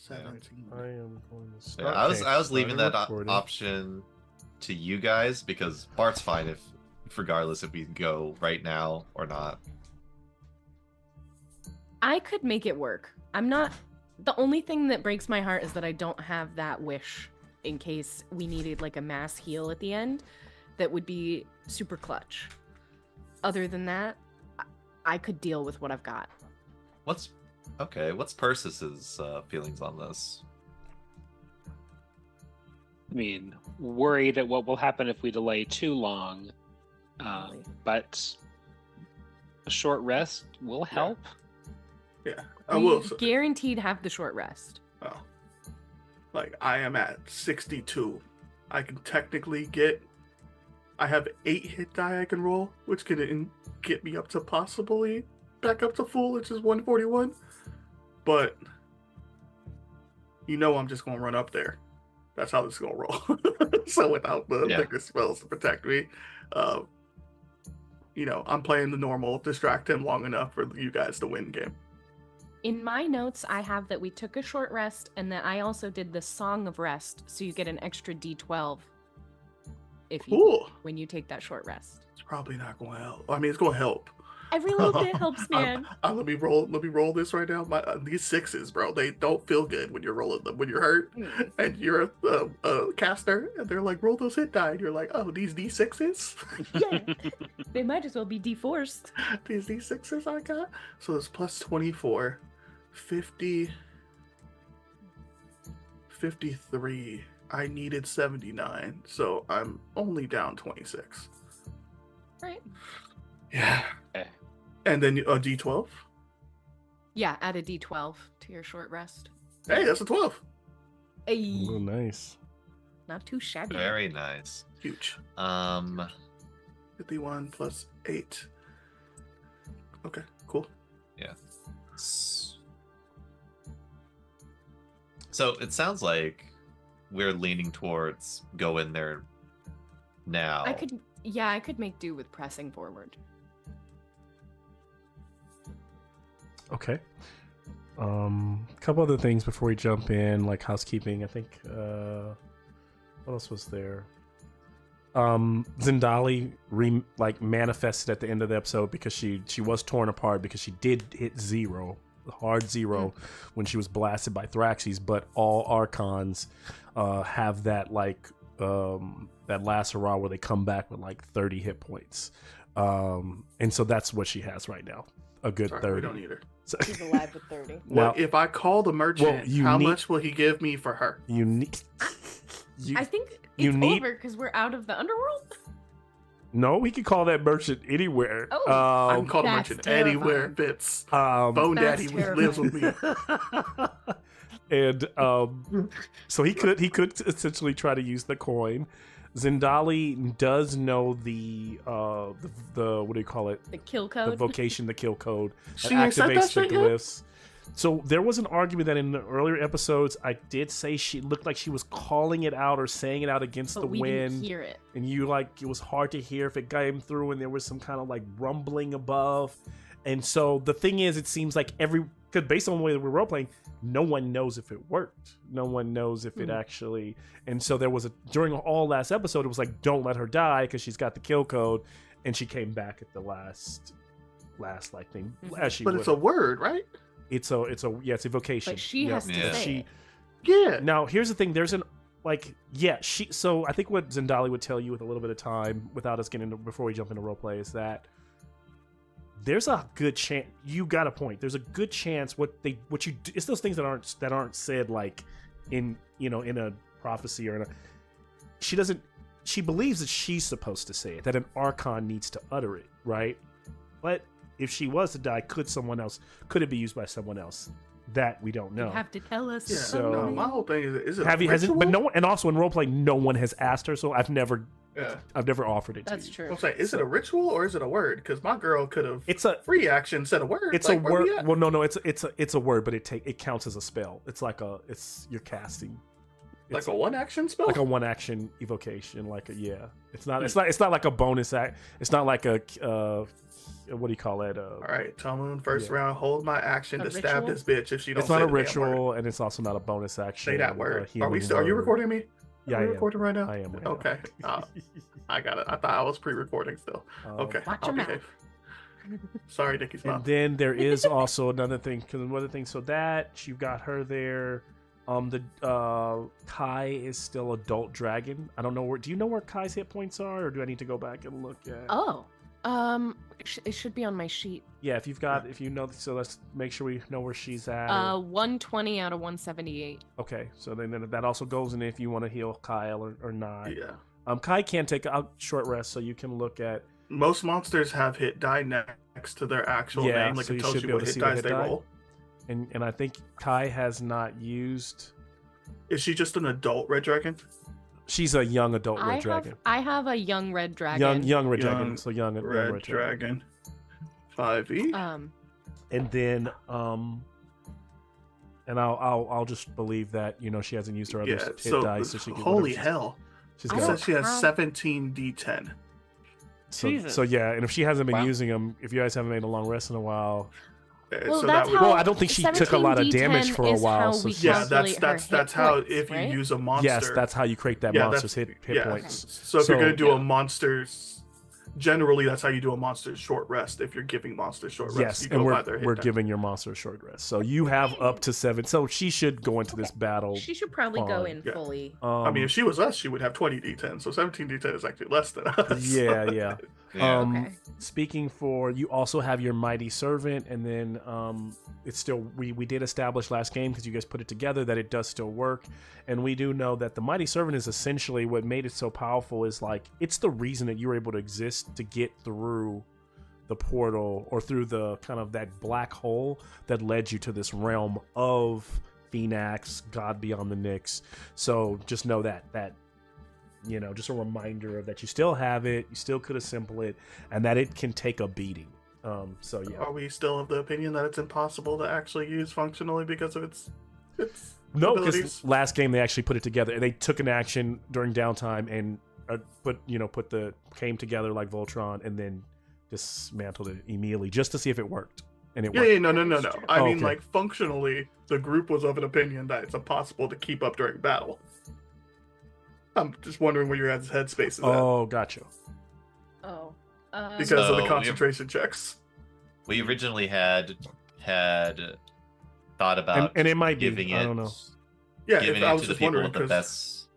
17. I am going to Yeah, start. I was leaving that option to you guys because Bart's fine if regardless if we go right now or not. I could make it work. I'm not. The only thing that breaks my heart is that I don't have that wish in case we needed like a mass heal at the end. That would be super clutch. Other than that, I could deal with what I've got. What's Persis' feelings on this? I mean, worried at what will happen if we delay too long, but a short rest will help. Yeah, I will. Guaranteed have the short rest. Oh, like I am at 62. I can technically get. I have 8 hit die I can roll, which can get me up to possibly back up to full, which is 141. But I'm just gonna run up there. That's how this is gonna roll. So without the liquor spells to protect me, I'm playing the normal, distract him long enough for you guys to win game. In my notes, I have that we took a short rest and that I also did the Song of Rest, so you get an extra D12 when you take that short rest. It's probably not going to help. I mean, it's going to help. Every little bit helps, man. Let me roll this right now. These 6s, bro, they don't feel good when you're rolling them. When you're hurt and you're a caster, and they're like, roll those hit die, and you're like, oh, these D6s? Yeah, they might as well be D4s. These D6s I got? So it's plus 24, 50, 53. I needed 79, so I'm only down 26. Right. Yeah. Okay. And then a D12? Yeah, add a D12 to your short rest. Hey, that's a 12. Hey. Oh, nice. Not too shabby. Very nice. Huge. 51 plus 8. Okay, cool. Yeah. So it sounds like we're leaning towards go in there now. I could make do with pressing forward. Okay. Couple other things before we jump in, like housekeeping. I think what else was there? Zendali manifested at the end of the episode because she was torn apart because she did hit 0, hard 0 when she was blasted by Thraxes, but all Archons have that that last hurrah where they come back with like 30 hit points. And so that's what she has right now. A good 30. We don't need her. So, she's alive with 30. Well, if I call the merchant, how much will he give me for her? I think it's over because we're out of the underworld. No, we can call that merchant anywhere. Oh, I can call the merchant anywhere it fits. Bone Daddy lives with me. And so he could essentially try to use the coin. Zendali does know the what do you call it? The kill code. The vocation, the kill code that she activates the glyphs. Yet? So there was an argument that in the earlier episodes I did say she looked like she was calling it out or saying it out against the wind. Didn't hear it. And it was hard to hear if it came through, and there was some kind of like rumbling above. And so the thing is, it seems like because based on the way that we're role playing, no one knows if it worked. No one knows if it actually. And so there was during all last episode, it was like, don't let her die because she's got the kill code, and she came back at the last like thing as she. But it's a word, right? It's a vocation. But she has to say it. Yeah. Now here's the thing. There's So I think what Zendali would tell you with a little bit of time, without us getting into before we jump into role play, is that there's a good chance. You got a point. There's a good chance it's those things that aren't said like in a prophecy or she believes that she's supposed to say it, that an Archon needs to utter it, right? But if she was to die, could it be used by someone else? That we don't know. You have to tell us. Yeah. So no, my whole thing is it but no one, and also in roleplay, no one has asked her, so I've never offered it to you. That's true. I'm saying, is it a ritual or is it a word? Because my girl could have free action said a word. It's like, a word. Well, no, it's a word, but it counts as a spell. You're casting. Like a one action spell? Like a one action evocation. It's not like a bonus act. It's not like a what do you call it? All right, Tomoon, first Yeah. round, hold my action A to stab ritual? this bitch if she don't It's not say a the damn word. ritual, and it's also not a bonus action. Say that word. Are healing we still? Are you word. recording me? Yeah, Are I we am. recording right now? I am. Right Okay. I got it. I thought I was pre-recording still. now. Okay. Watch I'll your mouth. behave. Sorry, Nikki's And mom. then there is also another thing, because another thing. So that you've got her there. The Kai is still adult dragon. I don't know where. Do you know where Kai's hit points are, or do I need to go back and look at? Oh, it should be on my sheet. Yeah, if you know, so let's make sure we know where she's at. 120 out of 178. Okay, so then that also goes in if you want to heal Kyle or not. Yeah. Kai can take a short rest, so you can look at. Most monsters have hit die next to their actual Yeah, name, like so it you tells should you be able what to hit see the dice hit they die. roll. And I think Kai has not used. Is she just an adult red dragon? She's a young adult red dragon. I have a young red dragon. Young red dragon. Young So young Red red dragon. dragon. 5e. And then and I'll just believe that she hasn't used her other Yeah. hit So dice, so she can. holy hell! She's I It got. says she has have- 17 d10. So Jesus. yeah, and if she hasn't been Wow. using them, if you guys haven't made a long rest in a while, Well, So that's that would, how. Well, I don't think she took a lot of damage for a 17d10 is while, how so we she's- yeah, calculate that's her that's hit how points, if you right? use a monster. yes, that's how you create that Yeah, monster's hit yeah. points. So if you're So- gonna do Yeah. a monster's, generally that's how you do a monster's short rest. If you're giving monsters short rest, Yes, you and go by their hit we're die. giving your monster a short rest, so you have up to 7. So she should go into this battle. She should probably go Fine. in Yeah. fully. I mean, if she was us, she would have 20 d10. So 17 d10 is actually less than us. yeah. Yeah. Okay. Speaking for you, also have your mighty servant, and then it's still we did establish last game because you guys put it together that it does still work, and we do know that the mighty servant is essentially what made it so powerful. Is like it's the reason that you were able to exist to get through the portal or through the kind of that black hole that led you to this realm of Phoenix, God beyond the Nyx. So just know that just a reminder of that you still have it, you still could assemble it, and that it can take a beating. So yeah. Are we still of the opinion that it's impossible to actually use functionally because of its No, abilities? because last game they actually put it together. They took an action during downtime and came together like Voltron and then dismantled it immediately just to see if it worked. And it Yeah, worked. yeah, no. I Oh, mean, okay. like, functionally, the group was of an opinion that it's impossible to keep up during battle. I'm just wondering where your headspace is Oh, gotcha. Oh. at because of So, the we- concentration checks. We originally had thought about And it might be. giving it. I don't know. Yeah, Giving I it was to the just people wondering with the 'cause- best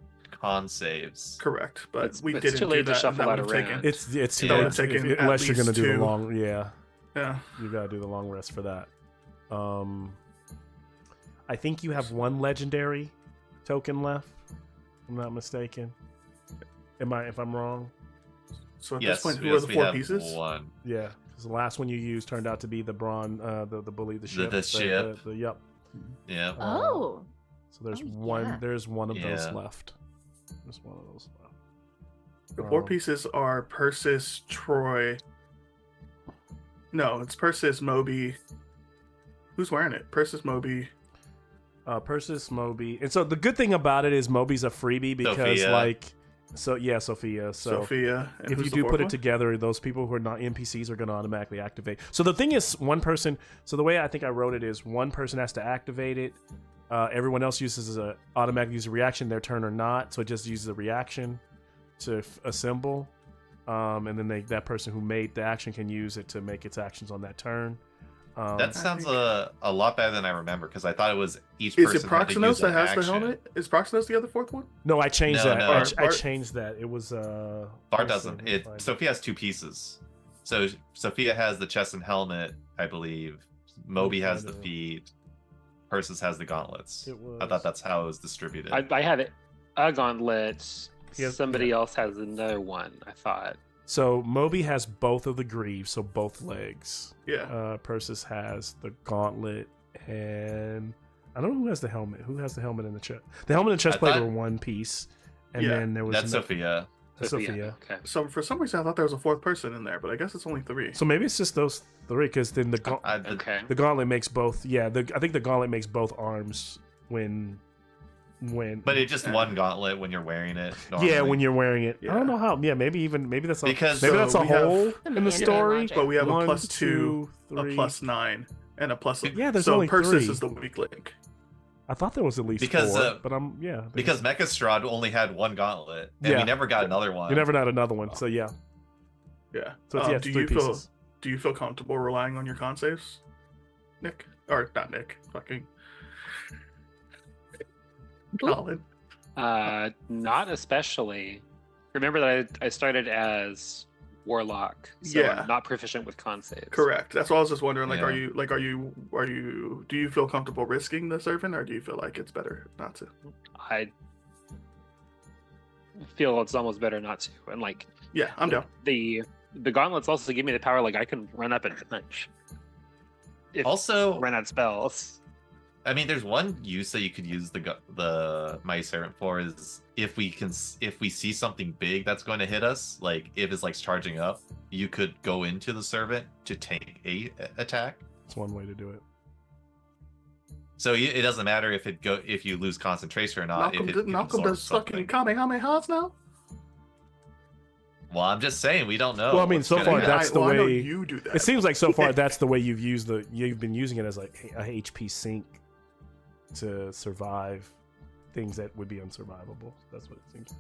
con saves. Correct, but It's- we it's didn't too late do to that. shuffle and that that would've around. taken- It's too That late would've taken at unless you're gonna least do the two. long. Yeah, Yeah. you gotta do the long rest for that. I think you have one legendary token left. If I'm not mistaken. If I'm wrong? So at Yes, this point, who yes, are the we four have pieces? one. Yeah, because the last one you used turned out to be the brawn, the bully, the ship. the ship. Yep. Yeah. Oh. So there's Oh, one. yeah. There's one of those Yeah. left. There's one of those left. The four Um, pieces are Persis, Troy. No, it's Persis, Moby. Who's wearing it? Persis, Moby. Persis, Moby, and so the good thing about it is Moby's a freebie because Sophia. Sophia. So Sophia. And if who's you the do fourth put it one? together, those people who are not NPCs are going to automatically activate. So the thing is, one person. So the way I think I wrote it is one person has to activate it. Everyone else uses a automatic use a reaction, their turn or not. So it just uses a reaction to assemble, and then that person who made the action can use it to make its actions on that turn. That sounds a lot better than I remember because I thought it was each Is person it had to use Proximos that an has action. the helmet? Is Proximos the other fourth one? No, I changed No, that. no. I Bart- changed that. It was Bart let's doesn't. see, let me find it. Sophia has two pieces. So Sophia has the chest and helmet, I believe. Moby has the find it. feet. Persis has the gauntlets. It was. I thought that's how it was distributed. I had it. A gauntlet. He has- Somebody else has another one. I thought. So Moby has both of the greaves, so both legs. Yeah. Persis has the gauntlet, and I don't know who has the helmet. Who has the helmet in the chest? The helmet and chest I plate thought- were one piece, and Yeah, then there was That's no- Sophia. Sophia. Okay. So for some reason, I thought there was a fourth person in there, but I guess it's only three. So maybe it's just those three, because then Okay. the gauntlet makes both. Yeah, I think the gauntlet makes both arms when when. But it's just one gauntlet when you're wearing it. Yeah, normally. when you're wearing it. Yeah. I don't know how. Yeah, maybe that's a, Because- maybe that's a So we have- hole in the story. Logic. But we have a One, plus 2, a 3. plus 9, and a plus. Yeah, there's so only Persis 3. is the weak link. I thought there was at least Because, 4, but yeah. Because Mechastrad only had one gauntlet, and Yeah. we never got another one. You never got another one, so yeah. Yeah. So it's, it's do 3 you feel pieces. do you feel comfortable relying on your con saves, Nick? Or not Nick? Fucking Colin. Not especially. Remember that I started as Warlock, so Yeah. I'm not proficient with con saves. Correct. That's what I was just wondering. Like, Yeah. are you? Do you feel comfortable risking the servant, or do you feel like it's better not to? I feel it's almost better not to. And like Yeah, I'm down. the gauntlets also give me the power. Like I can run up and punch. If Also, run out spells. I mean, there's one use that you could use the Mighty Servant for is if we see something big that's going to hit us, like if it's like charging up, you could go into the servant to tank a attack. It's one way to do it. So it doesn't matter if you lose concentration or not. Malcolm does fucking Kamehamehas now. Well, I'm just saying we don't know. Well, I mean, what's so gonna far happen. that's the I know way. you do that. It seems like so far that's the way you've been using it as like a HP sink to survive things that would be unsurvivable. That's what it seems.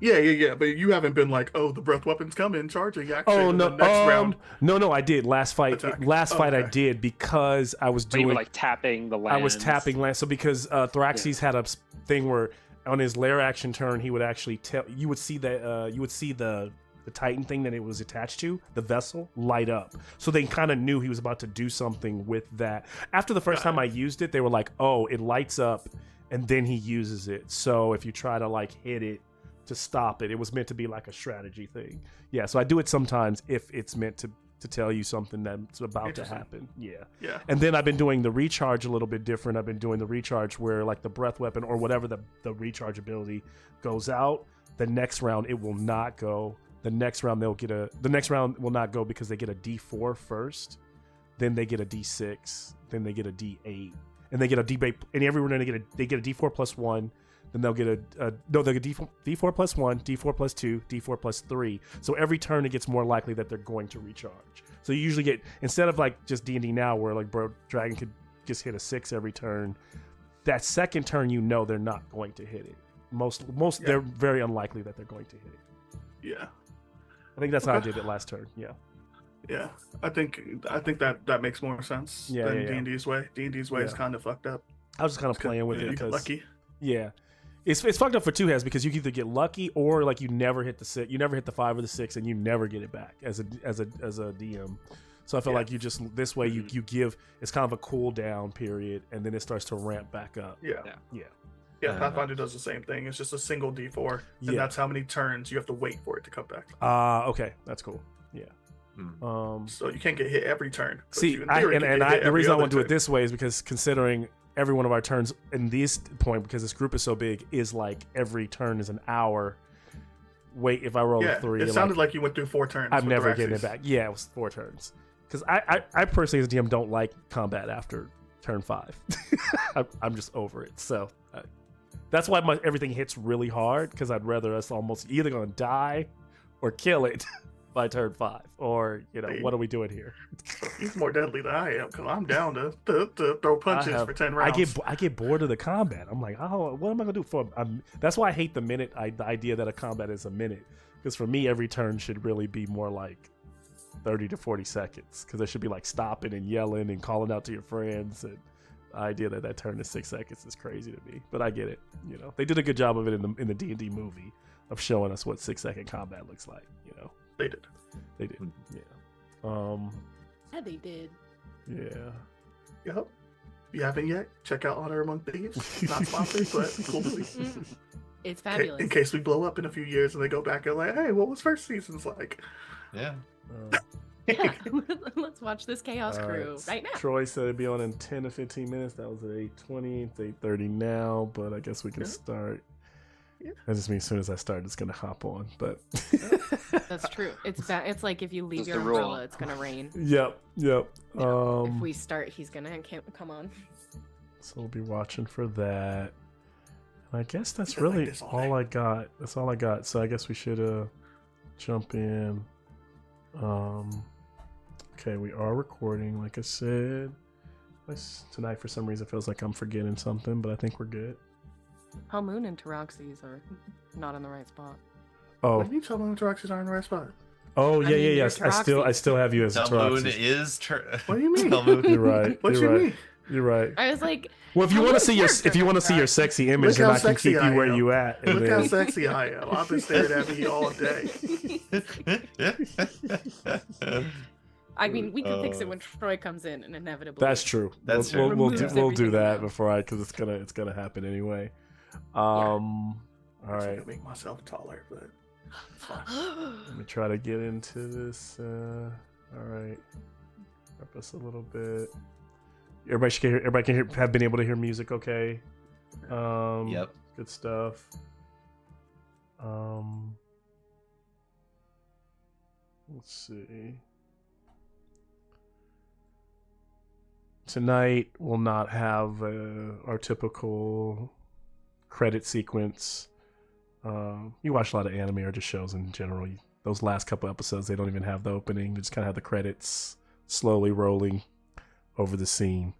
Yeah. But you haven't been like, oh, the breath weapon's coming, charging. Actually, Oh no! The next round. No, I did last fight. Attack. Last fight I Okay. did because I was So you doing. were like tapping the land. I was tapping land. So because Thraxes had a thing where on his lair action turn he would actually tell you would see the Titan thing that it was attached to, the vessel, light up. So they kind of knew he was about to do something with that. After the first time I used it, they were like, "Oh, it lights up," and then he uses it. So if you try to like hit it to stop it, it was meant to be like a strategy thing. Yeah. So I do it sometimes if it's meant to tell you something that's about to Interesting. happen. Yeah. Yeah. And then I've been doing the recharge a little bit different. I've been doing the recharge where like the breath weapon or whatever the recharge ability goes out. The next round it will not go. The next round the next round will not go because they get a D4 first, then they get a D6, then they get a D8, and they get a D8. And every round they get a D4 plus 1. Then they'll get they'll get D4 plus 1, D4 plus 2, D4 plus 3. So every turn it gets more likely that they're going to recharge. So you usually get, instead of like just D&D now where like Dragon could just hit a 6 every turn, that second turn they're not going to hit it. Most Yeah. they're very unlikely that they're going to hit it. Yeah. I think that's how I Okay. did it last turn. Yeah. Yeah. I think that makes more sense Yeah, than yeah, yeah. D&D's way. D&D's way is Yeah. kind of fucked up. I was just kind of playing with it You get because lucky. yeah. It's fucked up for two heads because you can either get lucky or like you never hit the 6, you never hit the 5 or the 6, and you never get it back as a DM. So I feel Yeah. like you just this way you give it's kind of a cool down period and then it starts to ramp back up. Yeah. Yeah. Yeah, Pathfinder does the same thing. It's just a single D4, and Yeah. that's how many turns you have to wait for it to come back. Okay, that's cool. Yeah. So you can't get hit every turn. but See, you, in theory, can get hit the every reason I other want to do it turn. this way is because considering every one of our turns in this point, because this group is so big, is like every turn is an hour. Wait, if I roll Yeah, a 3, it sounded like you went through 4 turns. I'm with never Thraxes. getting it back. Yeah, it was 4 turns. Because I personally, as a DM, don't like combat after turn 5. I'm just over it. So that's why everything hits really hard, because I'd rather us almost either going to die or kill it by turn 5. Or, what are we doing here? He's more deadly than I am, because I'm down to throw punches for 10 rounds. I get bored of the combat. I'm like, oh, what am I going to do for? That's why I hate the idea that a combat is a minute. Because for me, every turn should really be more like 30 to 40 seconds, because there should be like stopping and yelling and calling out to your friends, and the idea that turn is 6 seconds is crazy to me, but I get it. They did a good job of it in the D&D movie of showing us what 6-second combat looks like. They did. Yeah. Yeah, they did. Yeah. Yep. If you haven't yet, check out Honor Among Thieves. Not sponsored, but cool movie. It's fabulous. In case we blow up in a few years and they go back and like, hey, what was first season's like? Yeah. Yeah, let's watch this Chaos All Crew right now. Troy said it'd be on in 10 to 15 minutes. That was at 8:20. It's 8:30 now, but I guess we can start. Yeah. That just means as soon as I start, it's gonna hop on. But That's true. It's like if you leave That's your the rule. umbrella, it's gonna rain. Yep. If we start, he's gonna come on. So we'll be watching for that. And I guess that's Been like really this all all day. I got. That's all I got. So I guess we should jump in. Okay, we are recording, like I said. Tonight, for some reason, feels like I'm forgetting something, but I think we're good. Halmoon and Taroxys are not in the right spot. Oh, What do you tell me Taroxys are in the right spot? oh I yeah, mean, yeah, you're yes. I still have you as a Talmoon Taroxys. is. What do you mean? Talmoon. You're right. What you're you right. mean? You're right. I was like, Well, if you want to Halmoon's see your character sexy image, Look then how I can sexy keep I you where am. you at. And Look how then, sexy I am. I've been staring at me all day. I mean, we can fix it when Troy comes in and inevitably. that's true. That's we'll, true. We'll do, Removes we'll do everything that around. before because it's gonna happen anyway. I All right. gotta make myself taller, but it's fine. Let me try to get into this. All right. Help us a little bit. Everybody can have been able to hear music. Okay. Yep. Good stuff. Let's see. Tonight we'll not have our typical credit sequence. You watch a lot of anime or just shows in general. Those last couple episodes, they don't even have the opening. They just kind of have the credits slowly rolling over the scene.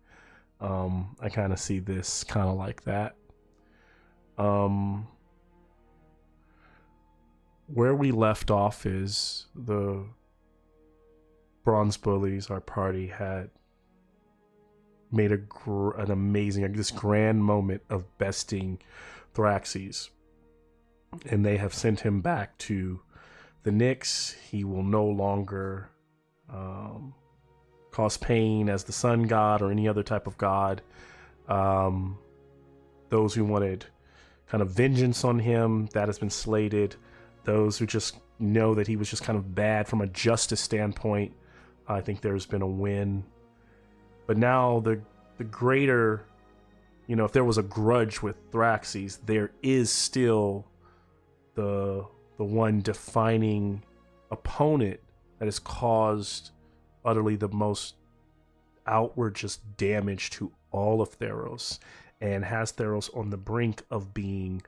I kind of see this kind of like that. Where we left off is the Bronze Bullies, our party, had made an amazing, this grand moment of besting Theraxes. And they have sent him back to the Nyx. He will no longer cause pain as the sun god or any other type of god. Those who wanted kind of vengeance on him, that has been slated. Those who just know that he was just kind of bad from a justice standpoint, I think there's been a win. But now the greater, if there was a grudge with Theraxes, there is still the one defining opponent that has caused utterly the most outward just damage to all of Theros and has Theros on the brink of being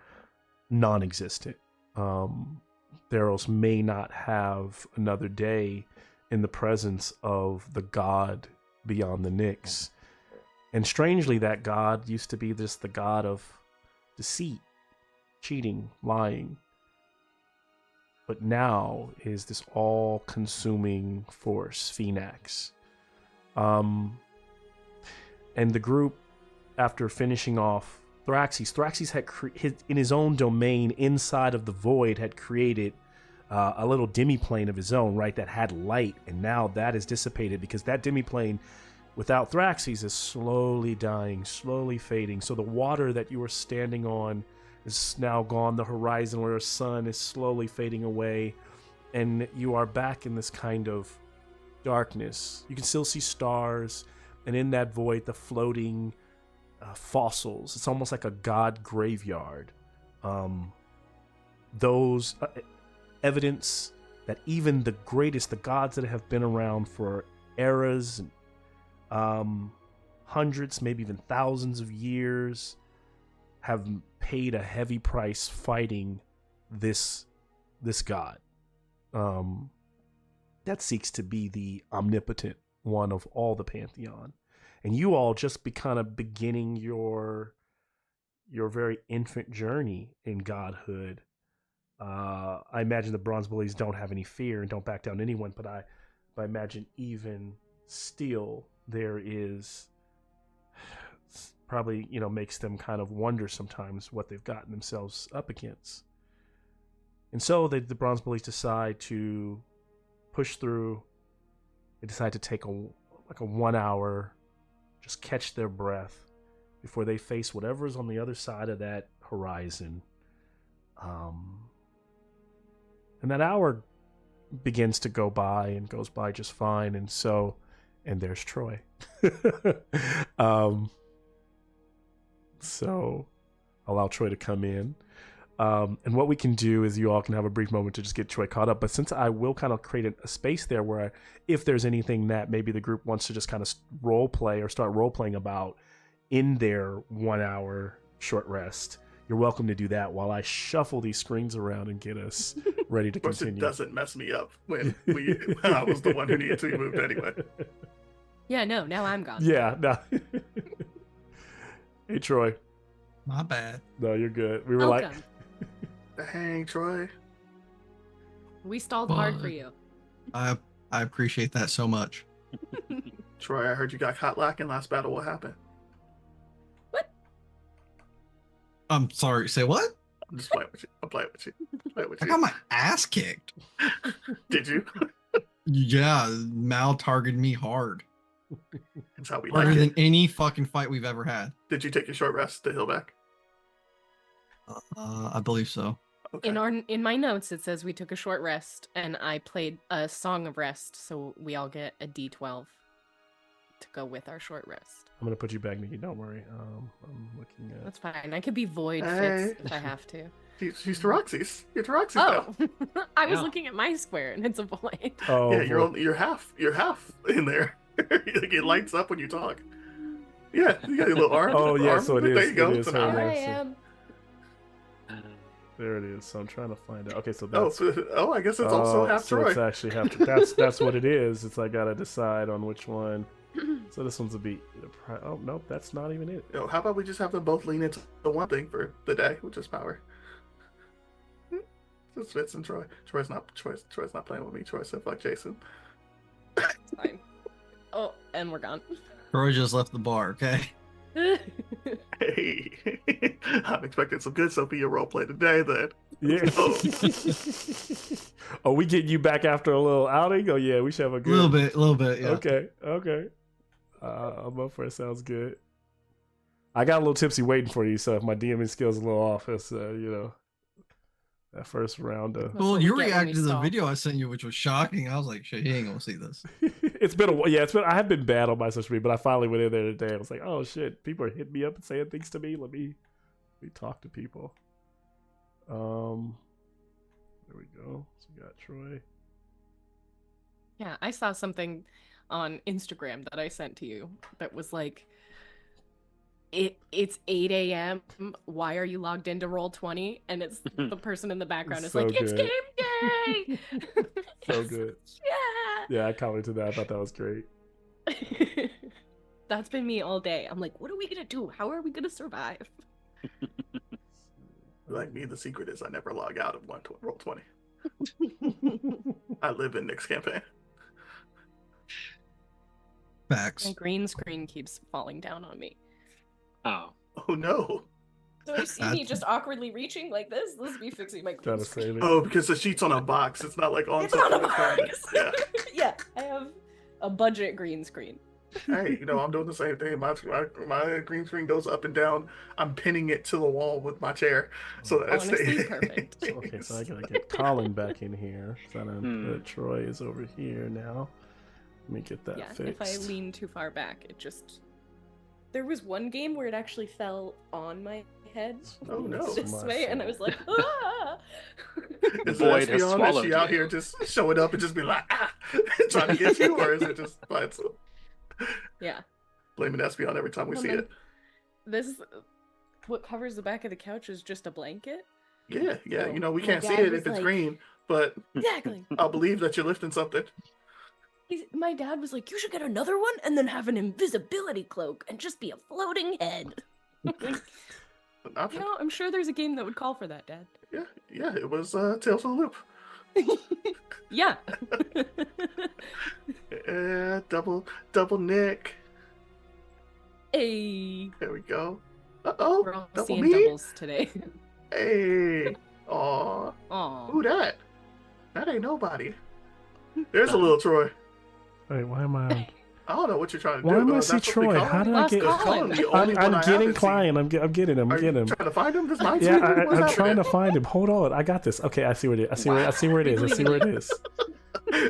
non-existent. Theros may not have another day in the presence of the god beyond the Nyx. And strangely, that god used to be just the god of deceit, cheating, lying. But now is this all-consuming force, Phoenix. And the group, after finishing off Theraxes had in his own domain inside of the void had created a little demiplane of his own, right, that had light, and now that is dissipated because that demiplane without Theraxes is slowly dying, slowly fading. So the water that you were standing on is now gone. The horizon where the sun is slowly fading away, and you are back in this kind of darkness. You can still see stars, and in that void, the floating fossils. It's almost like a god graveyard. Those evidence that even the greatest, the gods that have been around for eras, hundreds, maybe even thousands of years, have paid a heavy price fighting this god. That seeks to be the omnipotent one of all the pantheon. And you all just be kind of beginning your very infant journey in godhood. I imagine the Bronze Bullies don't have any fear and don't back down to anyone, but I imagine even still there is probably, makes them kind of wonder sometimes what they've gotten themselves up against. And so the Bronze Bullies decide to push through. They decide to take a 1 hour, just catch their breath before they face whatever is on the other side of that horizon. And that hour begins to go by and goes by just fine. And there's Troy. So allow Troy to come in. And what we can do is you all can have a brief moment to just get Troy caught up. But since I will kind of create a space there where if there's anything that maybe the group wants to just kind of role play or start role playing about, in their 1 hour short rest, you're welcome to do that while I shuffle these screens around and get us ready to Of course, continue. it doesn't mess me up when I was the one who needed to be moved anyway. Yeah, no, now I'm gone. Yeah, no. Hey, Troy. My bad. No, you're good. We were like, Welcome. Dang, Troy. We stalled hard Well, for you. I appreciate that so much. Troy, I heard you got caught lacking last battle. What happened? I'm sorry. Say what? I'm just playing with you. I'm playing with you. Playing with I you. got my ass kicked. Did you? Yeah, Mal targeted me hard. That's how we Harder like than it. any fucking fight we've ever had. Did you take your short rest to heal back? I believe so. Okay. In my notes, it says we took a short rest, and I played a song of rest, so we all get a D12 to go with our short rest. I'm gonna put you back, Nikki. Don't worry. I'm looking at. That's fine. I could be void Hey. fits if I have to. She's Taroxy's. You're Taroxy's now. Oh, I was Yeah. looking at my square, and it's a void. Oh, Yeah, you're boy. only, you're half in there. Like, it lights up when you talk. Yeah, you got your little arm. Oh, yeah, arm. so it There is- you go. it is It's an her arm. There I Nice. am. There it is. So I'm trying to find it. Okay, so Oh, that's. oh, I guess it's also half so Troy. it's actually half. That's what it is. It's I gotta decide on which one. So this one's a beat. Oh nope, that's not even it. Yo, how about we just have them both lean into the one thing for the day, which is power. Just Fitz and Troy. Troy's not playing with me. Troy said fuck Jason. It's fine. Oh, and we're gone. Troy just left the bar, okay? Hey, I'm expecting some good Sophia roleplay today then. Yeah. Oh, we getting you back after a little outing? Oh yeah, we should have a A good. little bit, yeah. Okay. I'm up for it. Sounds good. I got a little tipsy waiting for you, so if my DMing skills a little off, it's that first round of. That's Well, what you we get when reacted we to the stall. video I sent you, which was shocking. I was like, shit, he ain't gonna see this. It's been a while. Yeah, I have been bad on my social media, but I finally went in there today. I was like, oh shit, people are hitting me up and saying things to me. Let me talk to people. There we go. So we got Troy. Yeah, I saw something on Instagram that I sent to you that was like, it's 8 a.m. Why are you logged into Roll20? And it's the person in the background is So like, it's good. game day. So good. Yeah, I commented that. I thought that was great. Yeah. That's been me all day. I'm like, what are we gonna do? How are we gonna survive? Like me, the secret is I never log out of roll 20. I live in Nick's campaign. Facts. My green screen keeps falling down on me. Oh. Oh no. So you see me That's- just awkwardly reaching like this? This is me fixing my green Gotta screen. save it. Oh, because the sheet's on a box. It's not like on It's on a something. box. Yeah. Yeah, I have a budget green screen. Hey, I'm doing the same thing. My green screen goes up and down. I'm pinning it to the wall with my chair so that it Honestly, stays. perfect. Okay, so I gotta get Colin back in here. So Hmm. Troy is over here now. Let me get that Yeah, fixed. if I lean too far back, it just. There was one game where it actually fell on my head Oh, no. this My way, and I was fault. like, ah! Is Void it has Espeon? Is swallowed she out you. here just showing up and just be like, ah, trying to get you, or is it just by itself? Yeah. Blaming Espeon every time we Well, see then- it. This, what covers the back of the couch is just a blanket. Yeah, Oh, we my can't see dad it was if it's like- green, but Exactly. I'll believe that you're lifting something. My dad was like, you should get another one and then have an invisibility cloak and just be a floating head. An You option. know, I'm sure there's a game that would call for that, Dad. Yeah, it was Tales from the Loop. Yeah. Double Nick. Hey. There we go. We're Uh-oh, all double seeing me? doubles today. Hey. Aw, Aw. who that? That ain't nobody. There's a little Troy. Wait, why am I on? I don't know what you're trying to Why do. am I That's see what they Troy? call How him. did I Lost get? Colin. The only one I'm I getting haven't seen. Klein. I'm getting him. Are I'm getting you him. trying to find him? This might Yeah, What's I'm trying happening? to find him. Hold on, I got this. Okay, I see where it is. I see where it is. I see where it is.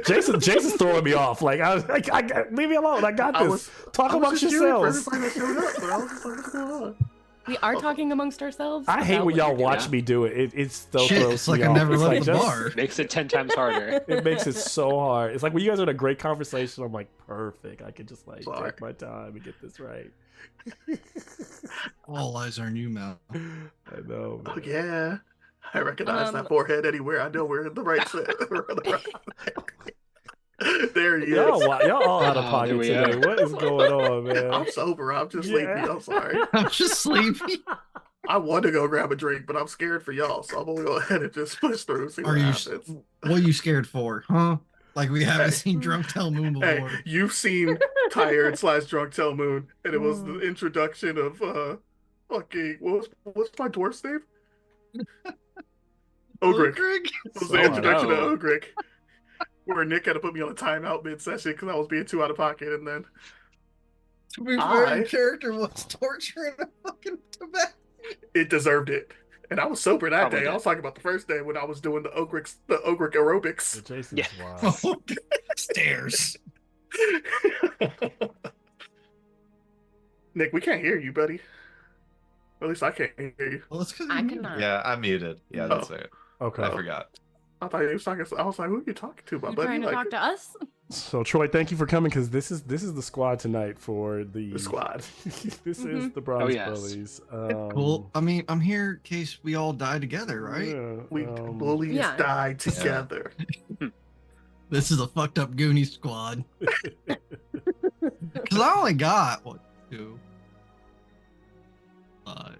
Jason's throwing me off. Like leave me alone. I got I this. was- Talk I was amongst just cheering for yourselves. everybody that showed up, but I was just like, what's going on? We are talking amongst ourselves. I hate about when what y'all you're doing. watch me do it. It still Shit, throws it's like me I off. never It's left like the just- bar. Makes it 10 times harder. It makes it so hard. It's like when you guys are in a great conversation, I'm like, perfect. I can just like Sorry. take my time and get this right. All eyes are on you, Mal. I know. Oh Man. yeah, I recognize that forehead anywhere. I know we're in the right set. There he Y'all, is. y'all all out of Oh, pocket here we today. are. What is going on, man? I'm sober. I'm just Yeah. sleepy. I'm sorry. I'm just sleepy. I want to go grab a drink, but I'm scared for y'all, so I'm gonna go ahead and just push through. See Are what you? happens. What are you scared for, huh? Like we haven't Hey. seen Drunk Tell Moon Hey, before. you've seen Tired / Drunk Tell Moon, and it was the introduction of fucking what's my dwarf's name? Ogric. It was the So introduction no. of Ogric, where Nick had to put me on a timeout mid-session because I was being too out of pocket, and then To be fair, your character was torturing a fucking tobacco. it deserved it. And I was sober that Probably day. I did. was talking about the first day when I was doing the Ogric aerobics. Jason's Yeah. wild. Stairs. Nick, we can't hear you, buddy. At least I can't hear you. Well, it's because I cannot. Yeah, I'm muted. Yeah, that's it. Okay. I forgot. I thought you was talking. I was like, "Who are you talking to, my You buddy?" trying to Like, talk to us? So Troy, thank you for coming because this is the squad tonight for the squad. This is Mhm. the Bronze yes. Bullies. Well, I mean, I'm here in case we all die together, right? Yeah, we bullies Yeah. die together. This is a fucked up Goonie squad. Because I only got, 1, 2, 5,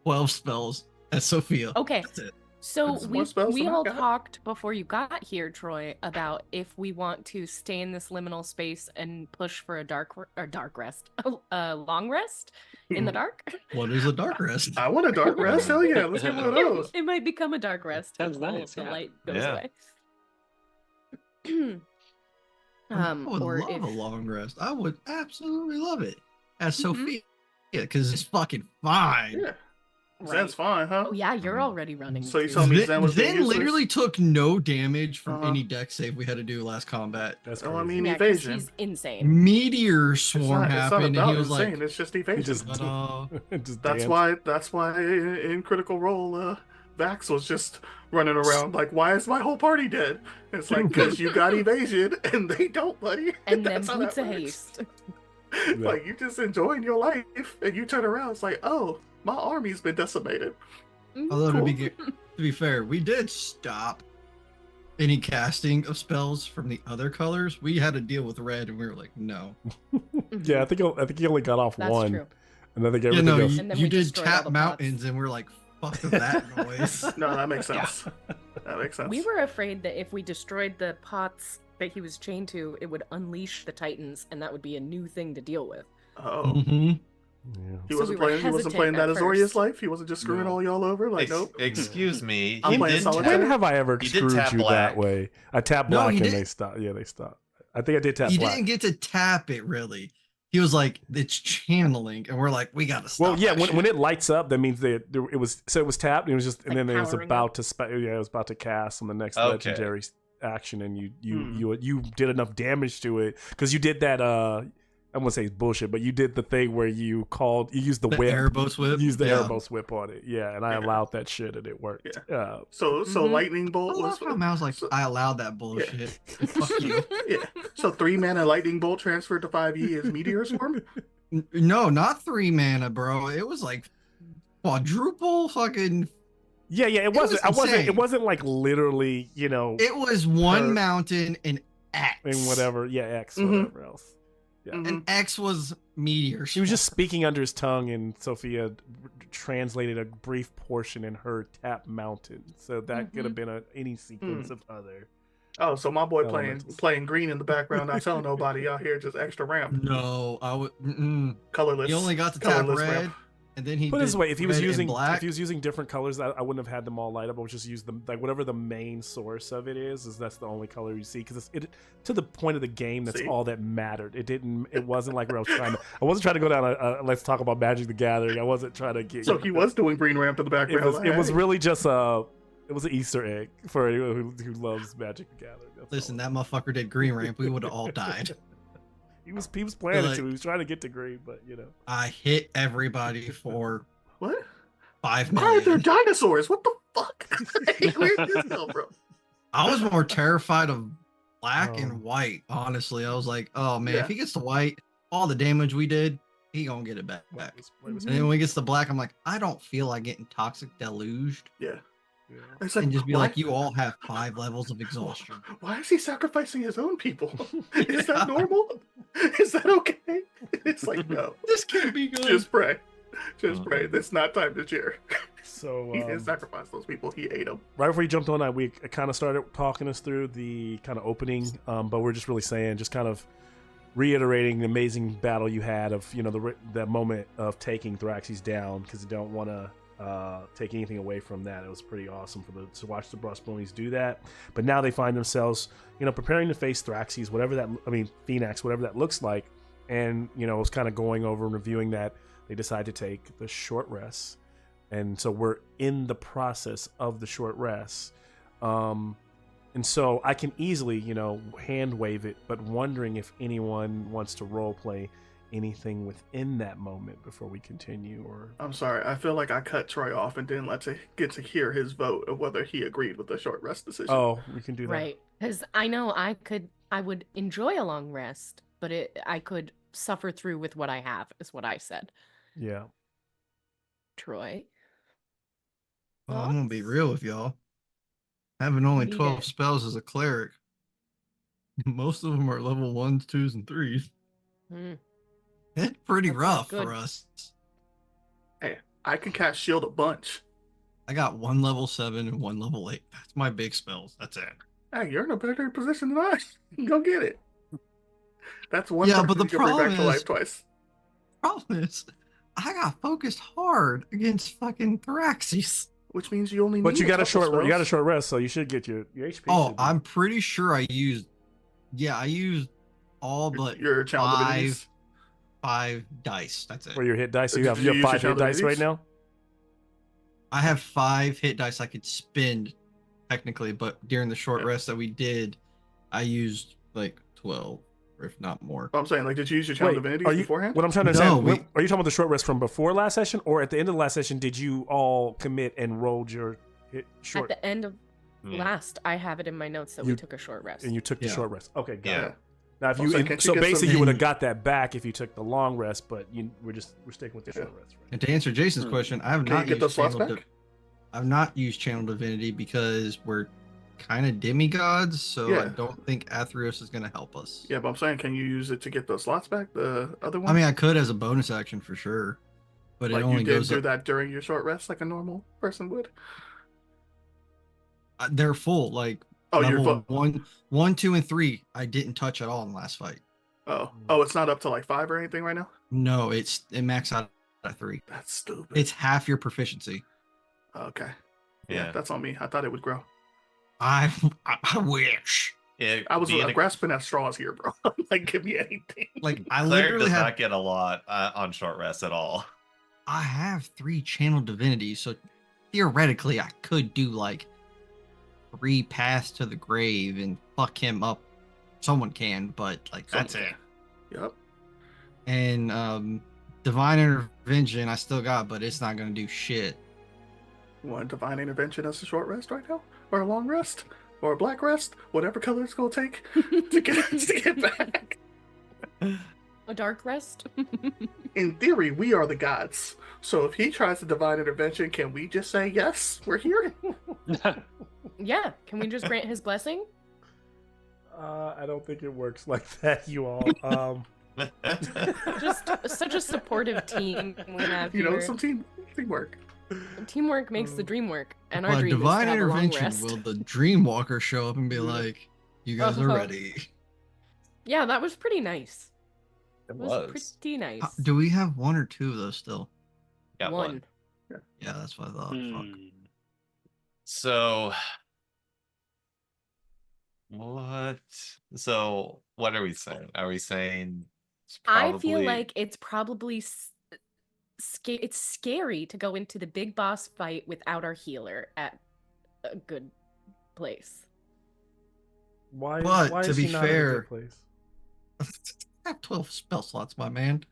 12 spells at Sophia. Okay. That's it. So That's more we spells than I all got. talked before you got here, Troy, about if we want to stay in this liminal space and push for a dark rest, a long rest in the dark. What is a dark rest? I want a dark rest. Hell yeah, let's get one of those. It might become a dark rest. Sounds if all of nice, The yeah. light goes Yeah. away. I would Or love if a long rest. I would absolutely love it. As Mhm. Sophia, because it's fucking fine. Yeah, right. Zen's fine, huh? Oh yeah, you're already running. So you too. tell me Zen, Zen was being Zen useless? literally took no damage from Uh-huh. any deck save we had to do last combat. That's Oh, crazy. I mean, Yeah, 'cause evasion. he's insane. Meteor It's swarm not happened, and about he was insane. like, It's just He evasion. just, just That's danced. why in Critical Role, Vax was just running around like, why is my whole party dead? It's like, because you got evasion and they don't, buddy. And then That's how boots that of works. haste. Like, you just enjoying your life and you turn around, it's like, oh, my army's been decimated. although Cool. to be fair, we did stop any casting of spells from the other colors. We had to deal with red, and we were like, no. Yeah, I think he only got off That's one, true. and then they You everything know, else. you, And then you we did destroyed all tap the pots. mountains, and we're like, fuck that noise. No, that makes sense. That makes sense. We were afraid that if we destroyed the pots that he was chained to, it would unleash the Titans, and that would be a new thing to deal with. Oh. Mhm. Yeah. He So wasn't we were playing. He wasn't hesitant playing that at Azorius first. life. He wasn't just screwing No. all y'all over. Like, nope. Excuse me. I'm You playing did solitaire. When have I ever You did screwed tap you black. that way? I tapped No, black he and didn't. they stopped. Yeah, they stopped. I think I did tap He black. didn't get to tap it really. He was like, it's channeling, and we're like, we gotta stop. Well, yeah, that when shit. it lights up, that means it was tapped. And it was just, and Like then it was powering about to it was about to cast on the next Okay. legendary action, and Hmm. you did enough damage to it because you did that. I wouldn't say it's bullshit, but you did the thing where you used the the whip, Erebos whip. used the yeah. Erebos whip on it. Yeah, and I Yeah. allowed that shit, and it worked. Yeah. So Mhm. lightning I bolt love was. how I was like, so- I allowed that bullshit. Fuck you. Yeah. So 3 mana lightning bolt transferred to 5e is meteor swarm. No, not 3 mana, bro. It was like quadruple fucking. Yeah, it wasn't. was It insane. wasn't like literally, It was one Her- mountain and X. and whatever. Yeah, X, Mhm. whatever else. Yeah. Mhm. And X was meteor. He was just swarm. speaking under his tongue, and Sophia translated a brief portion in her tap mountain. So that could have been any sequence of other. Oh, so my boy Elementals. playing green in the background, not telling nobody out here, just extra ramp, No, I would. Mm-mm. colorless. He only got to tap colorless red, ramp. and then he. Put it this did way: if he was red and using black. different colors, I wouldn't have had them all light up. I would just use them like whatever the main source of it is that's the only color you see because it to the point of the game. That's See? all that mattered. It wasn't like where I wasn't trying to go down a let's talk about Magic the Gathering. I wasn't trying to get. So he was doing green ramp in the background. It was Hey. really just it was an Easter egg for anyone who loves Magic the Gathering. That's Listen, all. that motherfucker did green ramp. We would have all died. He was planning like- to. He was trying to get to green, but I hit everybody for What? 5 Why are there million. dinosaurs? What the fuck? Where did this come from? I was more terrified of black Oh. and white. Honestly, I was like, oh man, Yeah. if he gets the white, all the damage we did, he gonna get it back. What was And then when he gets the black, I'm like, I don't feel like getting toxic deluged. Yeah. yeah. It's like, And just be why, like, you all have 5 levels of exhaustion. why is he sacrificing his own people? Is Yeah. that normal? Is that okay? It's like, no. This can't be good. Just pray. Just Mhm. pray. It's not time to cheer. So He didn't sacrifice those people. He ate them. right before you jumped on that, we kind of started talking us through the kind of opening, but we're just really saying, just kind of reiterating the amazing battle you had of, you know, that moment of taking Thraxes down, because you don't want to take anything away from that. It was pretty awesome to watch the Brush Bullies do that. But now they find themselves, you know, preparing to face Thraxes, Phoenix, whatever that looks like. And, you know, it was kind of going over and reviewing that. They decide to take the short rest. And so we're in the process of the short rest. And so I can easily, you know, hand wave it, but wondering if anyone wants to role play anything within that moment before we continue. Or I'm sorry. I feel like I cut Troy off and didn't get to hear his vote of whether he agreed with the short rest decision. oh, we can do that. Right. Because I know I would enjoy a long rest, but I could suffer through with what I have, is what I said. Yeah. Troy? Well, I'm gonna be real with y'all. Having only Need 12 it. spells as a cleric, most of them are level 1s, 2s, and 3s. Hmm. It's pretty That's not rough good. for us. Hey, I can cast shield a bunch. I got 1 level 7 and 1 level 8. That's my big spells. That's it. Hey, you're in a better position than I. Go get it. That's one. Yeah, person but the you can bring back to problem life is- twice. Problem is, I got focused hard against fucking Thraxes. Which means you only. But need you got a couple short, you got a spells. short rest, so you should get your HP. Oh, should be- I'm pretty sure I used all but Your channel divinities. 5 dice. That's it. for your hit dice. So you Did have you use your 5 hit channel dice right divinities? now. I have 5 hit dice I could spend technically, but during the short Yeah. rest that we did, I used like 12, or if not more. I'm saying, like, did you use your channel Wait, divinities are you? beforehand? What I'm trying to No, understand, we- are you talking about the short rest from before last session, or at the end of the last session? Did you all commit and rolled your hit short, At the end of Yeah. last, I have it in my notes that You- we took a short rest. and you took the Yeah. short rest? Okay, got Yeah. it. Now, if I'm you saying, can't you so get basically some- you would have got that back if you took the long rest, but we're sticking with the short rest. Right? And to answer Jason's question, I have Can not you get those used slots channel back? I've not used channel divinity because we're kind of demigods, so I Yeah. don't think Athreos is going to help us. Yeah, but I'm saying, can you use it to get those slots back? The other one. I mean, I could as a bonus action for sure, but like it only you did goes do up. that during your short rest, like a normal person would. They're full. Like Oh, you're level full. 1, 2, and 3. I didn't touch at all in the last fight. Oh, it's not up to like 5 or anything right now. No, it maxed out at 3. That's stupid. It's half your proficiency. Okay. Yeah, Yeah. that's on me. I thought it would grow. I wish. It, I was being a grasping at straws here, bro. Like, give me anything. Like I cleric literally does have not get a lot on short rest at all. I have 3 channel divinities, so theoretically I could do like 3 paths to the grave and fuck him up. Someone can, but like that's it. Yep. And divine intervention I still got, but it's not gonna do shit. You want divine intervention as a short rest right now, or a long rest, or a black rest, whatever color it's gonna take to get back. A dark rest? In theory, we are the gods. So if he tries to divine intervention, can we just say yes? We're here. Yeah. Can we just grant his blessing? I don't think it works like that, you all. Just such a supportive team we have You know, here. some teamwork. Teamwork makes the dream work, and our But dream divine is to have a long intervention, rest. will the Dreamwalker show up and be like, "You guys are Uh-huh. ready"? Yeah, that was pretty nice. It It was was. pretty nice. Do we have 1 or 2 of those still? Got one. Yeah, that's what I thought. Fuck. So what? So what are we saying? Are we saying it's I feel probably- like it's probably it's scary to go into the big boss fight without our healer at a good place. Why? But why to is be she not in a fair- good place? I have 12 spell slots, my man.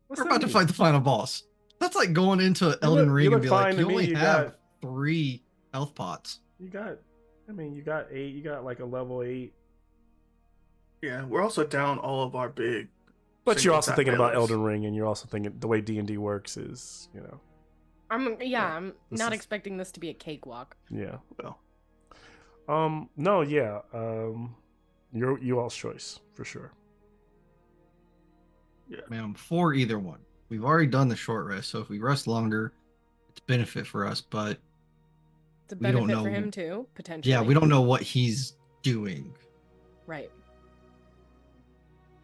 What's We're that about to mean? fight the final boss. That's like going into Elden look- Ring you and look be fine like, to you me, only you have got- 3 health pots. You got. I mean, you got 8. You got like a level 8 Yeah, we're also down all of our big. But you're also single-tap thinking about melees. Elden Ring, and you're also thinking the way D&D works is, I'm This not is- expecting this to be a cakewalk. yeah. Well, No, yeah. You all's choice for sure. Man, I'm for either one. We've already done the short rest, so if we rest longer, it's a benefit for us. But It's a We don't benefit for know- him too, potentially. yeah, we don't know what he's doing. Right.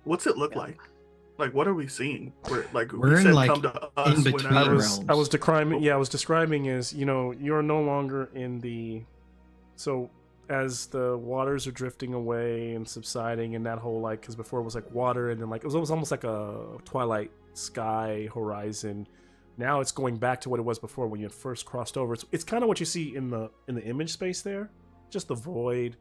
what's it look Yeah. like? Like, what are we seeing? Like, We're we in, said like, come to us in between I whenever. was realms. describing is, you're no longer in the so as the waters are drifting away and subsiding and that whole because before it was like water and then it was almost like a twilight sky horizon. Now it's going back to what it was before when you had first crossed over. It's kind of what you see in the image space there, just the void,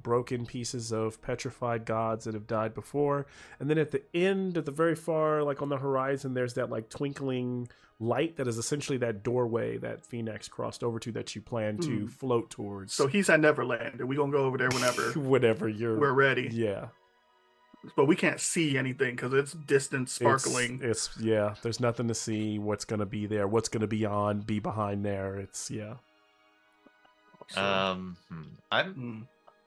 broken pieces of petrified gods that have died before, and then at the end, at the very far, on the horizon, there's that twinkling light that is essentially that doorway that Phoenix crossed over to that you plan to float towards. So he's at Neverland, and we gonna go over there whenever whenever we're ready. yeah, But we can't see anything because it's distant, sparkling. It's there's nothing to see. What's gonna be there? What's gonna be behind there? It's So,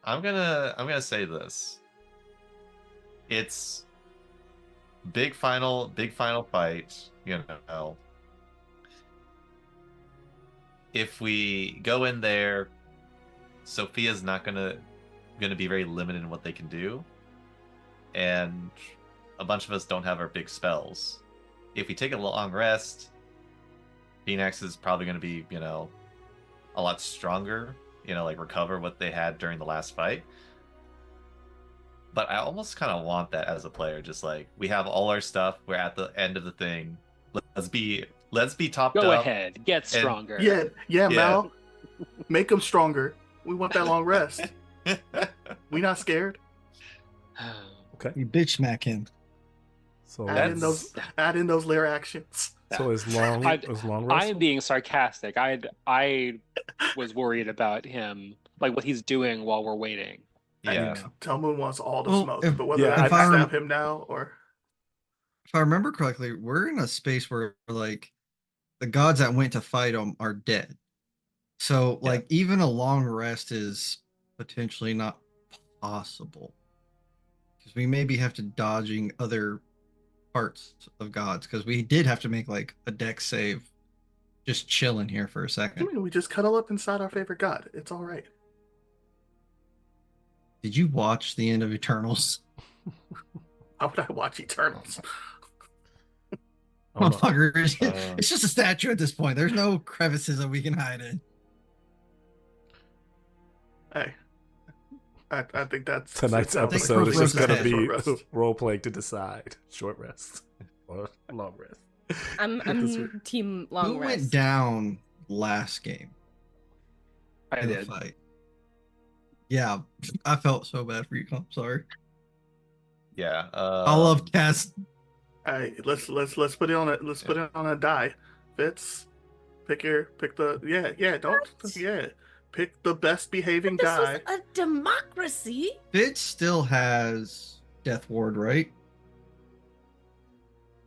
I'm gonna say this. It's big final fight, If we go in there, Sophia's not gonna be very limited in what they can do. And a bunch of us don't have our big spells. If we take a long rest, Phoenix is probably gonna be, a lot stronger, recover what they had during the last fight. But I almost kind of want that as a player, just we have all our stuff, we're at the end of the thing. Let's be topped up. Go ahead, get stronger. Yeah, Mal, make them stronger. We want that long rest. We not scared. You bitch smack him. so Add in those layer actions. so as long I rest. am being sarcastic. I was worried about him, what he's doing while we're waiting. Yeah. Telmoon wants all the Well, smoke, if- but whether yeah, I if I rem- stab him now or If I remember correctly, we're in a space where the gods that went to fight him are dead. So even a long rest is potentially not possible. Because we maybe have to dodging other parts of gods, because we did have to make a dex save just chilling here for a I second. mean, we just cuddle up inside our favorite god. It's all right. Did you watch the end of Eternals? How would I watch Eternals? Oh, no. Motherfucker, it's just a statue at this point. There's no crevices that we can hide in. Hey, I think that's Tonight's sounds like episode is just Rose gonna has be short rest. role play to decide short rest or long rest. I'm team long Who rest. went down last game I in the did. fight? Yeah, I felt so bad for you. I'm sorry. Yeah. I love Cass. Hey, let's put it on a a die. Fitz, pick the don't pick the best behaving This guy. was a democracy. Fitz still has Death Ward, right?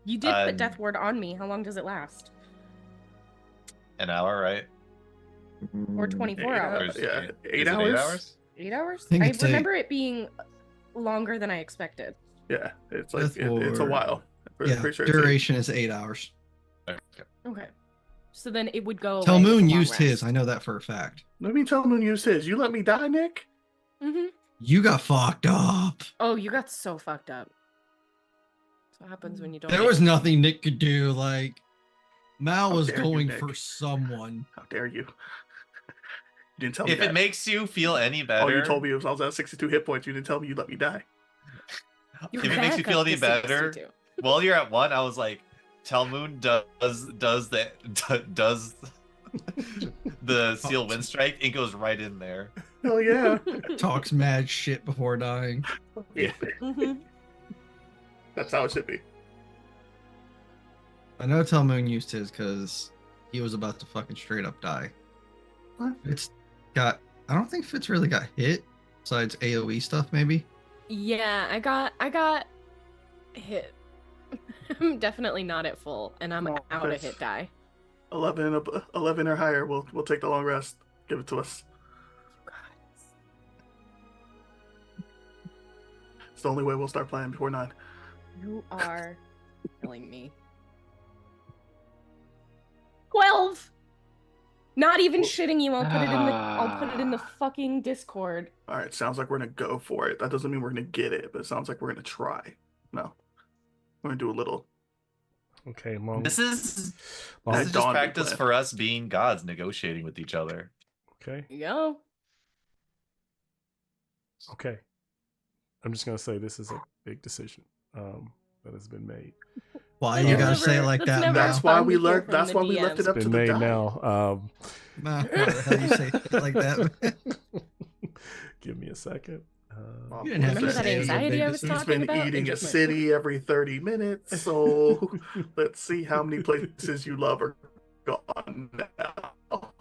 You did put Um, Death Ward on me. How long does it last? an hour, right? Or 24 8 hours? Yeah, Is 8 it hours. 8 hours? 8 hours? I think I it's eight. remember it being longer than I expected. Yeah, it's Death it's a Ward. while. I'm Yeah, pretty sure it's duration is 8 hours. Okay. Okay. So then it would go. Tell away with Moon the long used his. rest. I know that for a fact. Let me tell him to use his. You let me die, Nick. Mhm. You got fucked up. Oh, you got so fucked up. That's what happens when you don't. There was nothing Nick could do. Mal How was dare you, going Nick. for someone. How dare you? You didn't tell me If that. it makes you feel any better, All you told me was I was at 62 hit points. You didn't tell me you let me die. You're if it makes you back feel up any to better, 62. while you're at 1, I was like, Telmoon does the seal wind strike. It goes right in there. Hell yeah. Talks mad shit before dying. Yeah, Mhm. that's how it should be. I know Tell Moon used his because he was about to fucking straight up die. What? I don't think Fitz really got hit, besides AoE stuff, maybe. Yeah, I got hit. I'm definitely not at full, and I'm Oh, out of that's- hit die. 11 or higher. We'll take the long rest. Give it to us. It's the only way we'll start playing before 9. You are killing me. 12. Not even shitting you. I'll put it in the fucking Discord. All right, sounds like we're gonna go for it. That doesn't mean we're gonna get it, but it sounds like we're gonna try. No, we're gonna do a little. Okay, long. This is long- just dawn practice plan. for us being gods negotiating with each other. Okay. Yo. Okay. I'm just gonna say this is a big decision that has been made. Why That's you gotta never- say it like that's that? never Now? That's why fun we to hear learned. from That's the why we left it DMs. up It's to been the made die. now. Nah, how do you say it like that? Give me a second. You didn't have Remember to that say it was a anxiety big I was decision. He's talking been about? eating It a just went- city every 30 minutes, so let's see how many places you love are gone now.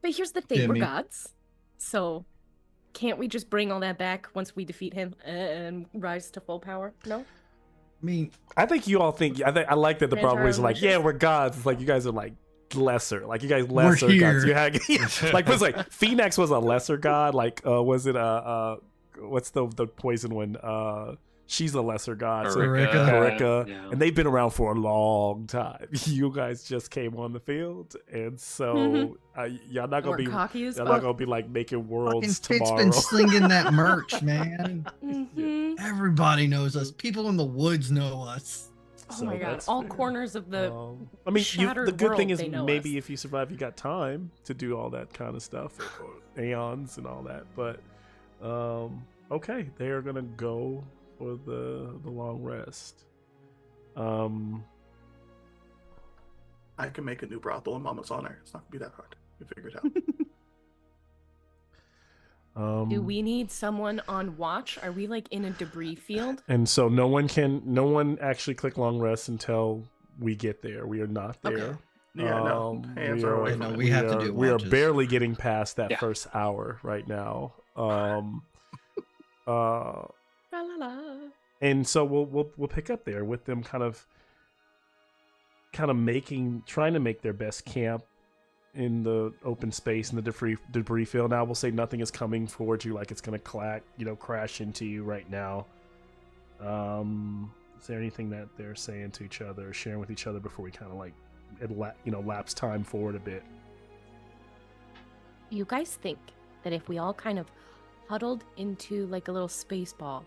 But here's the thing, Jimmy. we're gods. So can't we just bring all that back once we defeat him and rise to full power? No? I mean, I think you all think. I like that the Grant our problem is own like, wishes. yeah, we're gods. It's like you guys are like lesser. Like you guys lesser here. gods. You had like what's like Phoenix was a lesser god. Like was it what's the poison one? She's a lesser god. So Eureka. Eureka. Yeah. And they've been around for a long time. You guys just came on the field, and so y'all not gonna We're be cocky as y'all not fuck. gonna be like making fucking worlds Fit's tomorrow. been slinging that merch, man. Mhm. Everybody knows us. People in the woods know us. Oh So my god, that's all fair. corners of the I mean, the shattered good thing world, is they know maybe us. if you survive, you got time to do all that kind of stuff, or aeons and all that. But okay, they are gonna go for the long rest. I can make a new brothel in Mama's honor. It's not gonna be that hard. You figure it out. Do we need someone on watch? Are we like in a debris field? And so no one actually click long rest until we get there. We are not there. Okay. Yeah, no. Hands are away Yeah, from no, it. we have to do We are watches. barely getting past that Yeah. first hour right now. La la la. And so we'll pick up there with them kind of trying to make their best camp in the open space in the debris field. Now we'll say nothing is coming towards you like it's gonna crash into you right now. Is there anything that they're saying to each other, sharing with each other before we kind of like lapse time forward a bit? You guys think that if we all kind of huddled into like a little space ball,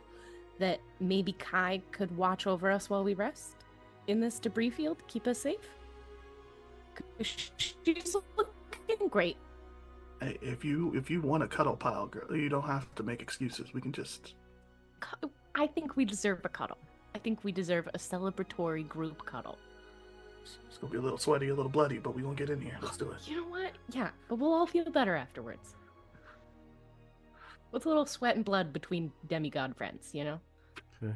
that maybe Kai could watch over us while we rest in this debris field, keep us safe? 'Cause she's looking great. Hey, if you want a cuddle pile, girl, you don't have to make excuses. We can just. I think we deserve a cuddle. I think we deserve a celebratory group cuddle. It's gonna be a little sweaty, a little bloody, but we gonna get in here. Let's do it. You know what? Yeah, but we'll all feel better afterwards. With a little sweat and blood between demigod friends, you know? Okay.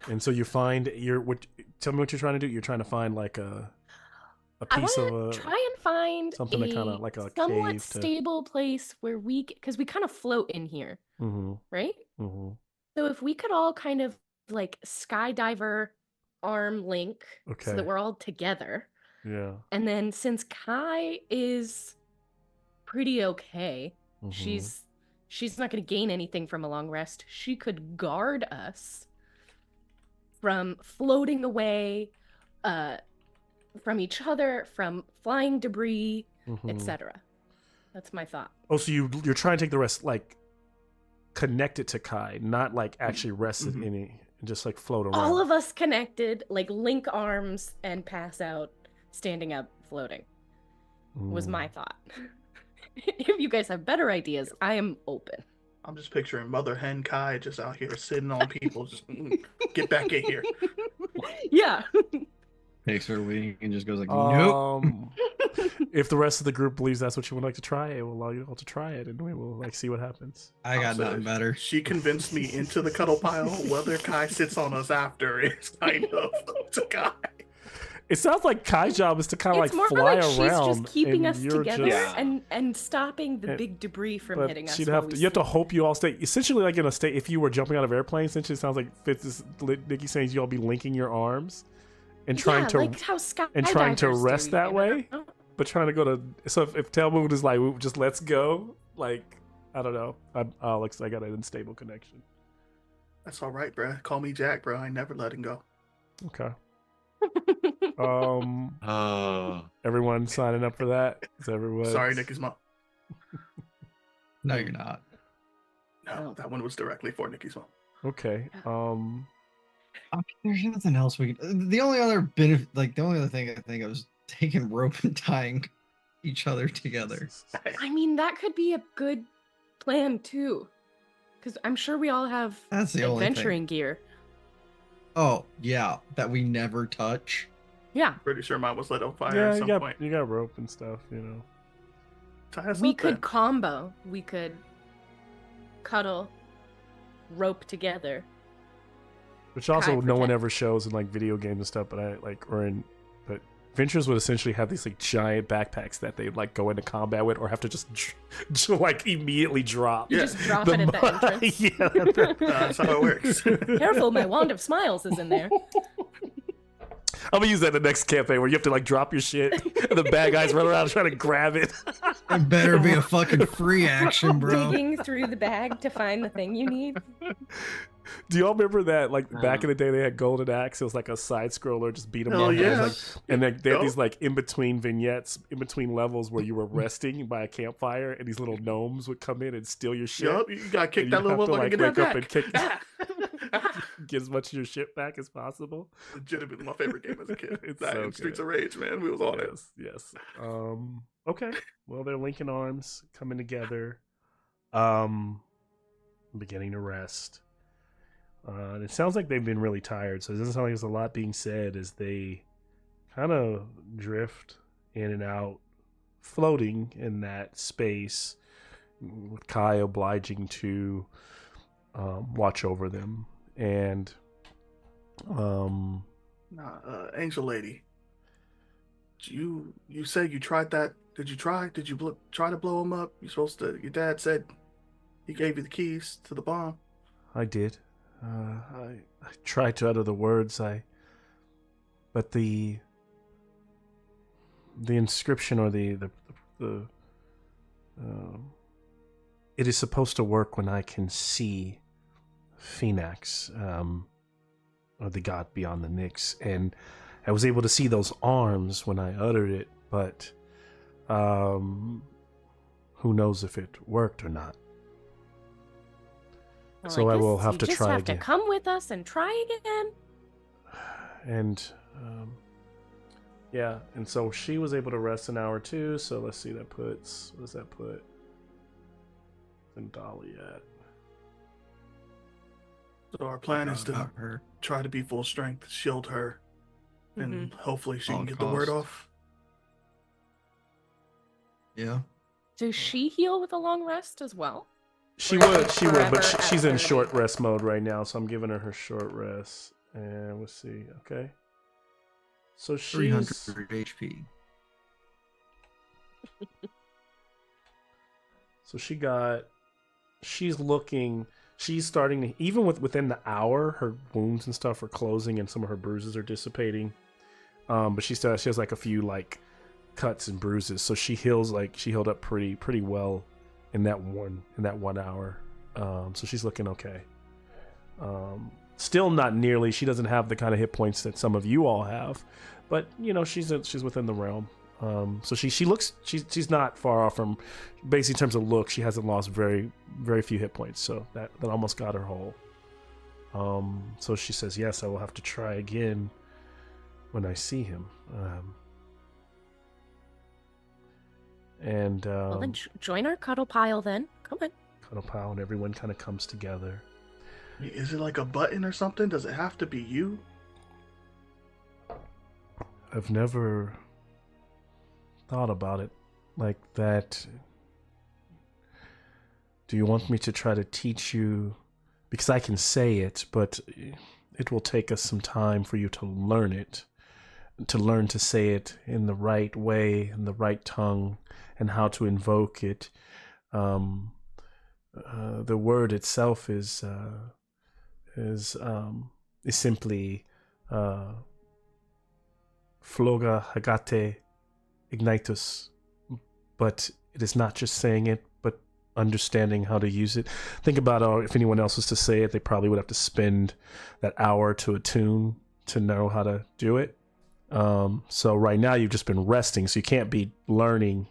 And so you find tell me what you're trying to do. You're trying to find like a I piece want of to try and find something that kinda like a somewhat cave to- stable place where because we kind of float in here, right? So if we could all kind of like skydiver arm link so Okay. that we're all together. Yeah. And then since Kai is pretty okay, Mhm. she's not going to gain anything from a long rest. She could guard us from floating away from each other, from flying debris, Mhm. etc. That's my thought. Oh, so you're trying to take the rest like connect it to Kai, not like actually rest it in it, and just like float around. All of us connected, like link arms and pass out, standing up, floating. Was my thought. If you guys have better ideas, I am open. I'm just picturing Mother Hen Kai just out here sitting on people. Just get back in here. Yeah. Takes her wing and just goes like, nope. If the rest of the group believes that's what you would like to try, it will allow you all to try it, and we will like see what happens. I got So nothing better. She convinced me into the cuddle pile. Whether Kai sits on us after is kind of up to Kai. It sounds like Kai's job is to kind of It's like more fly like she's around. just keeping and us you're together just- and stopping the And- big debris from but hitting us. she'd while have we to, you have to sleep. hope you all stay essentially like in a state. If you were jumping out of airplanes, essentially it sounds like Fitz is Nikki saying you all be linking your arms and trying to like how and trying to skydivers rest do, that you know? way. But trying to go to so if Tailmoon is like just let's go, like I don't know. Alex, I got an unstable connection. That's all right, bro. Call me Jack, bro. I ain't never letting go. Okay. Oh, Everyone signing up for that? Is everyone? Sorry, Nikki's mom. No, you're not. No, that one was directly for Nikki's mom. Okay. There's nothing else we can. The only other benefit, like the only other thing I think I was taking rope and tying each other together. I mean, that could be a good plan too, because I'm sure we all have That's the only thing. adventuring gear. Oh yeah, that we never touch. Yeah, Pretty sure mine was lit on fire Yeah, at some point. you got rope and stuff, you know. Tie us we up could then. combo. We could cuddle, rope together. Which also Kai no one protect. ever shows in like video games and stuff, but but Ventures would essentially have these like giant backpacks that they'd like go into combat with or have to just like immediately drop. You Yeah. just drop it at the entrance. Yeah. That's how it works. Careful, my wand of smiles is in there. I'm gonna use that in the next campaign where you have to like drop your shit and the bad guys run around trying to grab it. It better be a fucking free action, bro. Digging through the bag to find the thing you need. Do y'all remember that like back in the day they had Golden Axe? It was like a side scroller, just beat 'em Hell up. yeah. It was, like, and they had Yup. these like in between vignettes, in between levels where you were resting by a campfire, and these little gnomes would come in and steal your shit. Yup, you gotta kick And that you little have to, motherfucker like, get that wake up back. and kick- Get as much of your shit back as possible. Legitimately my favorite game as a kid. It's That so and Streets good. of Rage, man. We was on it. Yes. Okay. Well, they're linking arms, coming together, beginning to rest. And it sounds like they've been really tired, so it doesn't sound like there's a lot being said as they kind of drift in and out, floating in that space, with Kai obliging to watch over them. And Angel Lady. You said you tried that. Did you try? Did you try to blow him up? You supposed to. Your dad said he gave you the keys to the bomb. I did. I tried to utter the words. But the inscription or the it is supposed to work when I can see Phoenix, or the god beyond the Nyx, and I was able to see those arms when I uttered it, but who knows if it worked or not. Well, So I will guess have you to just try have again. to come with us and try again. And yeah, and so she was able to rest an hour too. So let's see, what does that put Dolly at? So our plan is to About her. try to be full strength, shield her, and hopefully she All can get the word cost. off. Yeah. Does she heal with a long rest as well? She Or would, is it she would, but forever she's in after? short rest mode right now, so I'm giving her short rest. And let's see, okay. So 300 she's HP. so she's starting to, even within the hour, her wounds and stuff are closing and some of her bruises are dissipating. But she has like a few like cuts and bruises, so she healed up pretty well in that 1 hour. So she's looking okay. Still not nearly. She doesn't have the kind of hit points that some of you all have, but you know she's within the realm. So she's not far off from, basically in terms of look, she hasn't lost very few hit points. So that almost got her whole. So she says, yes, I will have to try again when I see him. Well, then join our cuddle pile then. Come on. Cuddle Pal and everyone kind of comes together. Is it like a button or something? Does it have to be you? I've never thought about it like that. Do you want me to try to teach you? Because I can say it, but it will take us some time for you to learn it. to learn to say it in the right way, in the right tongue, and how to invoke it. The word itself is simply Floga Hagate Ignitus, but it is not just saying it, but understanding how to use it. Think about if anyone else was to say it, they probably would have to spend that hour to attune to know how to do it. So right now you've just been resting, so you can't be learning.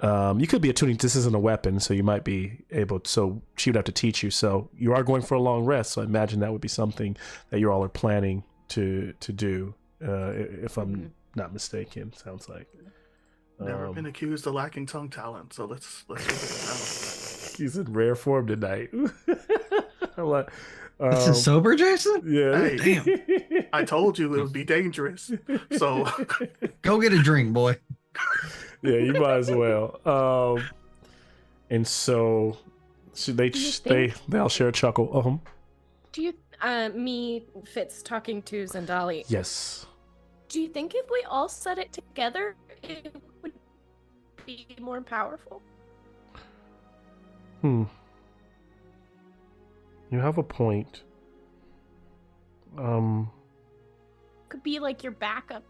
You could be attuning. This isn't a weapon, so you might be able to, so she would have to teach you. So you are going for a long rest, so I imagine that would be something that you all are planning to do, if I'm not mistaken. Sounds like. Never been accused of lacking tongue talent, so let's figure this He's in rare form tonight. I'm like, This is sober, Jason? yeah. Hey, Damn. I told you it would be dangerous. So Go get a drink, boy. Yeah, you might as well. And so they all share a chuckle. Do you, me, Fitz talking to Zendali, Yes. do you think if we all said it together, it would be more powerful? You have a point. Could be like your backup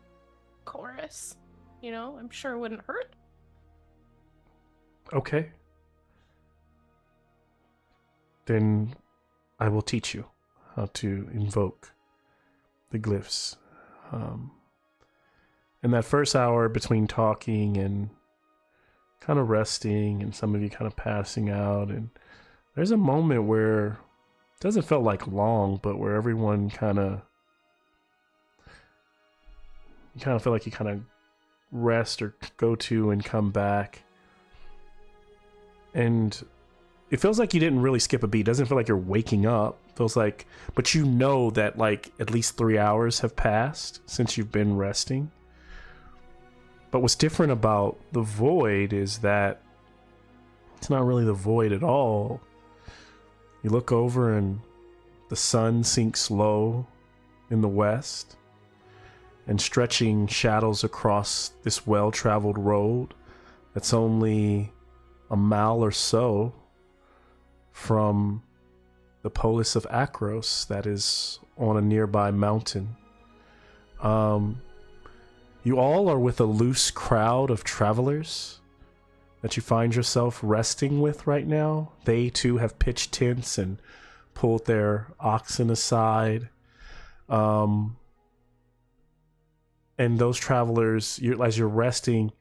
chorus. You know, I'm sure it wouldn't hurt. Okay. Then I will teach you how to invoke the glyphs. In that first hour between talking and kind of resting and some of you kind of passing out, and there's a moment where it doesn't feel like long, but where everyone kind of feel like you kind of rest or go to and come back, and it feels like you didn't really skip a beat. It doesn't feel like you're waking up. It feels like, but you know that like at least 3 hours have passed since you've been resting. But what's different about the void is that it's not really the void at all. You look over and the sun sinks low in the west, and stretching shadows across this well-traveled road that's only a mile or so from the polis of Akros that is on a nearby mountain. You all are with a loose crowd of travelers that you find yourself resting with right now. They too have pitched tents and pulled their oxen aside. And those travelers, as you're resting,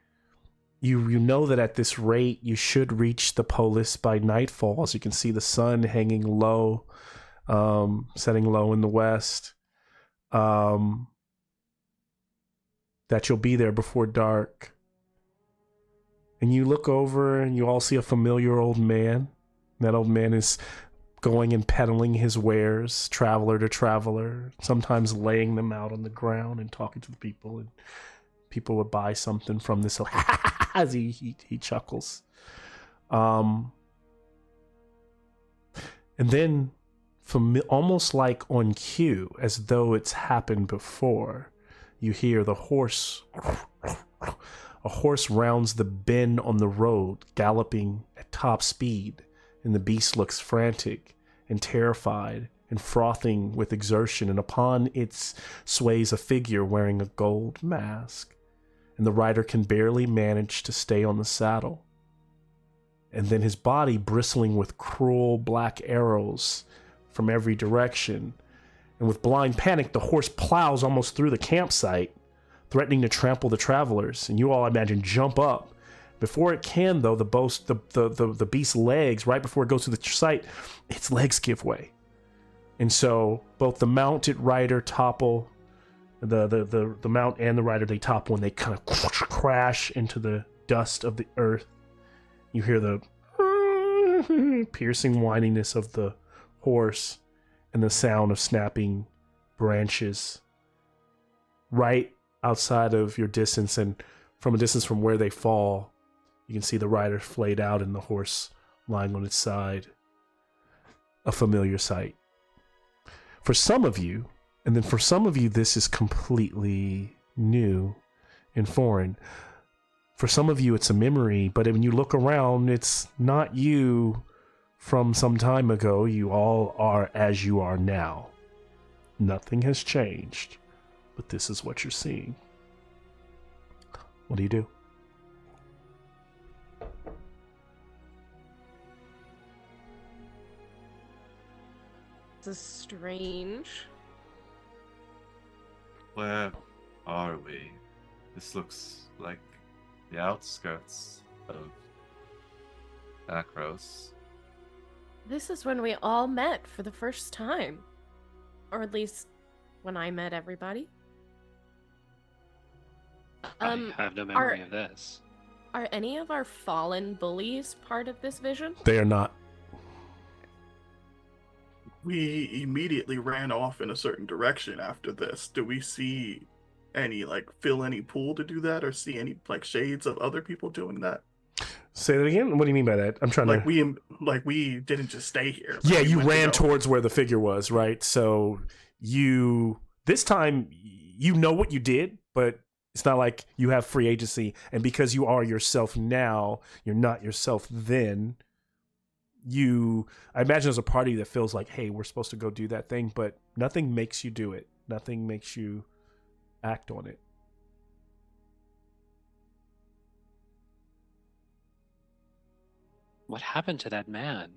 you know that at this rate you should reach the polis by nightfall. As you can see the sun hanging low, setting low in the west. That you'll be there before dark. And you look over and you all see a familiar old man. That old man is going and peddling his wares, traveler to traveler, sometimes laying them out on the ground and talking to the people, and people would buy something from this as he chuckles. And then almost like on cue, as though it's happened before, you hear the horse. A horse rounds the bend on the road, galloping at top speed, and the beast looks frantic and terrified and frothing with exertion, and upon its sways a figure wearing a gold mask, and the rider can barely manage to stay on the saddle. And then his body bristling with cruel black arrows from every direction, and with blind panic the horse plows almost through the campsite, threatening to trample the travelers, and you all imagine jump up. Before it can, though, the beast's legs, right before it goes to the site, its legs give way. And so both the mounted rider topple, the mount and the rider, they topple, and they kind of crash into the dust of the earth. You hear the piercing whininess of the horse and the sound of snapping branches right outside of your distance, and from a distance from where they fall, you can see the rider flayed out and the horse lying on its side. A familiar sight. For some of you, and then for some of you, this is completely new and foreign. For some of you, it's a memory, but when you look around, it's not you from some time ago. You all are as you are now. Nothing has changed, but this is what you're seeing. What do you do? This is strange. Where are we? This looks like the outskirts of THEROS. This is when we all met for the first time. Or at least when I met everybody. I have no memory of this. Are any of our fallen bullies part of this vision? They are not. We immediately ran off in a certain direction after this. Do we see any, like, fill any pool to do that, or see any, like, shades of other people doing that? Say that again? What do you mean by that? I'm trying Like, to... we didn't just stay here. Yeah, We you went to ran go. towards where the figure was, right? So you... This time, you know what you did, but it's not like you have free agency. And because you are yourself now, you're not yourself then. I imagine there's a party that feels like, hey, we're supposed to go do that thing, but nothing makes you do it. Nothing makes you act on it. What happened to that man?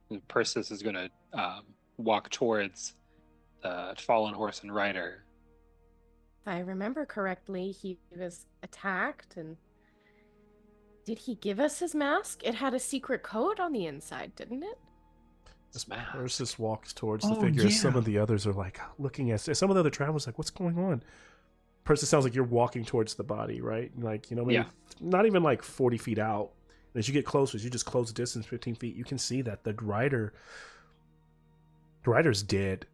And Persis is going to walk towards the fallen horse and rider. If I remember correctly, he was attacked, and did he give us his mask? It had a secret code on the inside, didn't it? This mask. Persis walks towards the Oh, figure. Some yeah. of the others are like looking at... Some of the other travelers like, what's going on? Persis sounds like you're walking towards the body, right? Like, maybe Yeah. not even like 40 feet out. And as you get closer, as you just close the distance 15 feet, you can see that the rider's dead.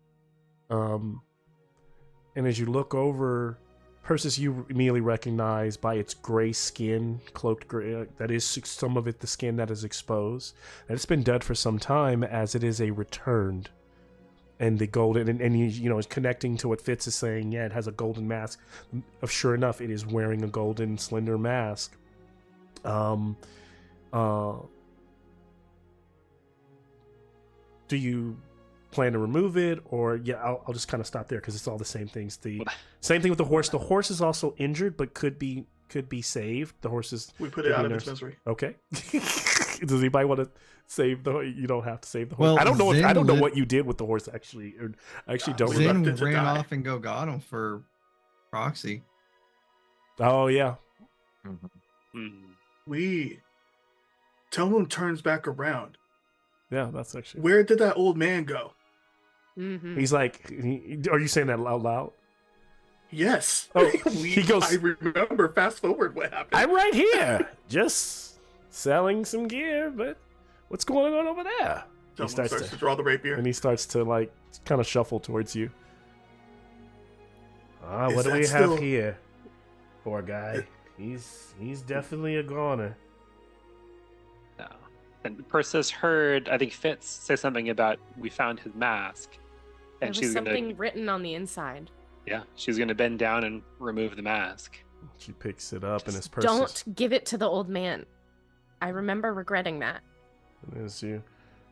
And as you look over, Persis, you immediately recognize by its gray skin, cloaked gray, that is some of it, the skin that is exposed. And it's been dead for some time, as it is a returned. And the golden, and it's connecting to what Fitz is saying. Yeah, it has a golden mask. Sure enough, it is wearing a golden, slender mask. Do you plan to remove it, or I'll just kind of stop there because it's all the same things. The same thing with the horse. The horse is also injured, but could be saved. The horse is... We put it out of its misery. Okay. Does anybody want to save the... You don't have to save the horse. Well, I don't know. Zen I don't know lit- what you did with the horse. Actually, I actually don't. We remember. left Zen it to ran die. off and got him for proxy. Oh yeah. Mm. Telmo turns back around. Yeah, that's actually... Where did that old man go? Mm-hmm. He's like... Are you saying that out loud? Yes. Oh, he goes... I remember. Fast forward what happened. I'm right here, just selling some gear, but what's going on over there? Telmo starts starts to- to draw the rapier. And he starts to like kind of shuffle towards you. Is What do that we still- have here? Poor guy. He's definitely a goner. No. And Persis heard, I think Fitz say something about we found his mask, There and was she's something gonna, written on the inside. she's gonna bend down and remove the mask. She picks it up and his purse. Don't give it to the old man. I remember regretting that. And as you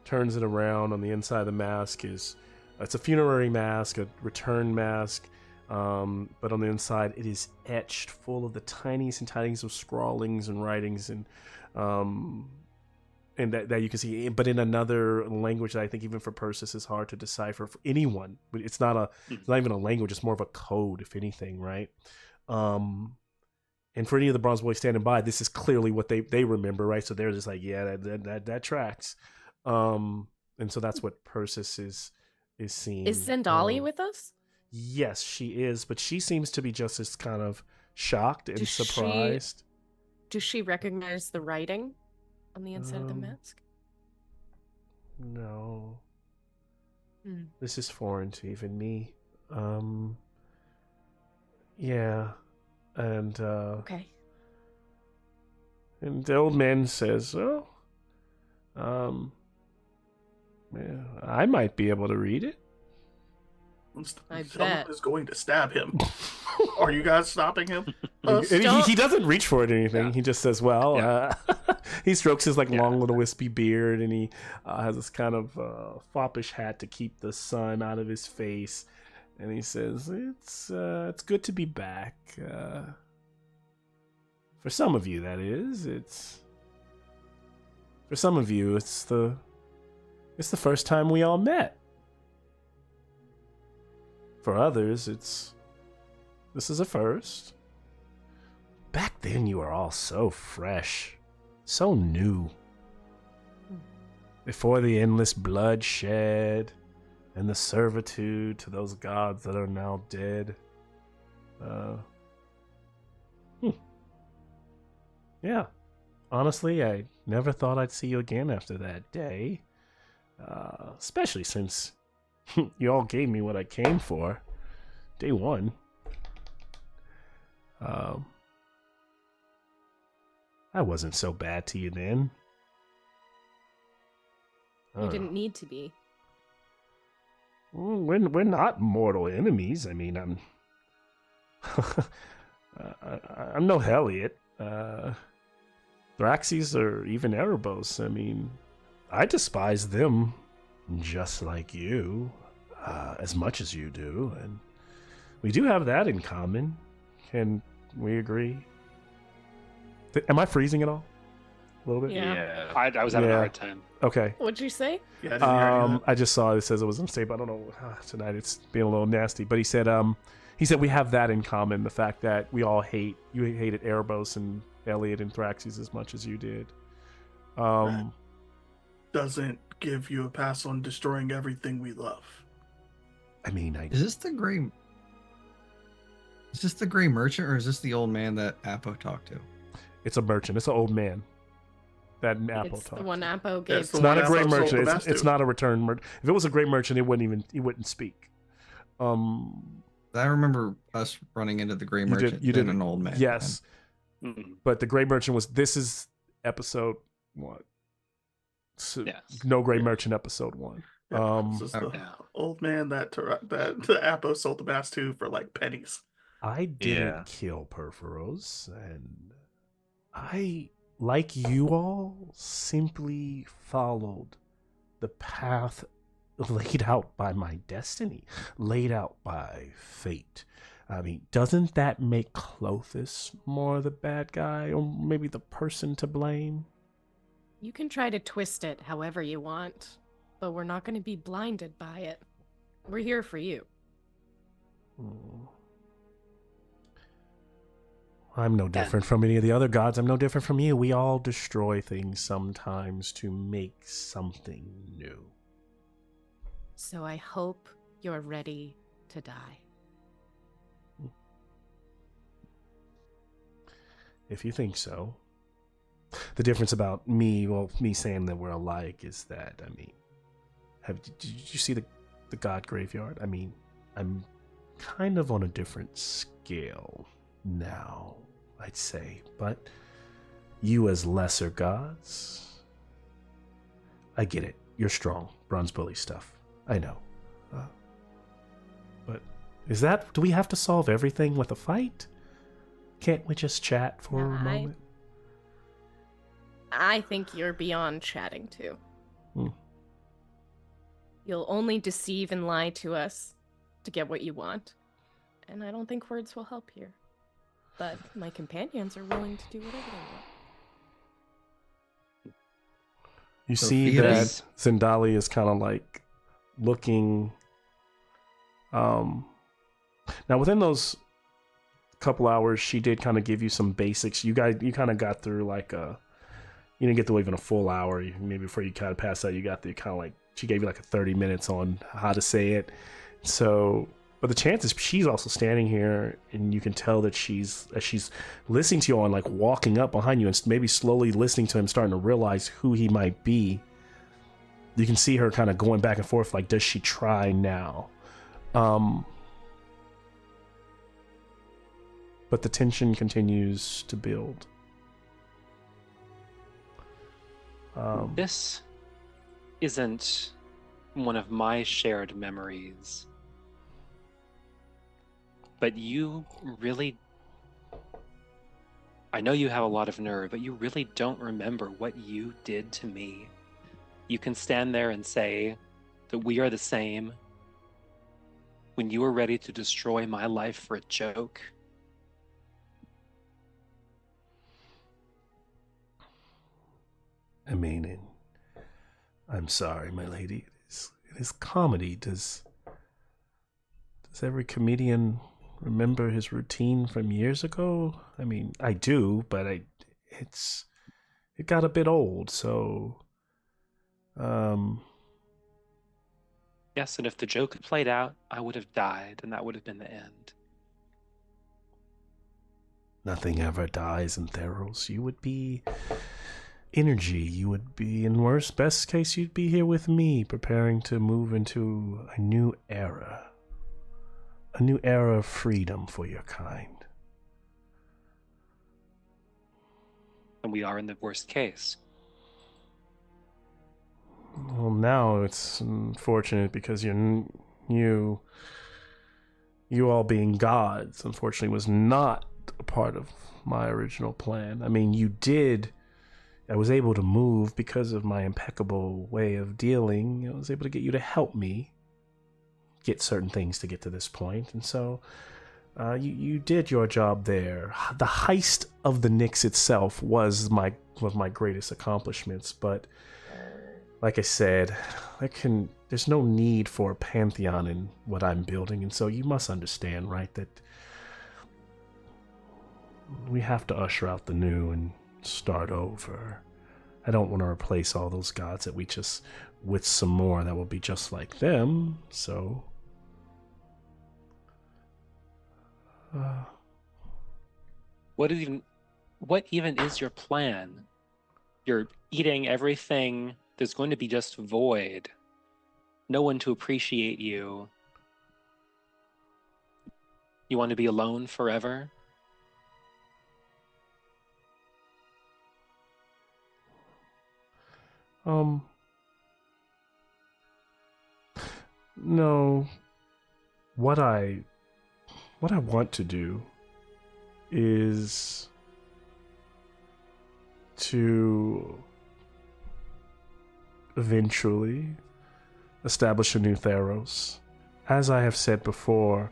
turns it around, on the inside of the mask it's a funerary mask, a return mask. But on the inside, it is etched full of the tiniest and tiniest of scrawlings and writings, and that you can see, but in another language that I think even for Persis is hard to decipher for anyone. It's not even a language; it's more of a code, if anything, right? And for any of the Bronze Boys standing by, this is clearly what they remember, right? So they're just like, yeah, that tracks. And so that's what Persis is seeing. Is Zendali with us? Yes, she is, but she seems to be just as kind of shocked and Does she- surprised. Does she recognize the writing on the inside of the mask? No. Hmm. This is foreign to even me. Yeah. And Okay. and the old man says, "Oh, yeah, I might be able to read it." I Someone bet. is going to stab him. Are you guys stopping him? And he doesn't reach for it or anything. Yeah. He just says, "Well." Yeah. He strokes his Yeah. long little wispy beard, and he has this kind of foppish hat to keep the sun out of his face. And he says, "It's good to be back. For some of you, that is. For some of you, it's the first time we all met. For others, this is a first. Back then, you were all so fresh, so new. Before the endless bloodshed and the servitude to those gods that are now dead. Yeah. Honestly, I never thought I'd see you again after that day. Especially since you all gave me what I came for. Day one. I wasn't so bad to you then. You didn't need to be. Well, we're not mortal enemies. I mean, I'm no Helliot. Thraxes or even Erebos. I mean, I despise them just like you, as much as you do, and we do have that in common. Can we agree? Am I freezing at all? A little bit? Yeah. I was having a Yeah. hard time. Okay. What'd you say? Yeah, I didn't hear any of that. I just saw it says it was unstable. I don't know. Tonight it's being a little nasty. But he said we have that in common. The fact that we all hated Erebos and Elliot and Thraxes as much as you did. Doesn't give you a pass on destroying everything we love. I mean, Is this the gray merchant, or is this the old man that Apo talked to? it's a merchant. It's an old man. That Apple It's talked. the one Apo Yeah, gave. it's It's the not one a gray Apo sold merchant. the It's mask to. not a return merchant. If it was a gray merchant, he wouldn't speak. I remember us running into the gray You did- merchant. you then did- an old man. Yes, Mhm. but the gray merchant was. This is episode what? So, Yes. No gray merchant episode 1. This is the Yeah. old man that the Apo sold the mask to for like pennies. I didn't Yeah. kill Perforos, and I, like you all, simply followed the path laid out by my destiny, laid out by fate. I mean, doesn't that make Clothis more the bad guy, or maybe the person to blame? You can try to twist it however you want, but we're not going to be blinded by it. We're here for you. Hmm. I'm no different from any of the other gods. I'm no different from you. We all destroy things sometimes to make something new. So I hope you're ready to die. If you think so. The difference about me saying that we're alike is that, I mean, did you see the god graveyard? I mean, I'm kind of on a different scale now, I'd say. But you as lesser gods, I get it. You're strong. Bronze bully stuff. I know. But do we have to solve everything with a fight? Can't we just chat for a moment? I think you're beyond chatting too. You'll only deceive and lie to us to get what you want. And I don't think words will help here. But my companions are willing to do whatever they want. You So see Theros- that Zendali is kind of like looking. Now within those couple hours, she did kind of give you some basics. You kind of got through like you didn't get through even a full hour. Maybe before you kind of passed out, you got through kind of like she gave you like a 30 minutes on how to say it. So, but the chances she's also standing here, and you can tell that she's listening to you and like walking up behind you and maybe slowly listening to him, starting to realize who he might be. You can see her kind of going back and forth, like, does she try now? But the tension continues to build. This isn't one of my shared memories But you really, I know you have a lot of nerve, but you really don't remember what you did to me. You can stand there and say that we are the same when you were ready to destroy my life for a joke. I mean, I'm sorry, my lady. It is comedy. Does every comedian remember his routine from years ago? I mean, I do, but it got a bit old, so Yes, and if the joke had played out, I would have died, and that would have been the end. nothing ever dies in Theros. You would be energy. You would be, in worst, best case, you'd be here with me, preparing to move into a new era. A new era of freedom for your kind. And we are in the worst case. Well, now it's unfortunate because you all being gods, unfortunately, was not a part of my original plan. I mean, I was able to move because of my impeccable way of dealing. I was able to get you to help me get certain things to get to this point, and so you did your job there. The heist of the Knicks itself was one of my greatest accomplishments, but like I said, there's no need for a pantheon in what I'm building, and so you must understand, right, that we have to usher out the new and start over. I don't want to replace all those gods that we just with some more that will be just like them, so What even is your plan? You're eating everything. There's going to be just void. No one to appreciate you. You want to be alone forever? No. What I want to do is to eventually establish a new Theros. As I have said before,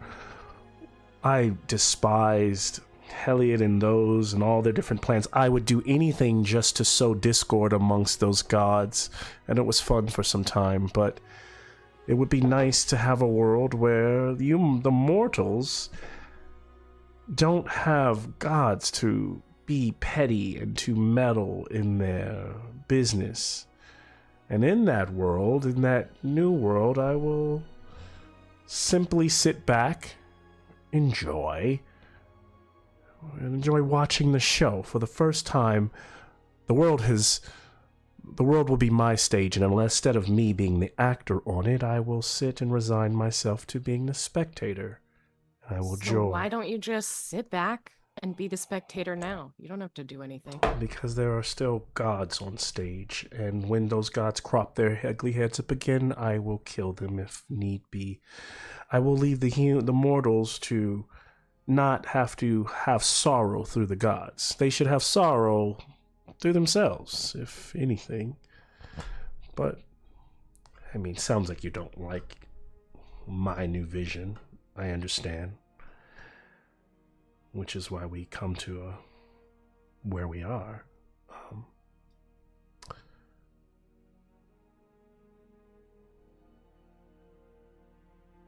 I despised Heliod and those and all their different plans. I would do anything just to sow discord amongst those gods, and it was fun for some time, but it would be nice to have a world where the mortals don't have gods to be petty and to meddle in their business. And in that world, in that new world, I will simply sit back, enjoy watching the show. For the first time, the world will be my stage, and instead of me being the actor on it, I will sit and resign myself to being the spectator. I will join. Why don't you just sit back and be the spectator now? You don't have to do anything. Because there are still gods on stage, and when those gods crop their ugly heads up again, I will kill them if need be. I will leave the mortals to not have to have sorrow through the gods. They should have sorrow through themselves, if anything. But, I mean, sounds like you don't like my new vision. I understand. Which is why we come to where we are.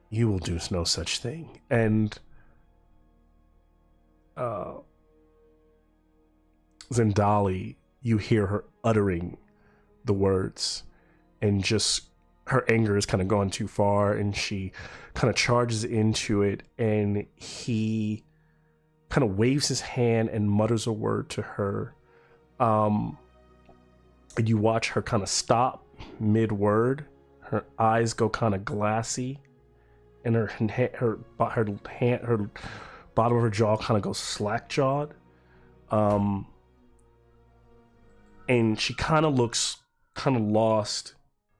You will do no such thing. And Zendali, you hear her uttering the words, and just her anger is kind of gone too far, and she kind of charges into it, and he kind of waves his hand and mutters a word to her. And you watch her kind of stop mid-word. Her eyes go kind of glassy, and her bottom of her jaw kind of goes slack-jawed. And she kind of looks kind of lost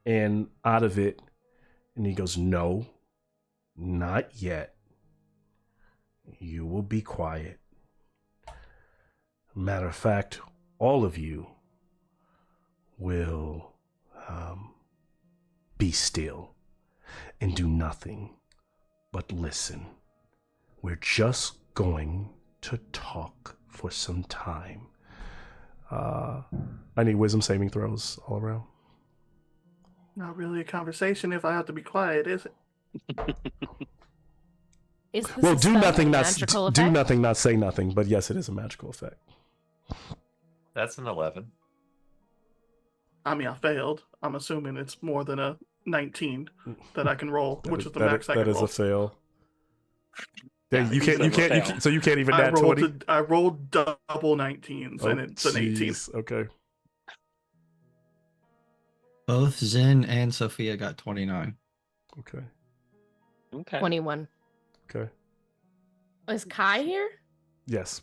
and out of it. And he goes, "No, not yet. you will be quiet. Matter of fact, all of you will be still and do nothing but listen. We're just going to talk for some time. I need wisdom saving throws all around. Not really a conversation if I have to be quiet, is it? Is this Well, a spell or magical do effect? nothing, not say nothing. But yes, it is a magical effect. That's an 11. I mean, I failed. I'm assuming it's more than a 19 that I can roll, which is the max I that can is roll. a fail. Yeah, You can't. So you can't even I nat 20. I rolled double 19s, and it's an 18. Jeez. Okay. Both Zen and Sophia got 29. Okay. Okay. 21. Okay. Is Kai here? Yes.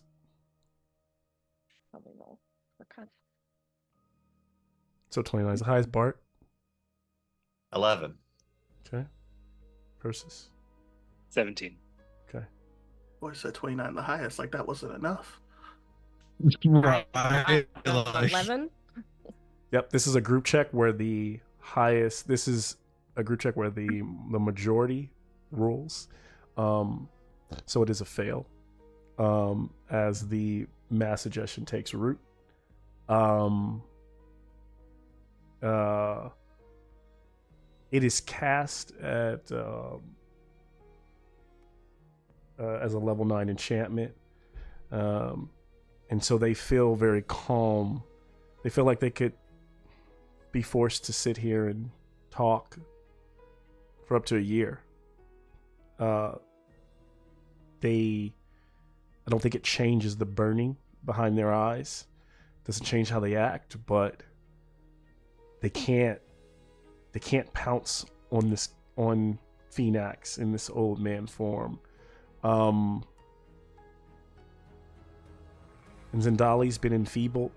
Probably roll for Kai. So 29 is the highest. Bart. 11. Okay. Persis. 17. Okay. Boy, said 29 the highest. Like that wasn't enough. Right. 11? Yep. This is a group check where the highest. This is a group check where the majority rules. So it is a fail. As the mass suggestion takes root. It is cast at as a level 9 enchantment, and so they feel very calm. They feel like they could be forced to sit here and talk for up to a year. I don't think it changes the burning behind their eyes. Doesn't change how they act, but they can't pounce on Phoenix in this old man form. And Zendali's been enfeebled.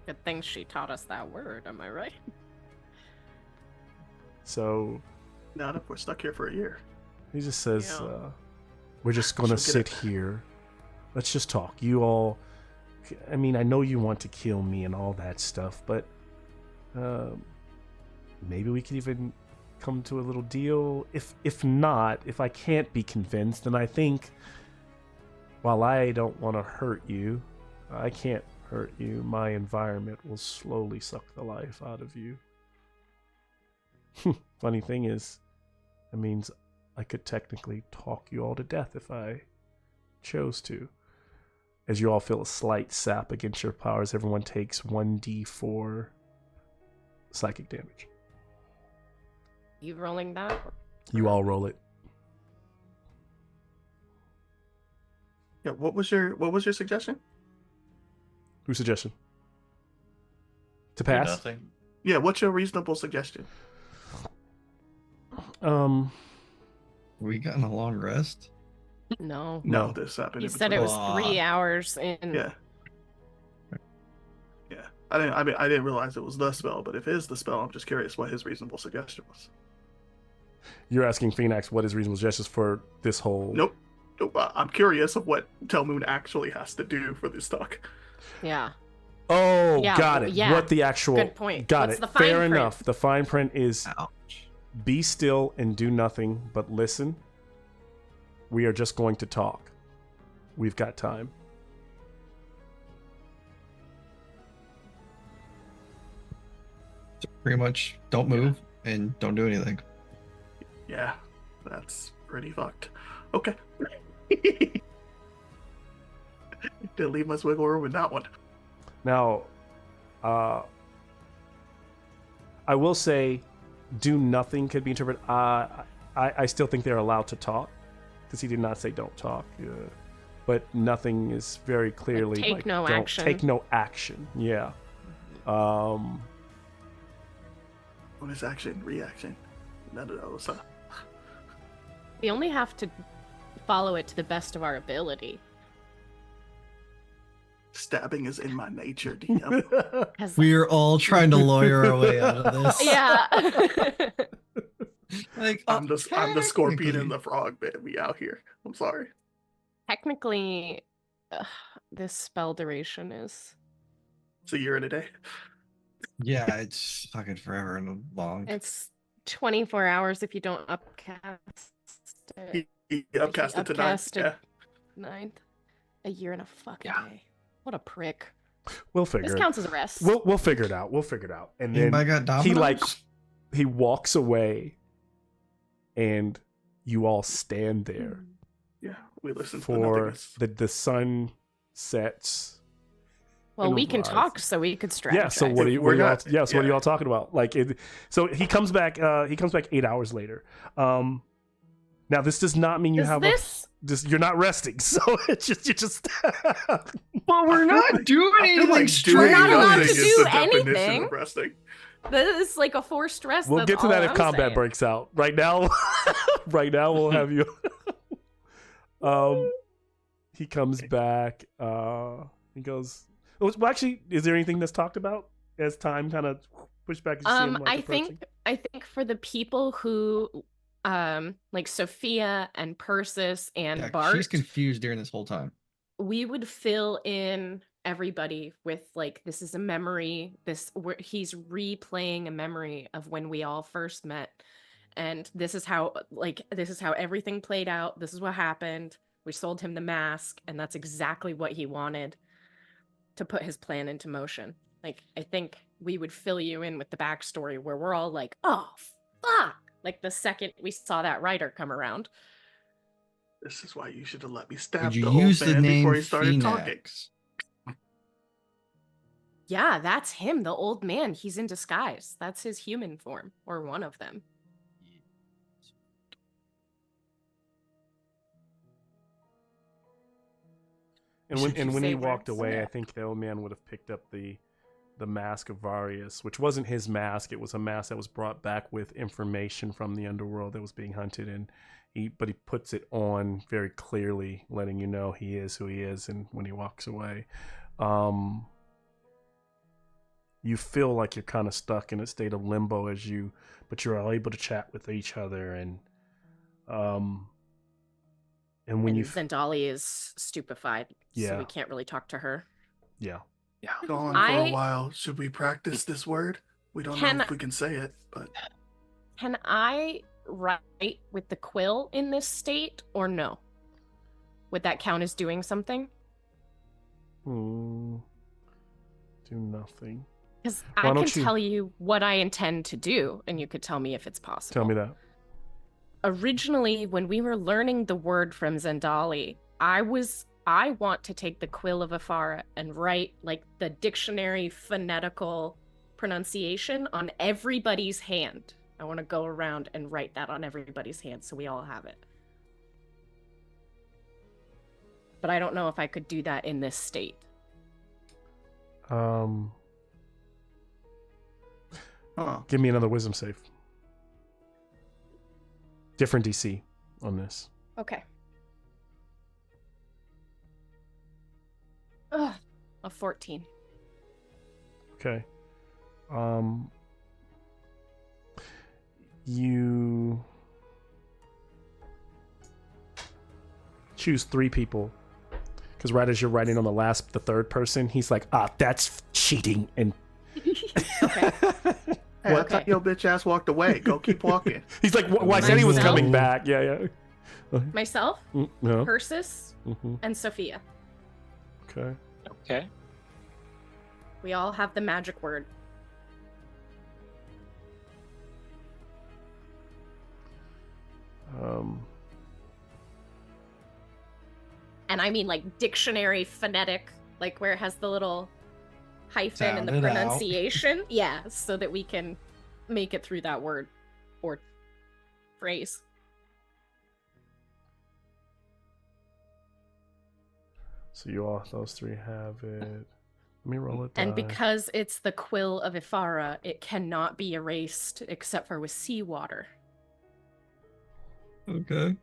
Good thing she taught us that word, am I right? So Not if we're stuck here for a year. he just says, Yeah. we're just gonna She'll get sit here. Let's just talk. You all, I mean, I know you want to kill me and all that stuff, but maybe we could even come to a little deal. If not, if I can't be convinced, then I think, while I don't want to hurt you, I can't hurt you. My environment will slowly suck the life out of you. Funny thing is, that means I could technically talk you all to death if I chose to. As you all feel a slight sap against your powers, everyone takes 1d4 psychic damage. You rolling that? You all roll it. Yeah. What was your suggestion? Whose suggestion? To Do pass? nothing. Yeah. What's your reasonable suggestion? We gotten a long rest? No. No. This happened. You in said it between. was 3 hours in. Yeah. Yeah. I didn't realize it was the spell, but if it is the spell, I'm just curious what his reasonable suggestion was. You're asking Phoenix what his reasonable suggestions for this whole... Nope. I'm curious of what Telmoon actually has to do for this talk. Yeah. Oh, Yeah, got it. yeah. What the actual... Good point. Got What's it. the fine Fair print? enough. The fine print is Ouch. be still and do nothing but listen. We are just going to talk. We've got time. So pretty much don't move and don't do anything. Yeah, that's pretty fucked. Okay. Didn't leave much wiggle room in that one. Now, I will say, do nothing could be interpreted. I still think they're allowed to talk, because he did not say don't talk. But nothing is very clearly take no don't action. Take no action. Yeah. Bonus action, reaction. None of those. We only have to follow it to the best of our ability. Stabbing is in my nature, DM. 'Cause- We're all trying to lawyer our way out of this. yeah. Like, I'm the scorpion technically. and the frog, man. We out here. I'm sorry. Technically, this spell duration is It's a year and a day. Yeah, it's fucking forever and long. it's 24 hours if you don't upcast it. He upcasted to 9. upcasted- Yeah. 9th. A year and a fucking Yeah. day. What a prick. We'll figure This it. counts as a rest. We'll figure it out. We'll figure it out. And then Anybody got dominoes? he like he walks away, and you all stand there Yeah. We listen to for nothingness. the sun sets. Well, and we can rise. talk so we could strategize. Yeah. So what are you? We're What are y'all? not- Yeah. So what are yeah. y'all talking about? Like, so he comes back. He comes back 8 hours later. Now this does not mean you Is have this you're not resting. So it's just you just. But we're not doing I feel anything like strange. doing not allowed nothing to is do the definition anything. of resting. this is like a forced rest? We'll that's get to all that if I'm combat saying. breaks out. Right now, right now we'll have you. He comes back. He goes. Well, actually, is there anything that's talked about as time kind of pushed back? As you see him, like, approaching? I think for the people who like Sophia and Persis and Yeah, Bart, she's confused during this whole time. we would fill in everybody with like, this is a memory, he's replaying a memory of when we all first met, and this is how everything played out, this is what happened, we sold him the mask, and that's exactly what he wanted to put his plan into motion. Like, I think we would fill you in with the backstory where we're all like, oh fuck, like the second we saw that writer come around. This is why you should have let me stab Would the you old use the man name before he started talking. Phoenix? Yeah, that's him, the old man. He's in disguise. That's his human form, or one of them. And Should you when he say walked words? away, Yeah. I think the old man would have picked up the mask of Varius, which wasn't his mask. It was a mask that was brought back with information from the underworld that was being hunted, and he puts it on very clearly, letting you know he is who he is. And when he walks away, you feel like you're kind of stuck in a state of limbo but you're all able to chat with each other, and when And you Zendali is stupefied, Yeah. so we can't really talk to her. yeah. Gone for I- a while. Should we practice this word? We don't Can- know if we can say it, but Can I write with the quill in this state, or no? Would that count as doing something? Do nothing. Because Why I can don't you- tell you what I intend to do, and you could tell me if it's possible. Tell me that. Originally, when we were learning the word from Zendali, I want to take the quill of Afara and write like the dictionary phonetical pronunciation on everybody's hand. I want to go around and write that on everybody's hand so we all have it. But I don't know if I could do that in this state. Give me another wisdom save. Different DC on this. Okay. Ugh, a 14. Okay. You choose 3 people, because right as you're writing on the third person, he's like, that's cheating, and Okay. hey, I Okay. thought your bitch ass walked away. Go keep walking. he's like, well, I said he was Myself? coming back. Yeah. Myself, No. Persis, Mhm. and Sophia. Okay. Okay. We all have the magic word. And I mean like dictionary phonetic, like where it has the little hyphen and the Sound it out. pronunciation. Yeah, so that we can make it through that word or phrase. So those 3 have it. Let me roll it. And because it's the quill of Ifara, it cannot be erased except for with seawater. Okay.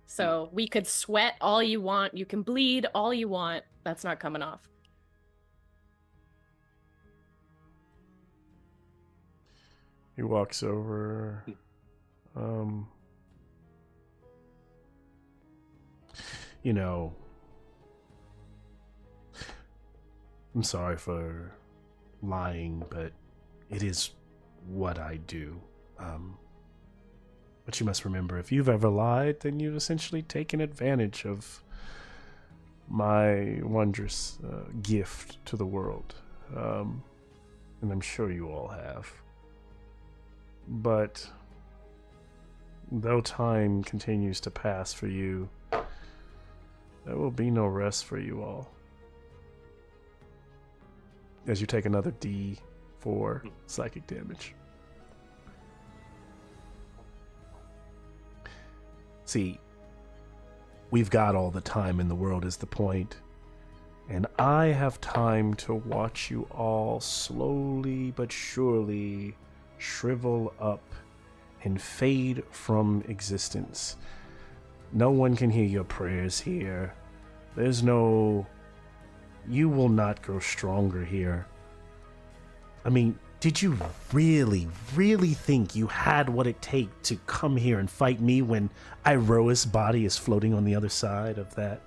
So we could sweat all you want, you can bleed all you want. That's not coming off. He walks over. You know, I'm sorry for lying, but it is what I do. But you must remember, if you've ever lied, then you've essentially taken advantage of my wondrous gift to the world. And I'm sure you all have. But though time continues to pass for you, there will be no rest for you all. As you take another D4 psychic damage. See, we've got all the time in the world is the point. And I have time to watch you all slowly but surely shrivel up and fade from existence. No one can hear your prayers here. There's no... You will not grow stronger here. I mean, did you really, really think you had what it takes to come here and fight me when Iroa's body is floating on the other side of that?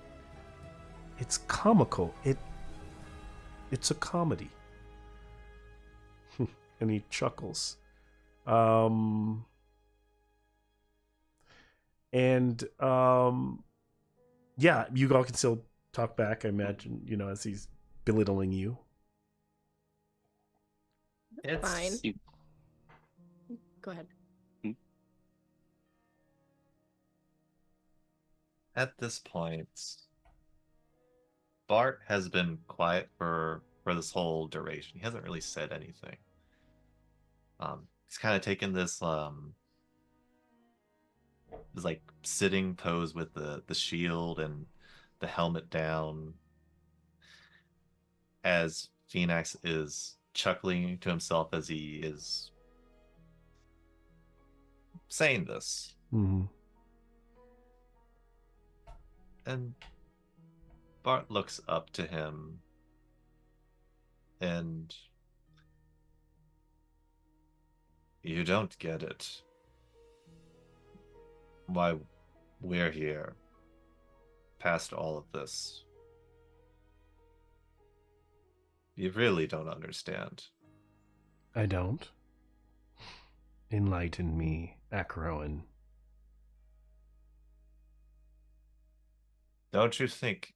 It's comical. It's a comedy. And he chuckles. Yeah, you all can still talk back, I imagine, you know, as he's belittling you. It's fine. Go ahead. At this point, Bart has been quiet for this whole duration. He hasn't really said anything. He's kind of taken this like sitting pose with the shield and the helmet down, as Phoenix is chuckling to himself as he is saying this. Mm-hmm. And Bart looks up to him and... You don't get it. Why we're here. Past all of this. You really don't understand. I don't. Enlighten me, Acroan. Don't you think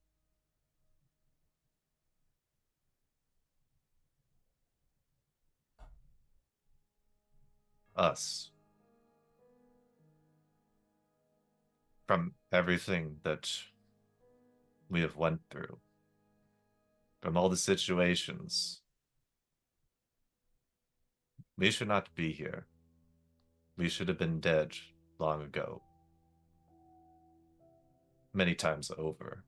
us, from everything that we have went through, from all the situations, we should not be here. We should have been dead long ago. Many times over.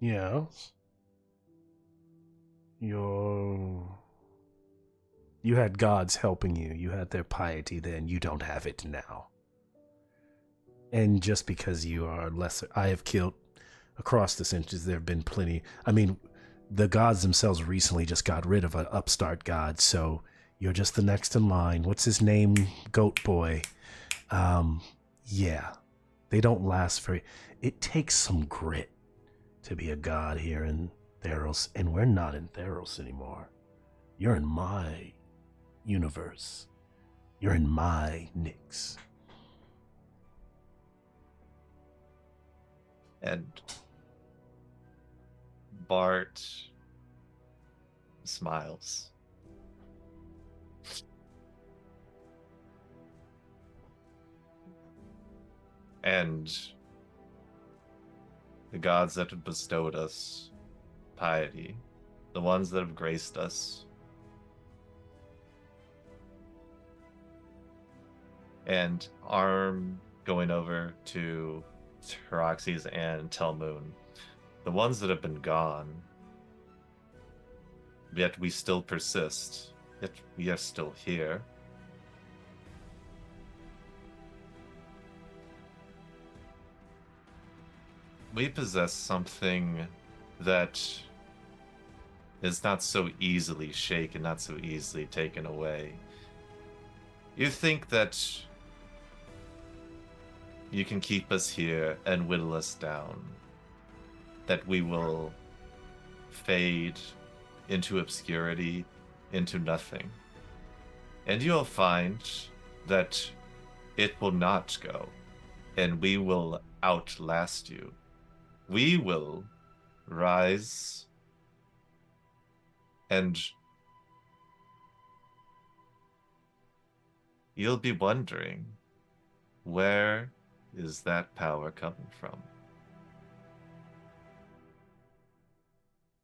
Yes. You had gods helping you. You had their piety then. You don't have it now. And just because you are lesser, I have killed across the centuries. There have been plenty. I mean, the gods themselves recently just got rid of an upstart god, so you're just the next in line. What's his name? Goat Boy. Yeah. They don't last very... It takes some grit to be a god here in Theros, and we're not in Theros anymore. You're in my universe. You're in my Nyx. And Bart smiles. And the gods that have bestowed us piety, the ones that have graced us, and arm going over to Teroxes and Telmoon, the ones that have been gone, yet we still persist, yet we are still here. we possess something that is not so easily shaken, not so easily taken away. You think that you can keep us here and whittle us down, that we will fade into obscurity, into nothing. And you'll find that it will not go, and we will outlast you. We will rise and you'll be wondering, where is that power coming from?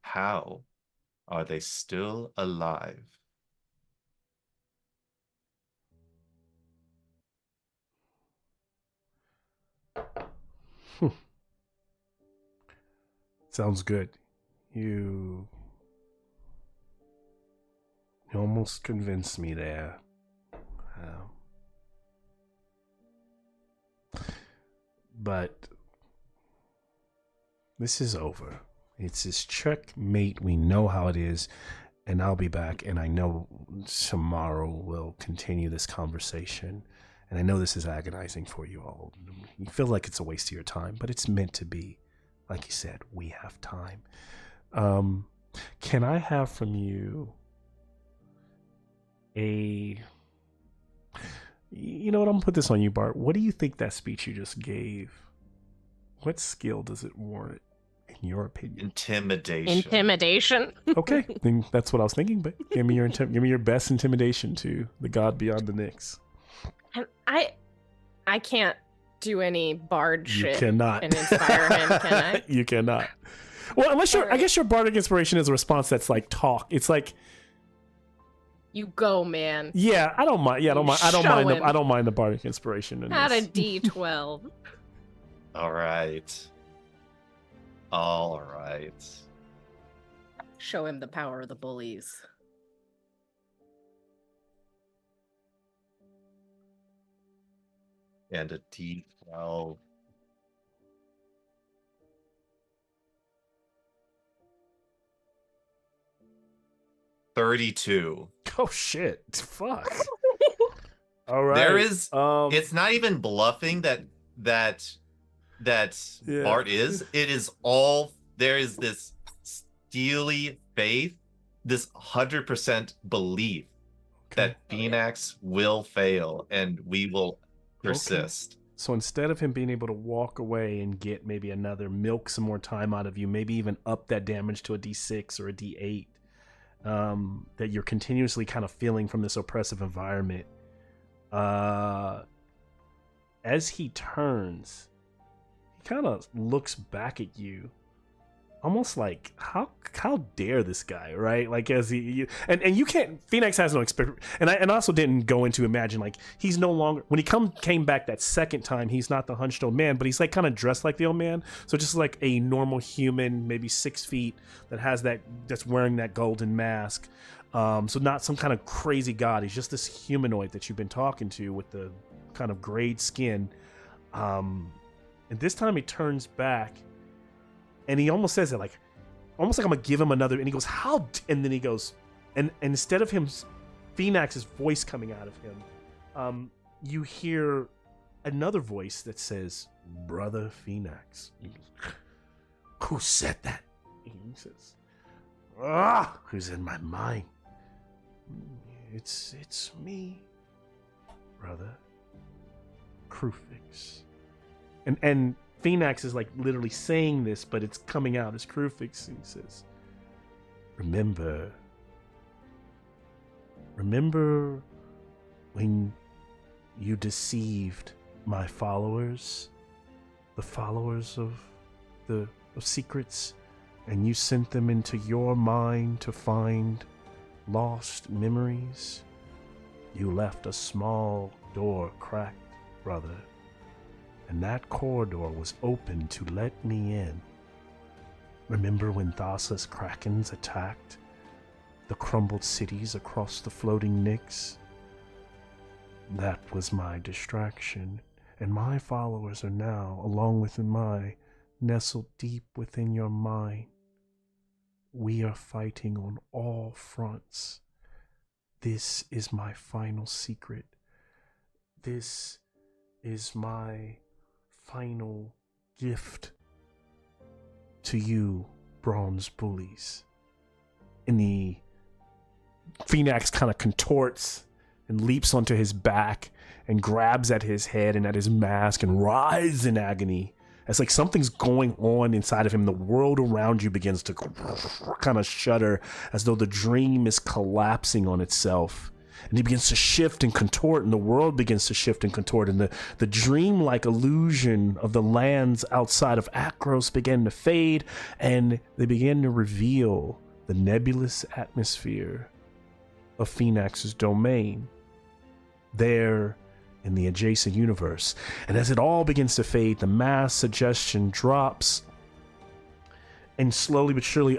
How are they still alive? Sounds good. You almost convinced me there. But this is over. It's this checkmate. We know how it is, and I'll be back. And I know tomorrow we'll continue this conversation. And I know this is agonizing for you all. You feel like it's a waste of your time, but it's meant to be. Like you said, we have time. Can I have from you you know what, I'm gonna put this on you, Bart. What do you think that speech you just gave, what skill does it warrant in your opinion? Intimidation. Okay, then that's what I was thinking, but give me your best intimidation to the god beyond the Nyx. And I can't do any bard You shit cannot. and inspire him, can I? You cannot. Well, unless you're, I guess your bardic inspiration is a response that's like talk. It's like, You go, man. yeah, I don't mind. Yeah, I don't mind. I don't mind the bardic inspiration. In Add a this. D12. All right. All right. Show him the power of the bullies. And a D12. $32. Oh shit! Fuck. All right. There is. It's It's not even bluffing that Yeah. Bart is. It is all. There is this steely faith, this 100% belief that Phoenix will fail and we will persist. So instead of him being able to walk away and get maybe another milk some more time out of you, maybe even up that damage to a D6 or a D8, that you're continuously kind of feeling from this oppressive environment, as he turns, he kind of looks back at you, almost like how dare this guy, right? Like as and you can't. Phoenix has no experience, and I also didn't go into imagine like he's no longer when he came back that second time. He's not the hunched old man, but he's like kind of dressed like the old man, so just like a normal human, maybe 6 feet, that's wearing that golden mask. So not some kind of crazy god. He's just this humanoid that you've been talking to with the kind of grayed skin. And this time he turns back. And he almost says it like, almost like I'm gonna give him another. And he goes, "How?" And then he goes, and instead of him, Phoenix's voice coming out of him, you hear another voice that says, "Brother Phoenix." Who said that? He says, who's in my mind? It's me, brother Crufix. And Phoenix is like literally saying this, but it's coming out as Crufix. And he says, Remember when you deceived my followers, the followers of secrets, and you sent them into your mind to find lost memories? You left a small door cracked, brother. And that corridor was open to let me in. Remember when Thassa's Krakens attacked the crumbled cities across the floating Nyx? That was my distraction, and my followers are now, along with my nestled deep within your mind. We are fighting on all fronts. This is my final secret. This is my final gift to you, bronze bullies. And the Phoenix kind of contorts and leaps onto his back and grabs at his head and at his mask and writhes in agony. It's like something's going on inside of him. The world around you begins to kind of shudder as though the dream is collapsing on itself. And he begins to shift and contort, and the world begins to shift and contort, and the dream-like illusion of the lands outside of Akros began to fade, and they began to reveal the nebulous atmosphere of Phoenix's domain there in the adjacent universe. And as it all begins to fade, the mass suggestion drops, and slowly but surely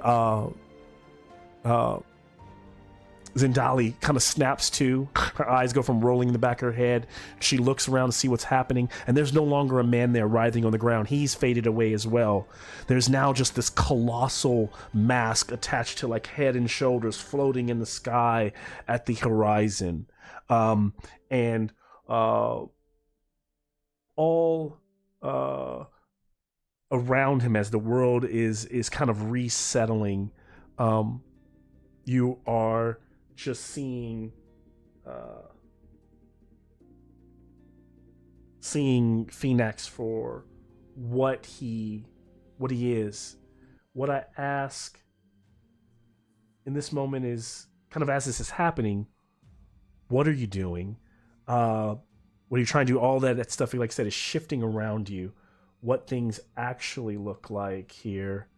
Zendali kind of snaps to. Her eyes go from rolling in the back of her head. She looks around to see what's happening, and there's no longer a man there writhing on the ground. He's faded away as well. There's now just this colossal mask attached to like head and shoulders floating in the sky at the horizon. And all around him as the world is kind of resettling, you are just seeing Phoenix for what he is. What I ask in this moment is kind of as this is happening, what are you doing? What are you trying to do? All that stuff, like I said, is shifting around you. What things actually look like here.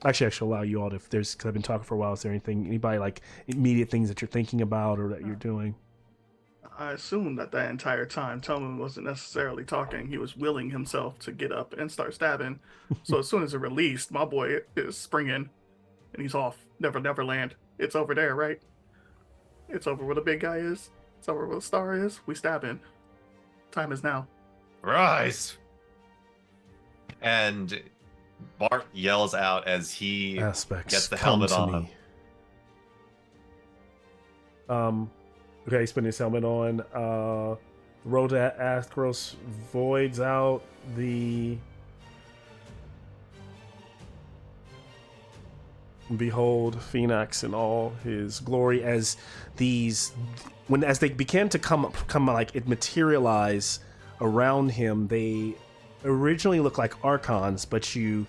Actually, I should allow you all to, if there's, because I've been talking for a while, is there anybody like immediate things that you're thinking about or that you're doing? I assumed that entire time Tillman wasn't necessarily talking. He was willing himself to get up and start stabbing. So as soon as it released, my boy is springing and he's off. Never land. It's over there, right? It's over where the big guy is. It's over where the star is. We stab in. Time is now. Rise! And Bart yells out as he gets the helmet on. Okay, he's putting his helmet on. The road to Athros voids out the... Behold Phoenix in all his glory as these... as they began to come like it materialize around him, they originally look like archons, but you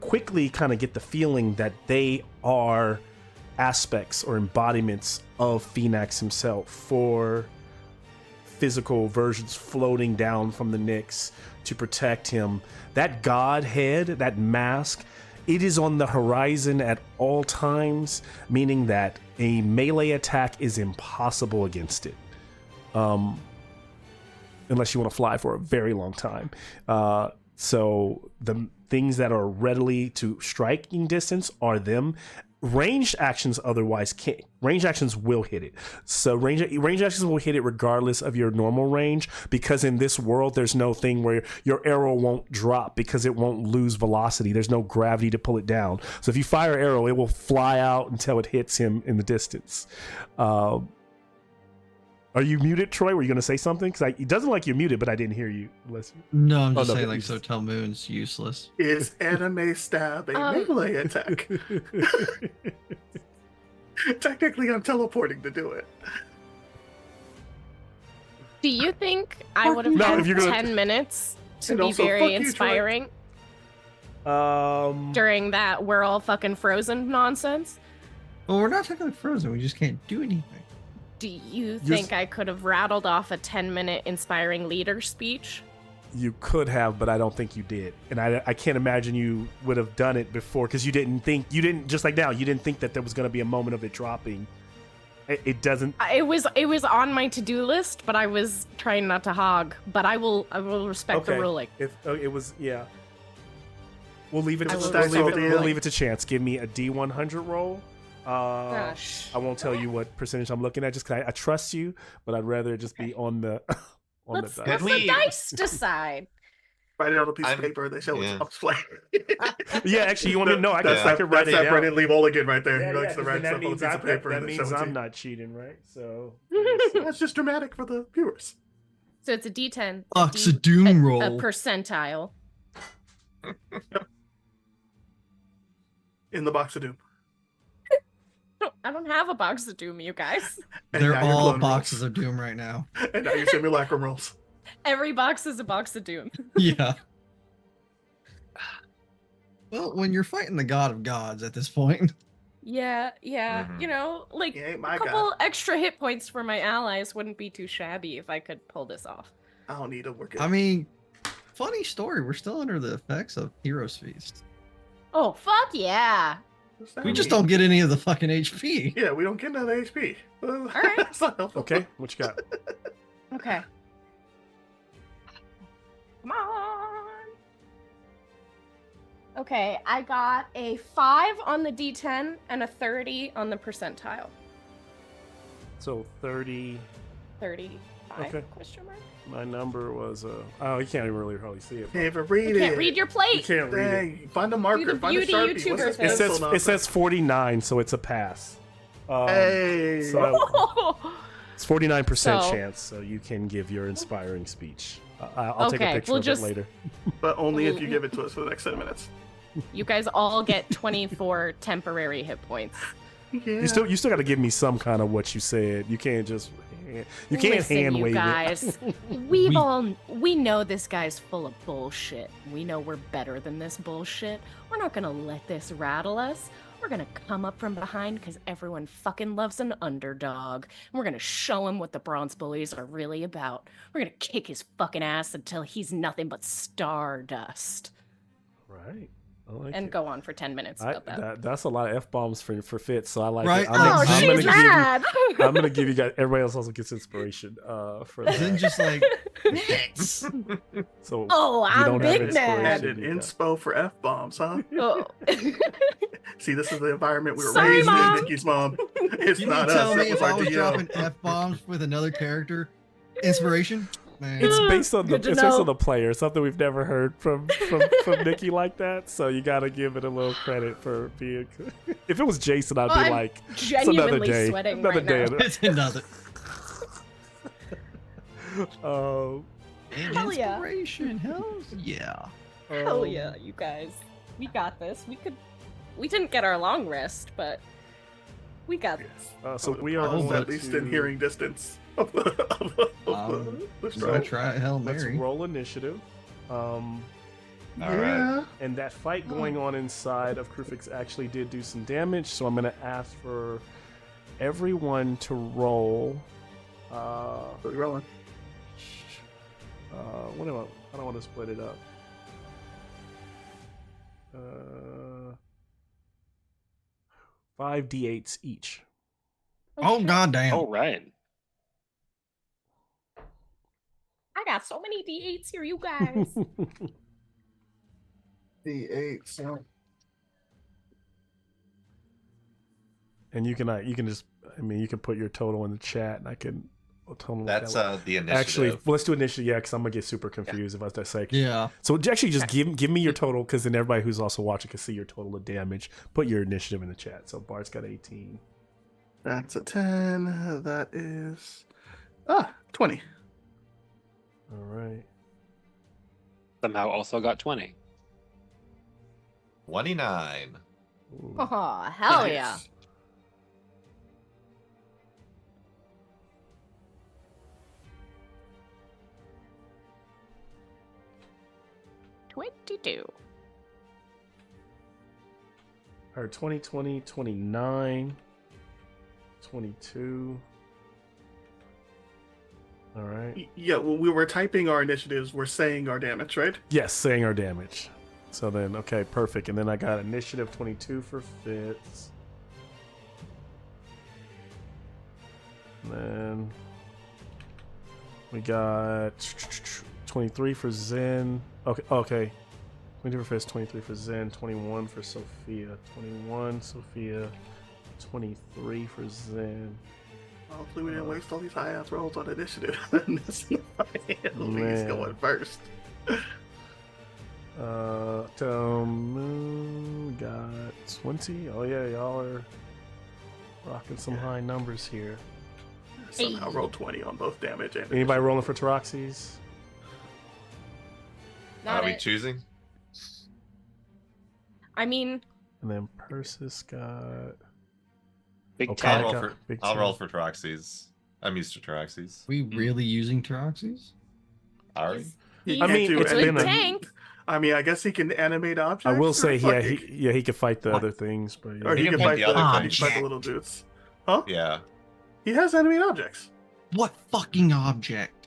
quickly kind of get the feeling that they are aspects or embodiments of Phoenix himself, for physical versions floating down from the Nyx to protect him. That god head, that mask, it is on the horizon at all times, meaning that a melee attack is impossible against it. Unless you want to fly for a very long time. So the things that are readily to striking distance are them. Ranged actions otherwise can't. Ranged actions will hit it. So range actions will hit it regardless of your normal range, because in this world there's no thing where your arrow won't drop because it won't lose velocity. There's no gravity to pull it down. So if you fire an arrow, it will fly out until it hits him in the distance. Are you muted, Troy? Were you going to say something? Because it doesn't like you're muted, but I didn't hear you. Listen. No, I'm just saying, like, so tell Moon's useless. Is anime stab a melee attack? Technically, I'm teleporting to do it. Do you think I would have had 10 minutes to be very inspiring during that we're all fucking frozen nonsense? Well, we're not technically frozen. We just can't do anything. Do you think I could have rattled off a 10-minute inspiring leader speech? You could have, but I don't think you did. And I can't imagine you would have done it before, because you didn't just like now, you didn't think that there was going to be a moment of it dropping. It doesn't. It was on my to-do list, but I was trying not to hog. But I will respect the ruling. It was, yeah. We'll leave it to chance. Give me a D100 roll. I won't tell you what percentage I'm looking at, just because I trust you, but I'd rather it just be on the on Let's the let dice. the dice decide. Write it on a piece of I'm- paper. They show yeah. it's Tom's play. Yeah, actually, you want me to know? I That's can write that's it that down. Brennan Lee Mulligan right there. Yeah, He likes to 'cause write then that stuff on a means, piece of paper that and then means show it to I'm you. not cheating, right? So That's just dramatic for the viewers. So it's a D10. Box of doom roll. A percentile. In the box of doom. I don't have a box of doom, you guys. And They're now your all clone boxes rolls. of doom right now. And now your simulacrum rolls. Every box is a box of doom. Yeah. Well, when you're fighting the god of gods at this point, Yeah, Mhm. you know, like He ain't a my couple guy. extra hit points for my allies wouldn't be too shabby if I could pull this off. I don't need to work it. I mean, funny story. We're still under the effects of Heroes Feast. Oh, fuck yeah. What's that We just mean? don't get any of the fucking HP. Yeah, we don't get none of the HP. right. That's not helpful. okay, what you got? Okay. Come on. Okay, I got a 5 on the D10 and a 30 on the percentile. So 30. 35 Okay. question mark? My number was oh, you can't even really hardly see it. Can't even read You it. can't read your You plate. can't read it. Dang, find a marker. the Find a beauty Sharpie. What's YouTuber this thing. It pencil says nonsense? 49, so it's a pass. Hey. So it's 49% So- chance, so you can give your inspiring speech. I'll take a Okay, picture we'll of just- it later. But only if you give it to us for the next 10 minutes. You guys all get 24 temporary hit points. Yeah. You still got to give me some kind of what you said. You can't just you can't Listen, hand you wave guys. We know this guy's full of bullshit. We know we're better than this bullshit. We're not gonna let this rattle us. We're gonna come up from behind because everyone fucking loves an underdog. And we're gonna show him what the Bronze Bullies are really about. We're gonna kick his fucking ass until he's nothing but stardust. Right. I like And it. go on for 10 minutes about that. That's a lot of f-bombs for Fitz, so I like Right. it. Oh, Oh, I'm she's gonna give you- mad! I'm gonna give you guys. Everybody else also gets inspiration for Then that. just like next. So Oh, you I'm don't have big inspiration. mad. And an inspo for F-bombs, huh? Oh. See, this is the environment we were Sorry, raised Mom. in, Nikki's mom. It's You not mean tell us. me It was if our I was DL. dropping f bombs with another character, inspiration? Man. it's based on the Good to it's based know. on the player. Something we've never heard from Nikki like that. So you got to give it a little credit for being. If it was Jason, I'd Oh, be I'm like, it's another genuinely day. sweating Another right day. now. It's another. And Hell yeah. inspiration. Hell yeah. Hell yeah, you guys. We got this. We didn't get our long rest, but we got this. So we are I was going at least to, in hearing distance of the I'm gonna stride. try Hail Let's Mary. roll initiative. All Yeah. right. And that fight going on inside of Krufix actually did do some damage, so I'm going to ask for everyone to roll. What are you rolling? What am I don't want to split it up. 5d8s each. Oh goddamn. All right. I got so many D8s here, you guys. The 8. So And you can just, you can put your total in the chat, and I can tell them. That's the initiative. Actually, well, let's do initiative, yeah, because I'm gonna get super confused if I start saying. Yeah. So actually, just give me your total, because then everybody who's also watching can see your total of damage. Put your initiative in the chat. So Bart's got 18. that's a 10. That is 20. All right. Somehow also got 20. 29. Ooh. Oh, hell Nice. yeah. $22. All right, 20, 20, 29, 22. All right. Yeah, when we were typing our initiatives, we're saying our damage, right? Yes, saying our damage. So then, okay, perfect. And then I got initiative 22 for Fitz. And then we got 23 for Zen. Okay. 22 for Fitz, 23 for Zen, 21 for Sophia, 21 Sophia, 23 for Zen. Hopefully we didn't waste all these high ass rolls on initiative. He's Man. going first. Moon got 20. Oh yeah, y'all are rocking some high numbers here. Somehow rolled 20 on both damage and Anybody rolling for Taroxys? Not Are we it. choosing? I mean, And then Persis got. Big Okay. I'll Ten. roll got for big I'll 10. roll for Taroxys. I'm used to Taroxys. We really using Taroxys? Are we? he's- He he's I mean, can't do it's a been good a- tank. I mean, I guess he can animate objects. I will or say, fucking- he could fight the What? other things, but yeah. Or he He can can fight fight the other he things. can fight the little dudes. Huh? Yeah. He has animate objects. What fucking object?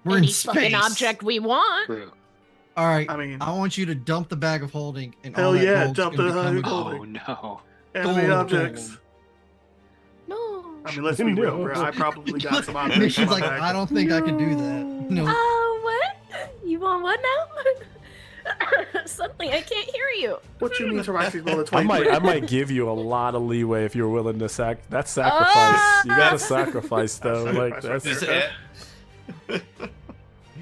We're in Any space. fucking object we want. True. All right. I mean, I want you to dump the bag of holding, and Hell all that yeah, gold's dump gonna the become bag of a holding. Oh no. animate gold. objects. No. I mean, let's be real, No. bro. I probably got some objects. Mission's in my like, bag. I don't think I can do that. No. What? You want what now? Suddenly, I can't hear you. What you mean Taroxys roll a I 23? might give you a lot of leeway if you're willing to that's sacrifice. You gotta sacrifice though. Like Sacrifice that's right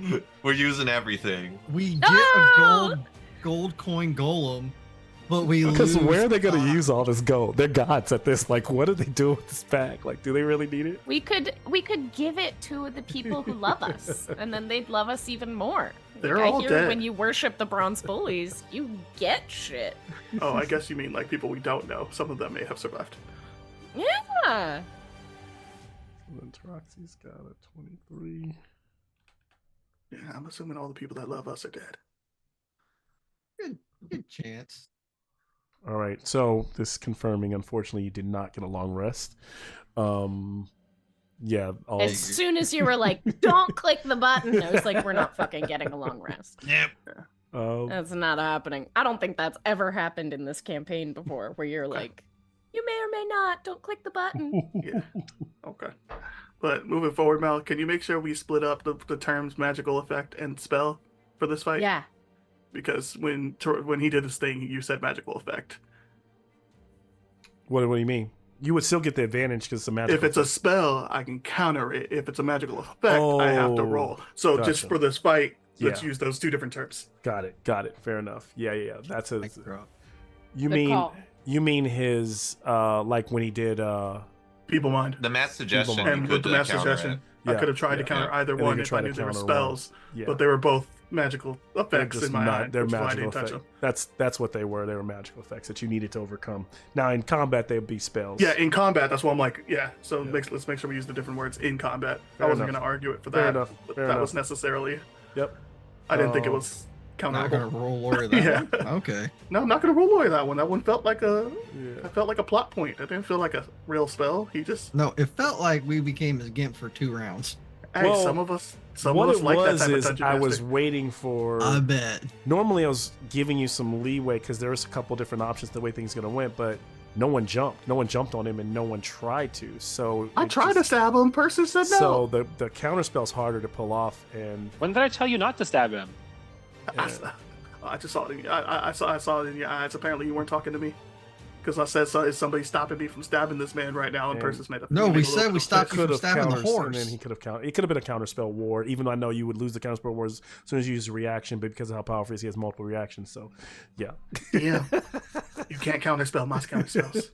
Just We're using everything. We get a Ah! gold coin golem, but we because lose. where are they gonna Ah, use all this gold? They're gods at this. Like, what are they doing with this bag? Like, do they really need it? We could give it to the people who love us, and then they'd love us even more. They're I all hear dead. when you worship the bronze bullies, you get shit. Oh, I guess you mean like people we don't know. Some of them may have survived. Yeah. And then Taroxy's got a 23. Yeah, I'm assuming all the people that love us are dead. Good chance. All right, so this is confirming. Unfortunately, you did not get a long rest. Yeah, all As soon as you were like, "Don't click the button," I was like, "We're not fucking getting a long rest." Yep. That's not happening. I don't think that's ever happened in this campaign before, where you're like, "You may or may not. Don't click the button." Yeah. Okay. But moving forward, Mal, can you make sure we split up the terms magical effect and spell for this fight? Yeah. Because when he did his thing, you said magical effect. what do you mean? You would still get the advantage because it's a magic. If it's a spell, I can counter it. If it's a magical effect, I have to Oh, roll. So just gotcha. for this fight, let's Yeah. use those two different terms. got it. Fair enough. Yeah. That's a. Like, bro. You Good mean call. you mean his like when he did People mind. The mass suggestion. mind. you And could, with the mass counter suggestion, it. I Yeah, could have tried to yeah. counter either And you one could if try I to knew they were counter spells. yeah. But they were both magical They're effects just in my mind. they're which is why I magical didn't touch effects. them. That's what they were. They were magical effects that you needed to overcome. Now in combat they'd be spells. Yeah, in combat, that's why I'm like, yeah. So Yeah. let's make sure we use the different words in combat. Fair I wasn't enough. going to argue it for Fair that. enough. But Fair that not was necessarily. Yep. I didn't think it Um, was Not gonna counterable. roll lawyer that Yeah. one. Okay. No, I'm not going to roll lawyer that one. That one felt like a. Yeah. I felt like a plot point. It didn't feel like a real spell. He just. No, it felt like we became his gimp for 2 rounds. Hey, Well, some of us what it like that was type of is dungeon I was master. waiting for. I bet. Normally I was giving you some leeway because there was a couple different options the way things gonna went, but no one jumped. No one jumped on him, and no one tried to. So I it tried to just- stab him. Person said no. So the counter spell's harder to pull off, and When did I tell you not to stab him? I just saw it. I saw it in your eyes. Apparently, you weren't talking to me because I said, "So is somebody stopping me from stabbing this man right now?" And And- Persis made a No, made we a little said bit we of stopped face. you from have stabbing the counters, and horse. then he could have counter. It could have been a counter spell war, even though I know you would lose the counter spell war as soon as you use a reaction, but because of how powerful he is, he has multiple reactions. So, yeah. Yeah, you can't counterspell my counterspells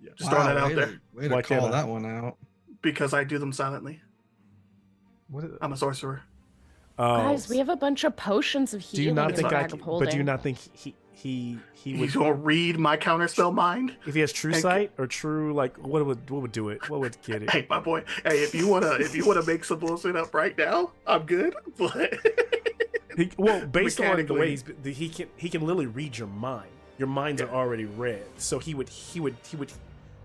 Yeah. Just throwing that out way there. Way to Why can't call I? that one out. because I do them silently. What is, I'm a sorcerer. Guys, we have a bunch of potions of Do you healing not in think the I? bag Can, of but holding. do you not think he You would? don't read my counterspell mind. If he has true Hey, sight or true like what would do it? What would get it? Hey, my boy. Hey, if you wanna make some bullshit up right now, I'm good. But Well, based on the way Mechanically. he can literally read your mind. Your minds are Yeah. already read, so he would.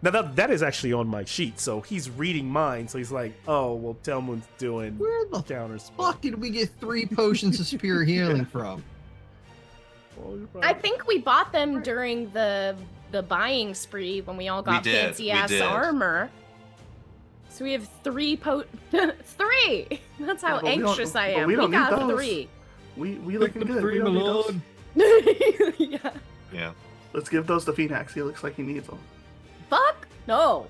Now that is actually on my sheet, so he's reading mine. So he's like, oh well, Telmun's doing Where the counter fuck did we get 3 potions of superior healing from? I think we bought them during the buying spree when we all got did, fancy we ass did. armor. So we have 3 3. That's how Yeah, but we don't- anxious I but am. we We don't need got those. 3. we looking good. We don't need those. Yeah. Yeah. Let's give those to Phoenix. He looks like he needs them. Fuck No.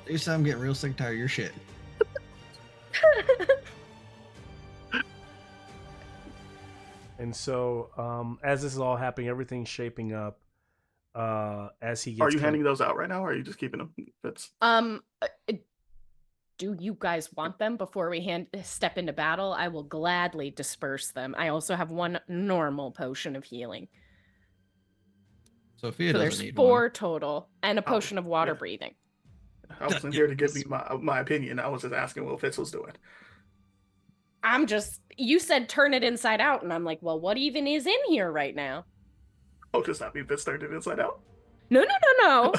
Lisa, I'm getting real sick and tired of your shit. And so, as this is all happening, everything's shaping up. As he gets, Are you handing those out right now, or are you just keeping them? That's Do you guys want them before we step into battle? I will gladly disperse them. I also have one normal potion of healing. Sophia So doesn't there's need 4 one. total, and a potion of water yeah. breathing. I wasn't here to give me my opinion. I was just asking what Fitz was doing. You said turn it inside out, and I'm like, well, what even is in here right now? Oh, does that mean Fitz turned it inside out? No.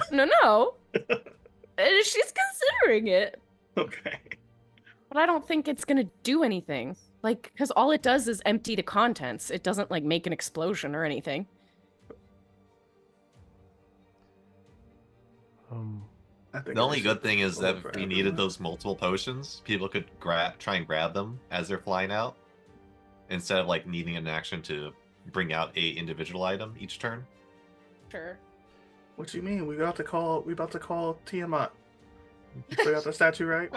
She's considering it. Okay. But I don't think it's gonna do anything. Like, because all it does is empty the contents. It doesn't, like, make an explosion or anything. I think The only we good should thing is go that for if we everyone. needed those multiple potions, people could try and grab them as they're flying out, instead of like needing an action to bring out a individual item each turn. Sure. What you mean? We about to call Tiamat. We got the statue, right?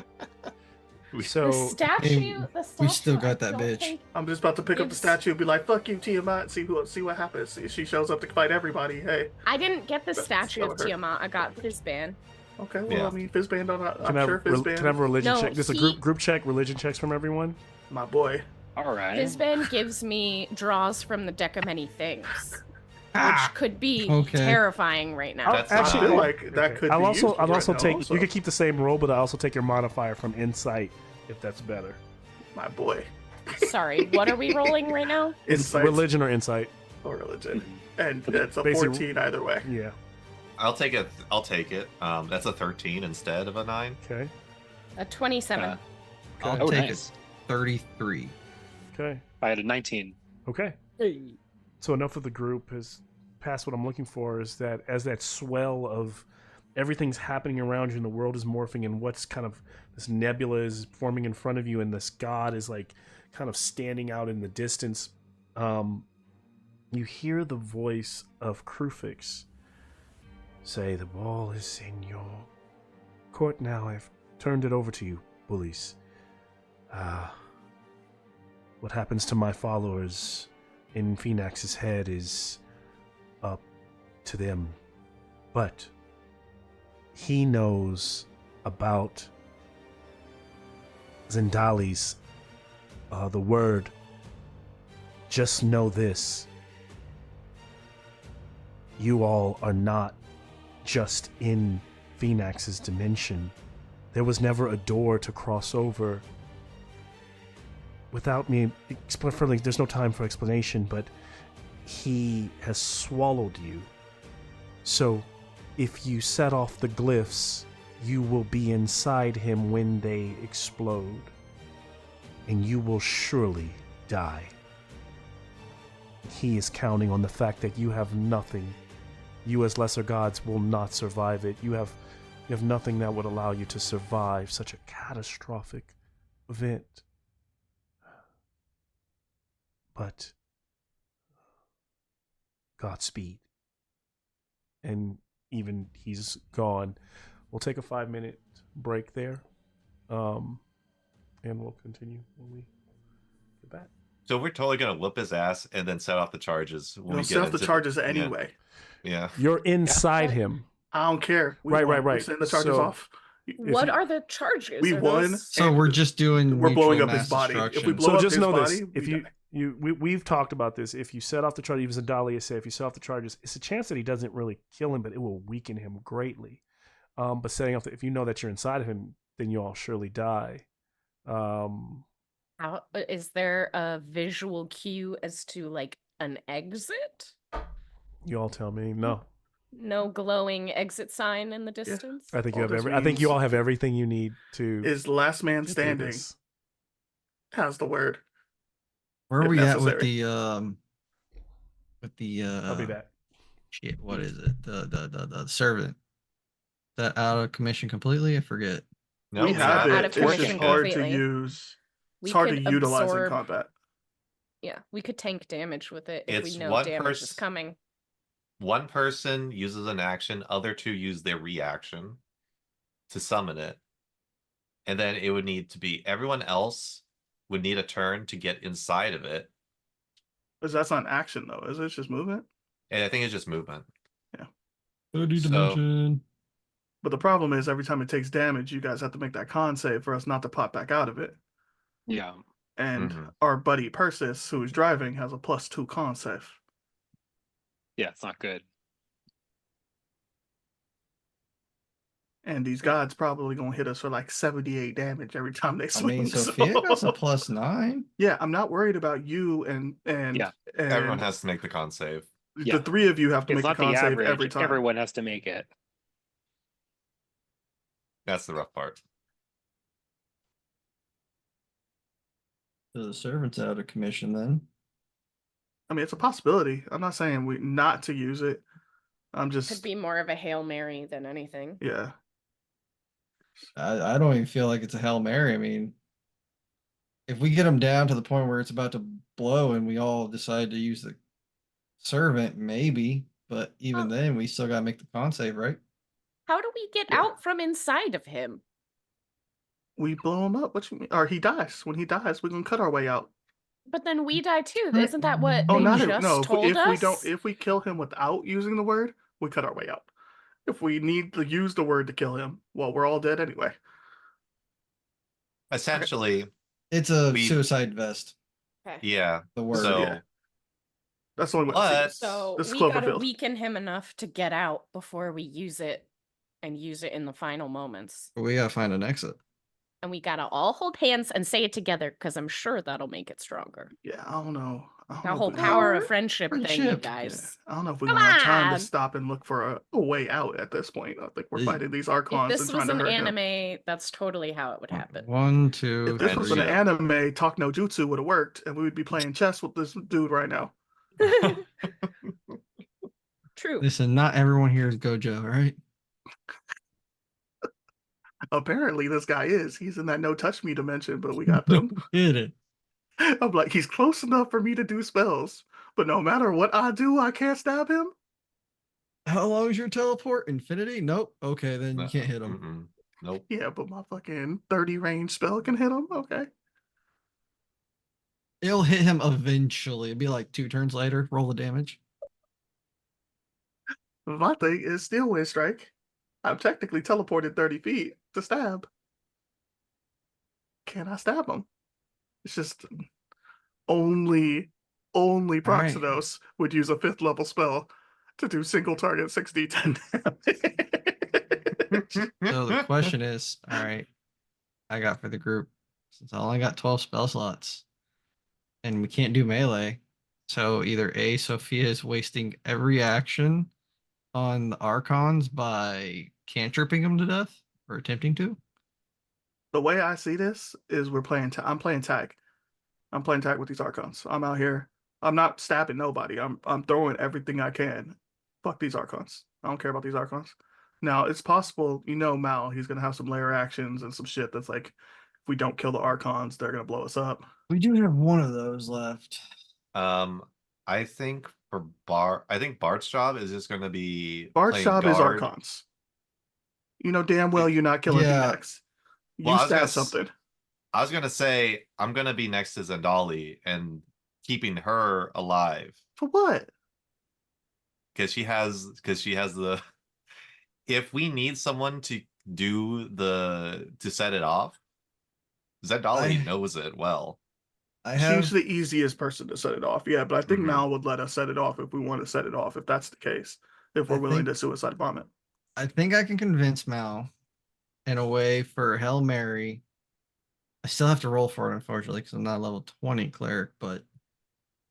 So The statue. we still got I that don't bitch. think- I'm just about to pick up the It's- statue and be like, "Fuck you, Tiamat." See what happens. If she shows up to fight everybody, hey. I didn't get the That's statue of so hurt. Tiamat. I got Fizban. Okay, well, Yeah. I mean, Fizzband, I'm can I sure have, Fizzband, can I have a religion No, check? Just a group check, religion checks from everyone. my boy. All right. Fizban gives me draws from the deck of many things, Ah! which could be Okay. terrifying right now. That's I feel fine. like that could I'll be also useful I'll also right now, take. You can keep the same roll, but I also take your modifier from insight if that's better. my boy. Sorry, what are we rolling right now? Insight Religion or insight? or religion. And it's a Basically- 14 either way. Yeah. I'll take it. That's a 13 instead of a 9. Okay. A 27. Uh, I'll Oh, take nice. it. 33. Okay. I had a 19. Okay. So enough of the group has passed. What I'm looking for is that as that swell of everything's happening around you and the world is morphing and what's kind of this nebula is forming in front of you and this god is like kind of standing out in the distance, you hear the voice of Krufix say, "The ball is in your court now. I've turned it over to you, bullies. What happens to my followers in Phoenix's head is up to them. But he knows about Zendali's, the word. Just know this. You all are not just in Phoenix's dimension. There was never a door to cross over. Without me further, there's no time for explanation, but he has swallowed you. So, if you set off the glyphs, you will be inside him when they explode. And you will surely die. He is counting on the fact that you have nothing. You as lesser gods will not survive it. You have nothing that would allow you to survive such a catastrophic event. But Godspeed. And even he's gone. We'll take a 5-minute break there. And we'll continue when we get back. So we're totally gonna whoop his ass and then set off the charges. When We'll we set get off the into charges anyway. Yeah. You're inside him. I don't care. We Right, won. right, right. We send the charges So- off. What you- are the charges? We Are won. those- So we're just doing We're blowing mutual up his mass body. If we destruction. blow So up just his know body, this: if we die. we've talked about this. If you set off the charge, even Zendali said, if you set off the charges, it's a chance that he doesn't really kill him, but it will weaken him greatly. But setting off, if you know that you're inside of him, then you all surely die. Is there a visual cue as to like an exit? You all tell me. No, No glowing exit sign in the distance? I think you All have this I think you means all have everything you need to. Is last man get through standing this. has the word. Where are if we at with necessary. the I'll be back. shit, what is it? The servant. That out of commission completely? I forget. No, we have Out it. of It's just commission hard to completely. use. We It's hard could to utilize in absorb- combat. Yeah, we could tank damage with it if It's we know one damage is person- coming. one person uses an action, other two use their reaction to summon it. And then it would need to be everyone else would need a turn to get inside of it. Because that's not action though, is it? It's just movement. And I think it's just movement. Yeah. 30 So- dimension. But the problem is every time it takes damage, you guys have to make that con save for us not to pop back out of it. Yeah. And Mhm. our buddy Persis, who is driving, has a +2 con save. Yeah, it's not good. And these gods probably gonna hit us for like 78 damage every time they I swing. mean, Sophia got a +9. Yeah, I'm not worried about you and Yeah. Everyone has to make the con save. the Yeah. three of you have to It's make the not the con save average. every time. Everyone has to make it. That's the rough part. So the servant's out of commission then. I mean, it's a possibility. I'm not saying we not to use it. I'm just Could be more of a Hail Mary than anything. yeah. I don't even feel like it's a Hail Mary. I mean, if we get them down to the point where it's about to blow and we all decide to use the servant, maybe. But even Oh. then, we still got to make the con save, right? How do we get Yeah. out from inside of him? We blow him up. What you mean? Or he dies. When he dies, we're gonna cut our way out. But then we die too. Right. Isn't that what Oh, they not just no. told If us? we don't, if we kill him without using the word, we cut our way out. If we need to use the word to kill him, well, we're all dead anyway. Essentially, It's a We- suicide vest. Okay. yeah. The word. So yeah. That's the only way. I see But- this. So This is we gotta Cloverfield. weaken him enough to get out before we use it and use it in the final moments. We got to find an exit. And we gotta all hold hands and say it together because I'm sure that'll make it stronger. Yeah, I don't know. I don't That know whole if we- power of Alright, friendship thing, you friendship. Yeah, guys. I don't know if we're Come gonna have time to on! stop and look for a way out at this point. I think we're Hey. fighting these If archons and this trying was to an hurt him. anime, that's totally how it would happen. 1, 2, If this was an 3. Friendship. anime, Talk No Jutsu would have worked, and we would be playing chess with this dude right now. True. Listen, not everyone here is Gojo, all right? Apparently, this guy is. He's in that no touch me dimension, but we got them. Get it. I'm like, he's close enough for me to do spells, but no matter what I do, I can't stab him. How long is your teleport? Infinity? Nope. Okay, then you can't hit him. Mm-mm. Nope. Yeah, but my fucking 30 range spell can hit him. Okay. It'll hit him eventually. It'll be like 2 turns later. Roll the damage. My thing is Steel Wind Strike. I'm technically teleported 30 feet to stab. Can I stab him? It's just only right. Proxenos would use a 5th level spell to do single target 6d10 damage. So the question is, all right, I got for the group, since I only got 12 spell slots, and we can't do melee, so either A, Sophia is wasting every action on the Archons by cantripping them to death, or attempting to. The way I see this is I'm playing tag. I'm playing tag with these archons. I'm out here. I'm not stabbing nobody. I'm throwing everything I can. Fuck these archons. I don't care about these archons. Now it's possible, Mal, he's gonna have some layer actions and some shit that's like, if we don't kill the archons, they're gonna blow us up. We do have one of those left. I think for I think Bart's job is just going to be Bart's playing job is guard. archons. You know damn well you're not killing Yeah. D-Nex. You Well, I was stab gonna something. I was gonna say I'm gonna be next to Zendali and keeping her alive For what? because she has the. If we need someone to set it off, Zendali knows it well. I have She's the easiest person to set it off. Yeah, but I think Mhm. Mal would let us set it off if we want to set it off, if that's the case. If we're I willing think- to suicide bomb it. I think I can convince Mal in a way for Hail Mary. I still have to roll for it, unfortunately, because I'm not a level 20 cleric, but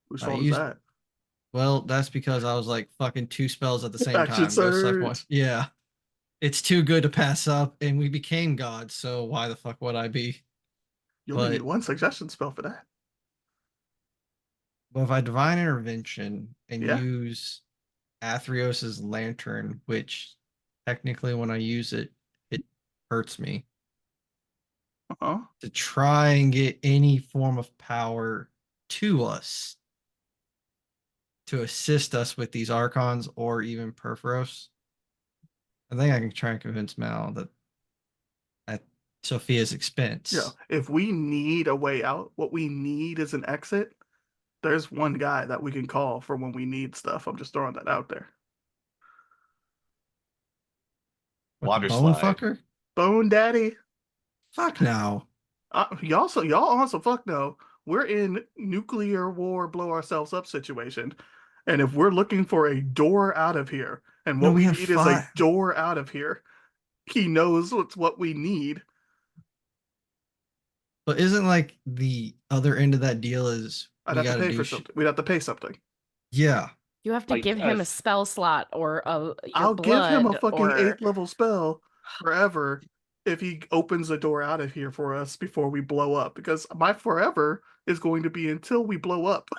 Whose I fault is used- that? well, that's because I was like fucking 2 spells at the same Action time. Go suck one. surge. Yeah. It's too good to pass up, and we became gods, so why the fuck would I be? You only need but- one suggestion spell for that. But if I divine intervention and Yeah. use Athreos's lantern, which technically when I use it, it hurts me, Uh-huh. to try and get any form of power to us. to assist us with these archons or even Perforos. I think I can try and convince Mal that at Sophia's expense. Yeah, if we need a way out, what we need is an exit. There's one guy that we can call for when we need stuff. I'm just throwing that out there. What, Water the bone slide. fucker? Bone Daddy. Fuck no. Y'all also fuck no. We're in nuclear war, blow ourselves up situation, and if we're looking for a door out of here, and No, what we we have need is a 5. door out of here, he knows what's what we need. But isn't like the other end of that deal is I'd we have to gotta pay do for something. We'd have to pay something. Yeah. You have to Like, give him a spell slot or your I'll give him a blood fucking or 8th level spell forever if he opens the door out of here for us before we blow up. Because my forever is going to be until we blow up.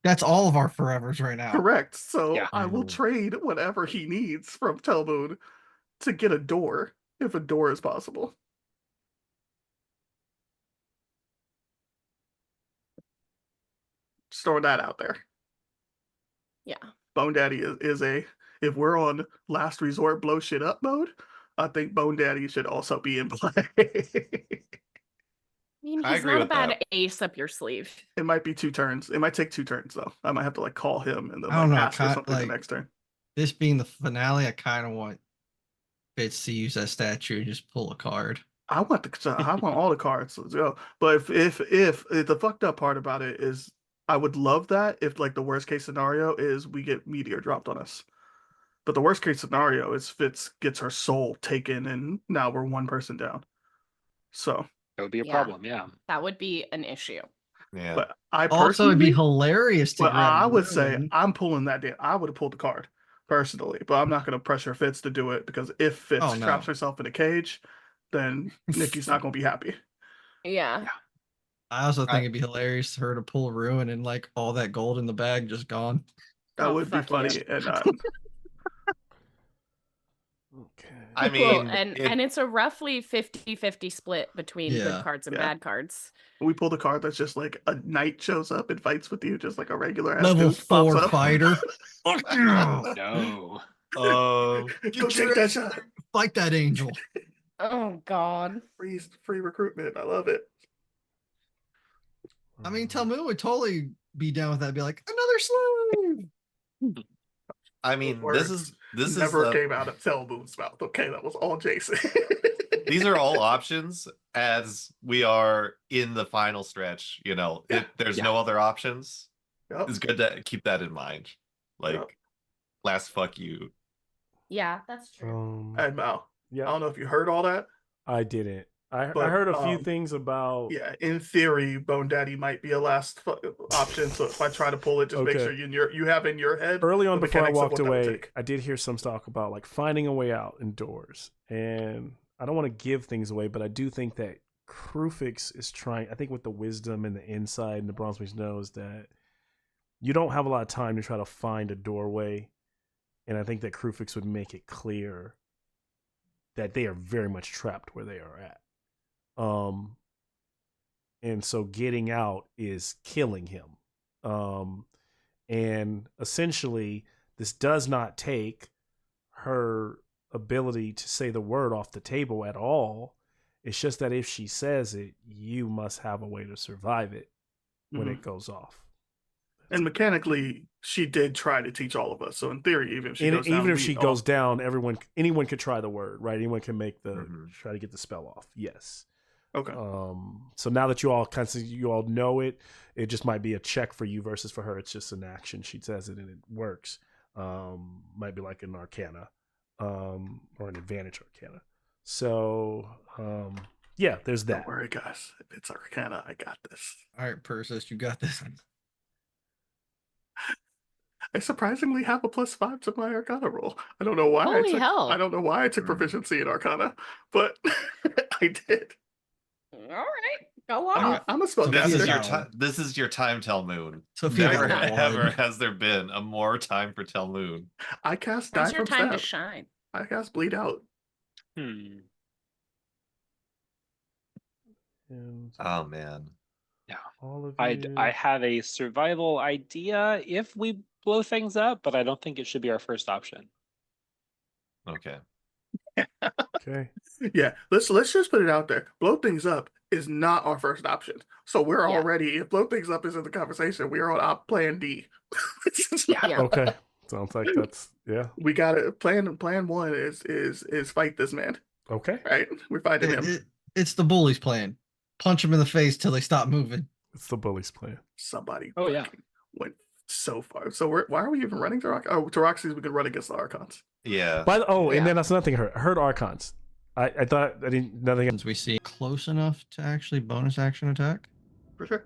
That's all of our forevers right now. Correct. So Yeah. I will trade whatever he needs from Telmoon to get a door, if a door is possible. Just throwing that out there. yeah. Bone Daddy is a, if we're on last resort blow shit up mode, I think Bone Daddy should also be in play. I mean, I he's agree not a with bad that. ace up your sleeve. It might be 2 turns. It might take 2 turns though. I might have to like call him and then I don't like know, ask for something like the next turn. this being the finale, I kind of want Fitz to use that statue and just pull a card. I want all the cards. Let's go. But if the fucked up part about it is, I would love that if like the worst case scenario is we get meteor dropped on us. But the worst case scenario is Fitz gets her soul taken and now we're 1 person down. So, That would be a Yeah. problem. Yeah. That would be an issue. Yeah. but I Also, it'd be personally, hilarious to well, grab I would say Ruin. I'm pulling that down. I would have pulled the card personally, but I'm not going to pressure Fitz to do it because if Fitz Oh, no. traps herself in a cage, then Nikki's not going to be happy. Yeah. I also think I- it'd be hilarious for her to pull Ruin and like all that gold in the bag just gone. That Oh, would be fuck funny yeah. and Okay. I Well, mean, and it's a roughly 50-50 split between Yeah. good cards and Yeah. bad cards. we pull the card that's just like a knight shows up and fights with you, just like a regular ass Level dude pops 4 up. fighter. Fuck you! No. Go Get take your that ass- shot. Fight that angel. Oh God. Free recruitment. I love it. I mean, Talmud would totally be down with that. Be like, another slave. I mean, Words this never is came out of Telmoon's mouth. Okay, that was all Jason. these are all options as we are in the final stretch. You know, Yeah. if there's Yeah. no other options, Yep. it's good to keep that in mind. Like, Yep. last fuck you. Yeah, that's true. And Mal, I Yeah, don't know if you heard all that. I didn't. I But, heard a few things about. Yeah, in theory, Bone Daddy might be a last option. So if I try to pull it, just make Okay. sure you have in your head Early on, the before I mechanics of walked what that would away, take. I did hear some talk about like finding a way out indoors, and I don't want to give things away, but I do think that Krufix is trying. I think with the wisdom and the insight and the Bronze Mage knows that you don't have a lot of time to try to find a doorway, and I think that Krufix would make it clear that they are very much trapped where they are at. And so getting out is killing him. And essentially, this does not take her ability to say the word off the table at all. It's just that if she says it, you must have a way to survive it when it goes off. And mechanically, she did try to teach all of us. So in theory, even if she goes down, Even if we she all- goes down, anyone could try the word, right? Anyone can make the Mhm. try to get the spell off. Yes. Okay. So now that you all know it, it just might be a check for you versus for her. It's just an action. She says it and it works. Might be like an arcana, or an advantage arcana. So, yeah, there's that. Don't worry, guys. If it's Arcana, I got this. All right, Persis, you got this. I surprisingly have a +5 to my Arcana roll. I don't know why. Holy hell. I don't know why I took Mm. proficiency in Arcana, but I did. All right, go I'm, off. I'm a So This is spellcaster. your now- time. This is your time, Telmoon. Sophia Never got one. ever has there been a more time for Telmoon. I cast Die Now's your from time to Stab. shine. I cast Bleed Out. Hmm. And Oh man. All of I you. have a survival idea if we blow things up, but I don't think it should be our first option. Okay. Okay. Yeah, let's just put it out there. Blow things up is not our first option. So we're Yeah. already, if blow things up is in the conversation, we are on our plan D. Yeah. Okay. Sounds like that's yeah. We got it. Plan one is fight this man. Okay. Right? We're fighting him. It's the bullies plan. Punch them in the face till they stop moving. It's the bullies plan. Somebody Oh, yeah. fucking went so far. So why are we even running to Rock? Oh, to Roxy's we can run against the Archons. Yeah. And Yeah. then that's another thing I heard Archons. I thought I didn't nothing. Since we see close enough to actually bonus action attack. For sure.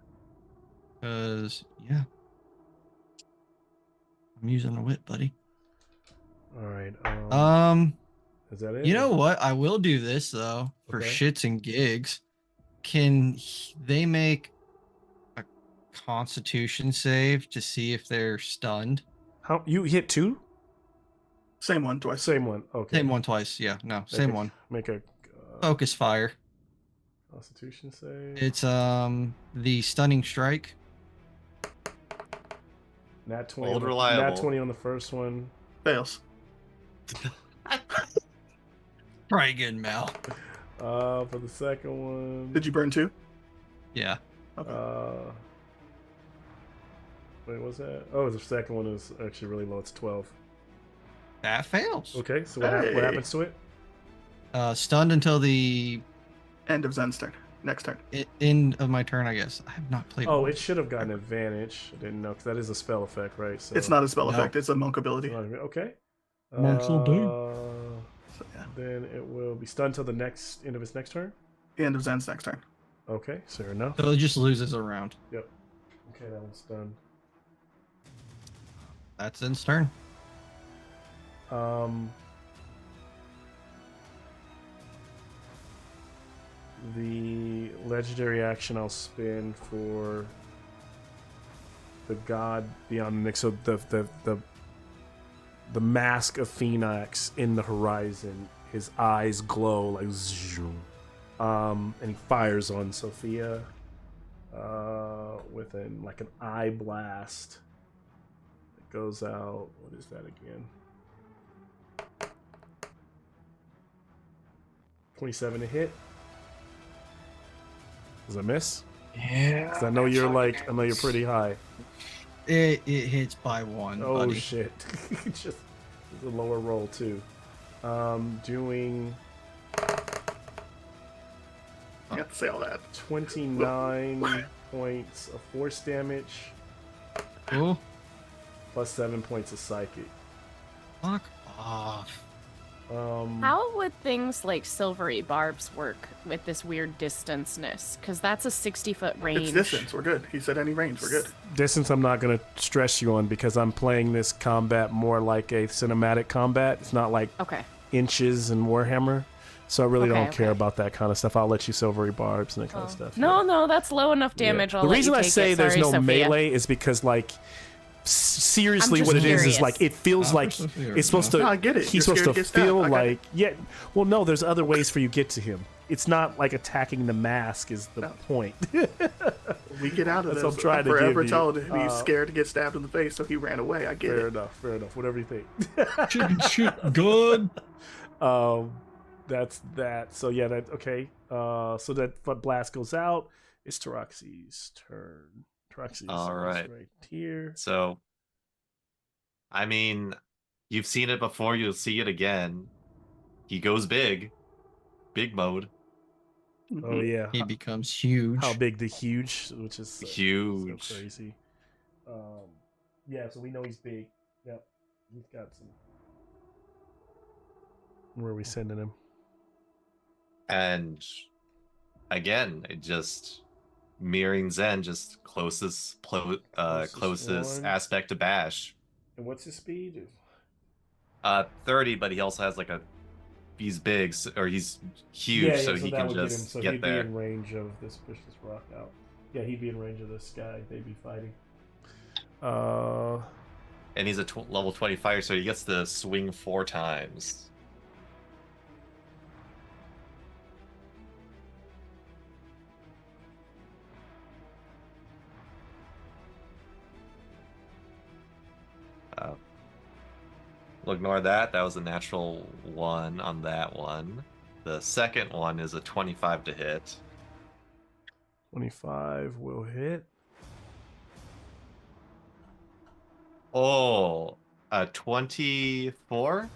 Because yeah. I'm using a wit, buddy. All right. Is that it? You know what? I will do this though for Okay. shits and gigs. Can they make a Constitution save to see if they're stunned? How you hit 2? Same one twice. Same one. Okay. Same one twice. Yeah, no, same one. Make a Focus fire. Constitution save. It's the stunning strike. Nat 20. Old Nat reliable. 20 on the first one. Fails. Try again, Mal. For the second one. Did you burn 2? Yeah. Wait, what's that? Oh, the second one is actually really low. It's 12. That fails. Okay, so what Hey. happens to it? Stunned until the End of Zen's turn. Next turn. end of my turn, I guess. I have not played. Oh, one. it should have gotten advantage. I didn't know because that is a spell effect, right? So It's not a spell No. effect. It's a monk ability. Okay. Monks will do. So yeah. Then it will be stunned till the next end of its next turn. The end of Zen's next turn. Okay, fair enough. So it just loses a round. Yep. Okay, that one's done. That's Zen's turn. The legendary action I'll spend for the god beyond the next. So the mask of Phoenix in the horizon. His eyes glow like zoom. And he fires on Sophia with an eye blast. It goes out. What is that again? 27 to hit. Does it miss? Yeah. 'Cause I know you're pretty high. It hits by 1. Oh buddy. shit! Just it's a lower roll too. Doing You have to say all that. 29 points of force damage Cool. plus 7 points of psychic. Fuck off. How would things like silvery barbs work with this weird distanceness? Because that's a 60-foot range. It's distance. We're good. He said any range. We're good. Distance I'm not going to stress you on because I'm playing this combat more like a cinematic combat. It's not like Okay. inches and Warhammer. So I really Okay, don't care okay. about that kind of stuff. I'll let you silvery barbs and that kind of stuff. No, that's low enough damage. Yeah. I'll The let reason you I take say it. there's Sorry, no Sophia. melee is because seriously I'm what it just is like it feels Oh, like for sure. it's supposed to No, I get it. he's You're supposed scared to to get stabbed. feel I got it. well no there's other ways for you to get to him. It's not like attacking the mask is the No. point. We get out of That's this. what I'm trying to forever give you. told him he's scared to get stabbed in the face, so he ran away. I get fair it. enough whatever you think. Chicken shit good. That's that. So yeah, that okay. So that blast goes out. It's Taroxy's turn. Taroxy's All right. right here. So, I mean, you've seen it before. You'll see it again. He goes big mode. Oh yeah. He becomes huge. How big the huge, which is Huge. so crazy. Yeah, so we know he's big. Yep, he's got some. Where are we sending him? And again, it just mirroring Zen, just closest one. aspect to Bash. And what's his speed? 30, but he also has he's big, or he's huge, so he that can would just him. So get he'd there. be in range of this. Push this rock out. Yeah, he'd be in range of this guy. They'd be fighting. And he's a level 25, so he gets to swing 4 times. We'll ignore that. That was a natural 1 on that one. The second one is a 25 to hit. 25 will hit. Oh, a 24?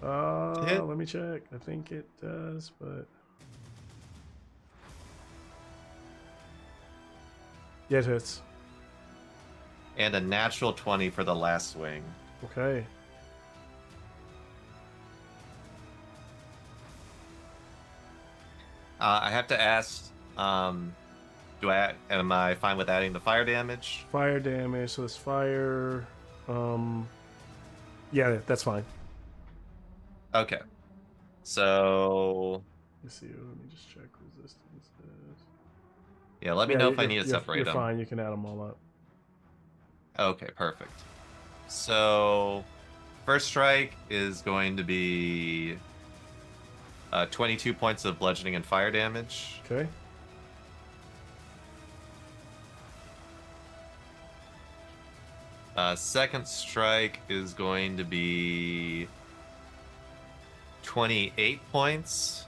Hit? Let me check. I think it does, but yeah, it hits. And a natural 20 for the last swing. Okay. I have to ask, am I fine with adding the fire damage? Fire damage. So it's fire. Yeah, that's fine. Okay. So Let me just check resistance. yeah, let me know if I need to separate You're them. fine. You can add them all up. Okay, perfect. So first strike is going to be 22 points of bludgeoning and fire damage. Okay. Second strike is going to be 28 points.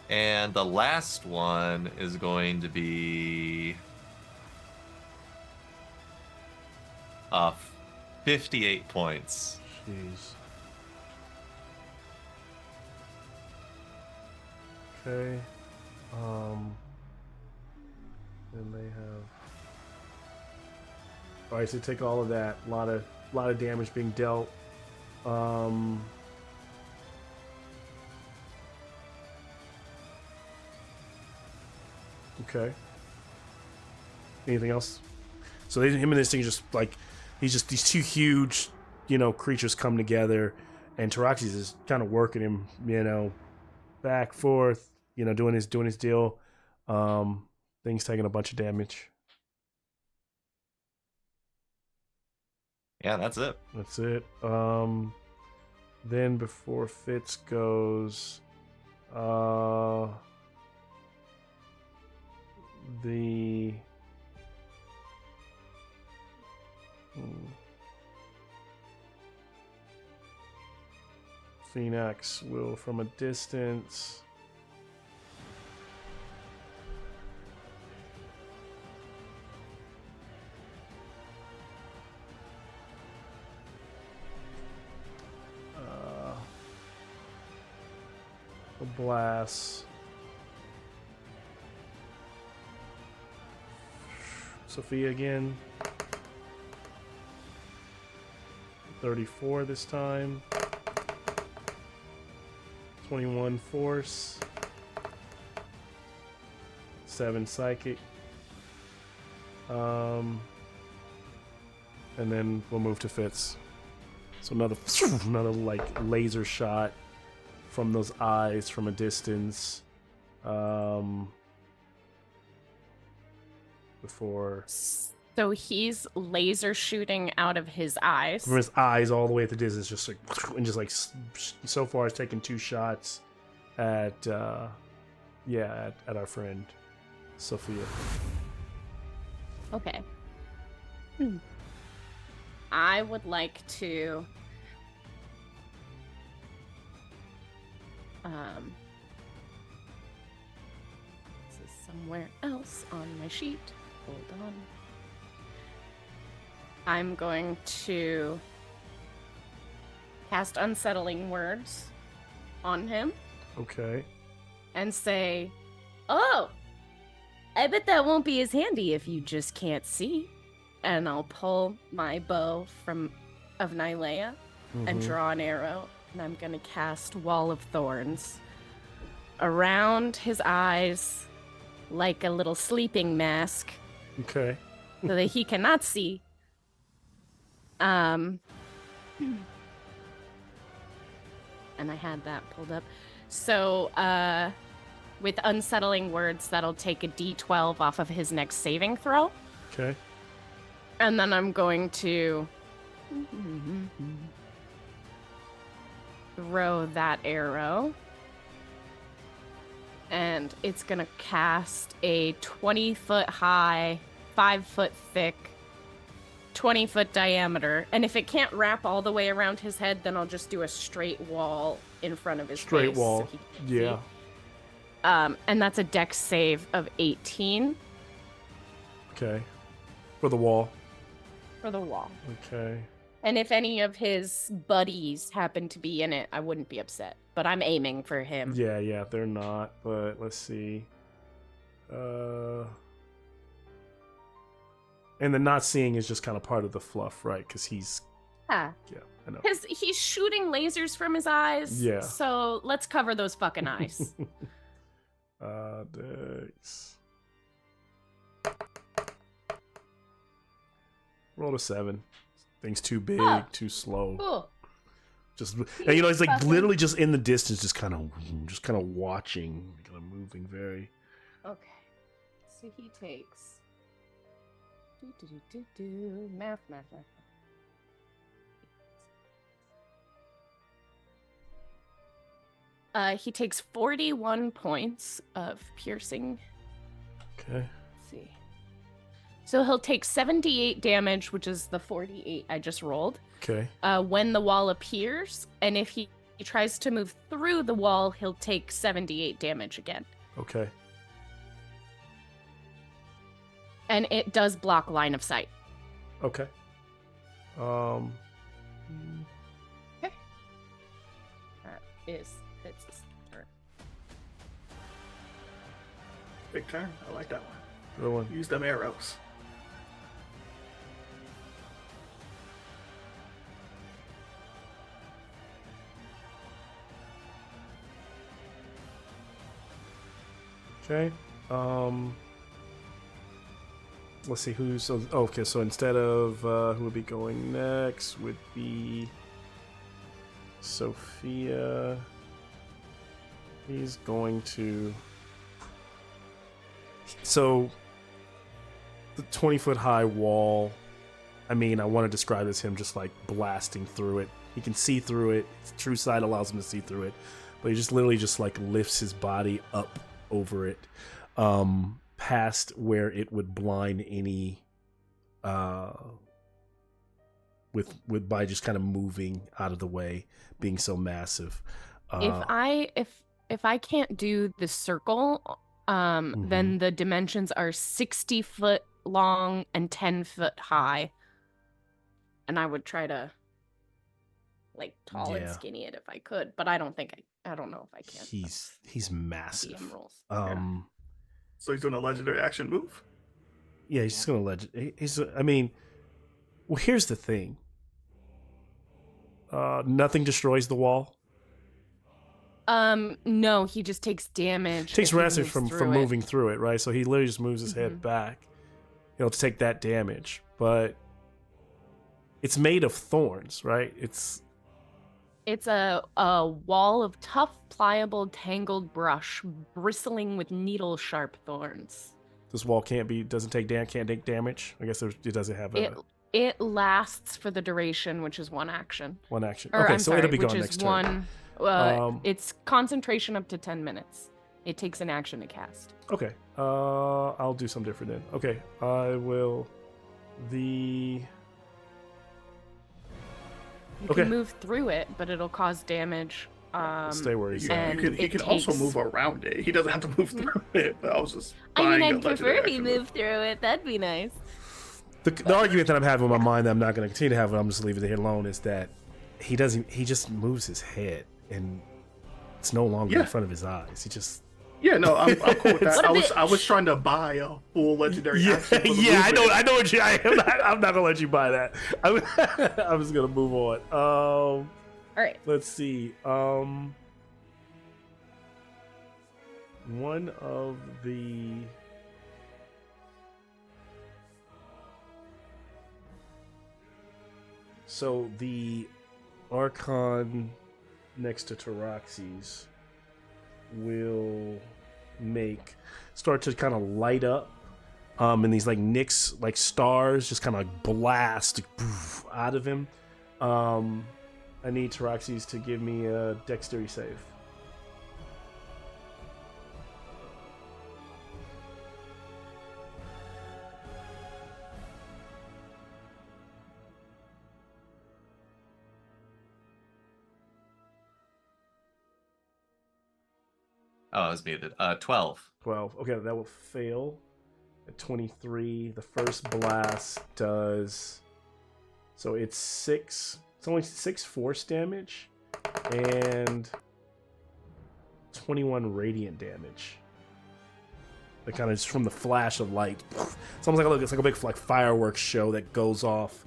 And the last one is going to be 58 points. Jeez. Okay. Then they have. All right, so take all of that. A lot of damage being dealt. Okay. Anything else? So him and this thing just like he's just these two huge, creatures come together, and Taraxi's is kind of working him, back forth, doing his deal. Thing's taking a bunch of damage. Yeah, that's it. That's it. Then before Fitz goes, the Phoenix will, from a distance, a blast. Sophia again. 34 this time. 21 force. 7 psychic. And then we'll move to Fitz. So another like laser shot from those eyes from a distance. Before. So he's laser shooting out of his eyes. From his eyes all the way at the distance, just like, and just like, so far has taken 2 shots at our friend Sophia. Okay. I would like to this is somewhere else on my sheet. Hold on. I'm going to cast Unsettling Words on him Okay. and say, "Oh, I bet that won't be as handy if you just can't see." And I'll pull my bow of Nylea and draw an arrow, and I'm gonna cast Wall of Thorns around his eyes like a little sleeping mask Okay. so that he cannot see. And I had that pulled up. So with Unsettling Words, that'll take a D12 off of his next saving throw. Okay. And then I'm going to throw that arrow and it's gonna cast a 20-foot high, 5-foot thick, 20-foot diameter. And if it can't wrap all the way around his head, then I'll just do a straight wall in front of his Straight face wall. so he can't Yeah. see. And that's a dex save of 18 Okay. For the wall. for the wall. Okay. And if any of his buddies happen to be in it, I wouldn't be upset. But I'm aiming for him. Yeah, they're not, but let's see. And the not seeing is just kind of part of the fluff, right? Because he's... Yeah. Yeah, I know. He's shooting lasers from his eyes. Yeah. So let's cover those fucking eyes. Dex. Roll a 7. Thing's too big, too slow. Cool. Just, and you know, he's like literally just in the distance, just kind of watching, kind of moving very. Okay. So he takes. Math. He takes 41 points of piercing. Okay. Let's see. So he'll take 78 damage, which is the 48 I just rolled. Okay. When the wall appears, and if he tries to move through the wall, he'll take 78 damage again. Okay. And it does block line of sight. Okay. Okay. That is its turn. Big turn. I like that one. Good one. Use them arrows. Okay. Let's see who's. So, okay, so instead of who would be going next would be Sophia. He's going to. So the 20-foot high wall. I mean, I want to describe it as him just like blasting through it. He can see through it. His true sight allows him to see through it, but he just literally just like lifts his body up over it, past where it would blind any, with by just kind of moving out of the way, being so massive. If I can't do the circle, then the dimensions are 60 foot long and 10 foot high, and I would try to like tall and skinny it if I could, but I don't know if I can. He's massive. DM rolls. So he's doing a legendary action move? Yeah, he's just gonna I mean, well, here's the thing. Nothing destroys the wall. No, he just takes damage. Takes if he acid moves from through it. moving through it, right? So he literally just moves his head back, to take that damage. But it's made of thorns, right? It's a wall of tough, pliable, tangled brush, bristling with needle-sharp thorns. This wall can't take damage. I guess it doesn't have It lasts for the duration, which is one action. one action. Or, Okay, I'm so sorry, it'll be which gone is next turn. It's concentration up to 10 minutes. It takes an action to cast. Okay, I'll do something different then. Okay, I will. You can move through it, but it'll cause damage. Stay where he's and at. He can also move around it. He doesn't have to move through it. But I was just. I'd prefer if he moved through it. That'd be nice. The argument that I'm having in my mind that I'm not going to continue to have, and I'm just leaving it here alone, is that he just moves his head, and it's no longer in front of his eyes. He just. Yeah, no, I'm cool with that. I was trying to buy a full legendary action. For the I know what you. I'm not gonna let you buy that. I'm just gonna move on. All right. Let's see. One of the. So the Archon next to Taraxes will start to kind of light up, and these like nicks, like stars, just kind of like blast out of him. I need Taraxes to give me a dexterity save. Oh, I was muted. 12. 12. Okay, that will fail. At 23, the first blast does. So it's 6. It's only 6 force damage and 21 radiant damage. That kind of just from the flash of light. It's almost like it's like a big like fireworks show that goes off,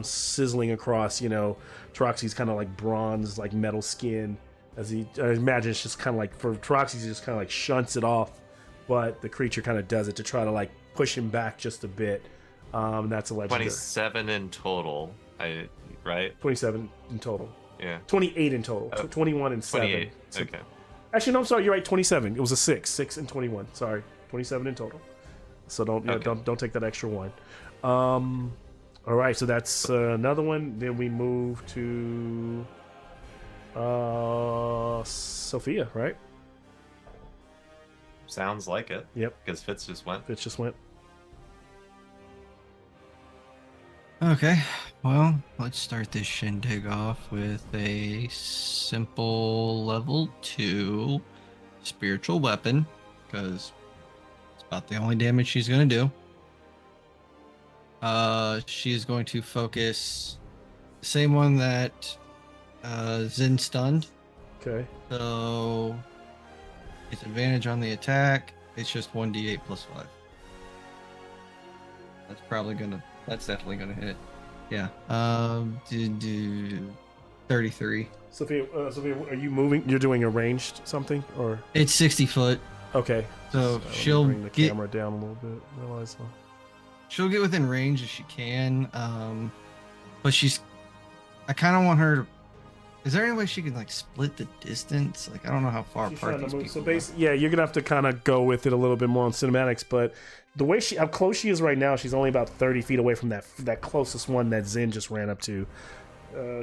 sizzling across. Troxy's kind of like bronze, like metal skin. I imagine it's just kind of like for Troxy, he just kind of like shunts it off, but the creature kind of does it to try to like push him back just a bit. That's a legendary. 27 in total. Right? 27 in total. Yeah. 28 in total. 21 and 7. 28. Okay. Actually, no, I'm sorry. You're right. 27. It was a 6. 6 and 21. Sorry, 27 in total. So don't take that extra one. All right. So that's another one. Then we move to Sophia, right? Sounds like it. Yep. Because Fitz just went. Fitz just went. Okay, well, let's start this shindig off with a simple level 2 spiritual weapon, because it's about the only damage she's going to do. She's going to focus the same one that Zen stunned. Okay. So it's advantage on the attack. It's just 1d8 plus 5. That's definitely gonna hit. Yeah. 33. Sophia, are you moving? You're doing a ranged something, or It's 60 foot. okay? So let me she'll bring the get camera down a little bit. Realize that. she'll get within range if she can. But I kind of want her to. Is there any way she can like split the distance? Like I don't know how far She's apart trying these to move. people So basically, yeah, you're gonna have to kind of go with it a little bit more on cinematics. But the way how close she is right now, she's only about 30 feet away from that closest one that Zen just ran up to.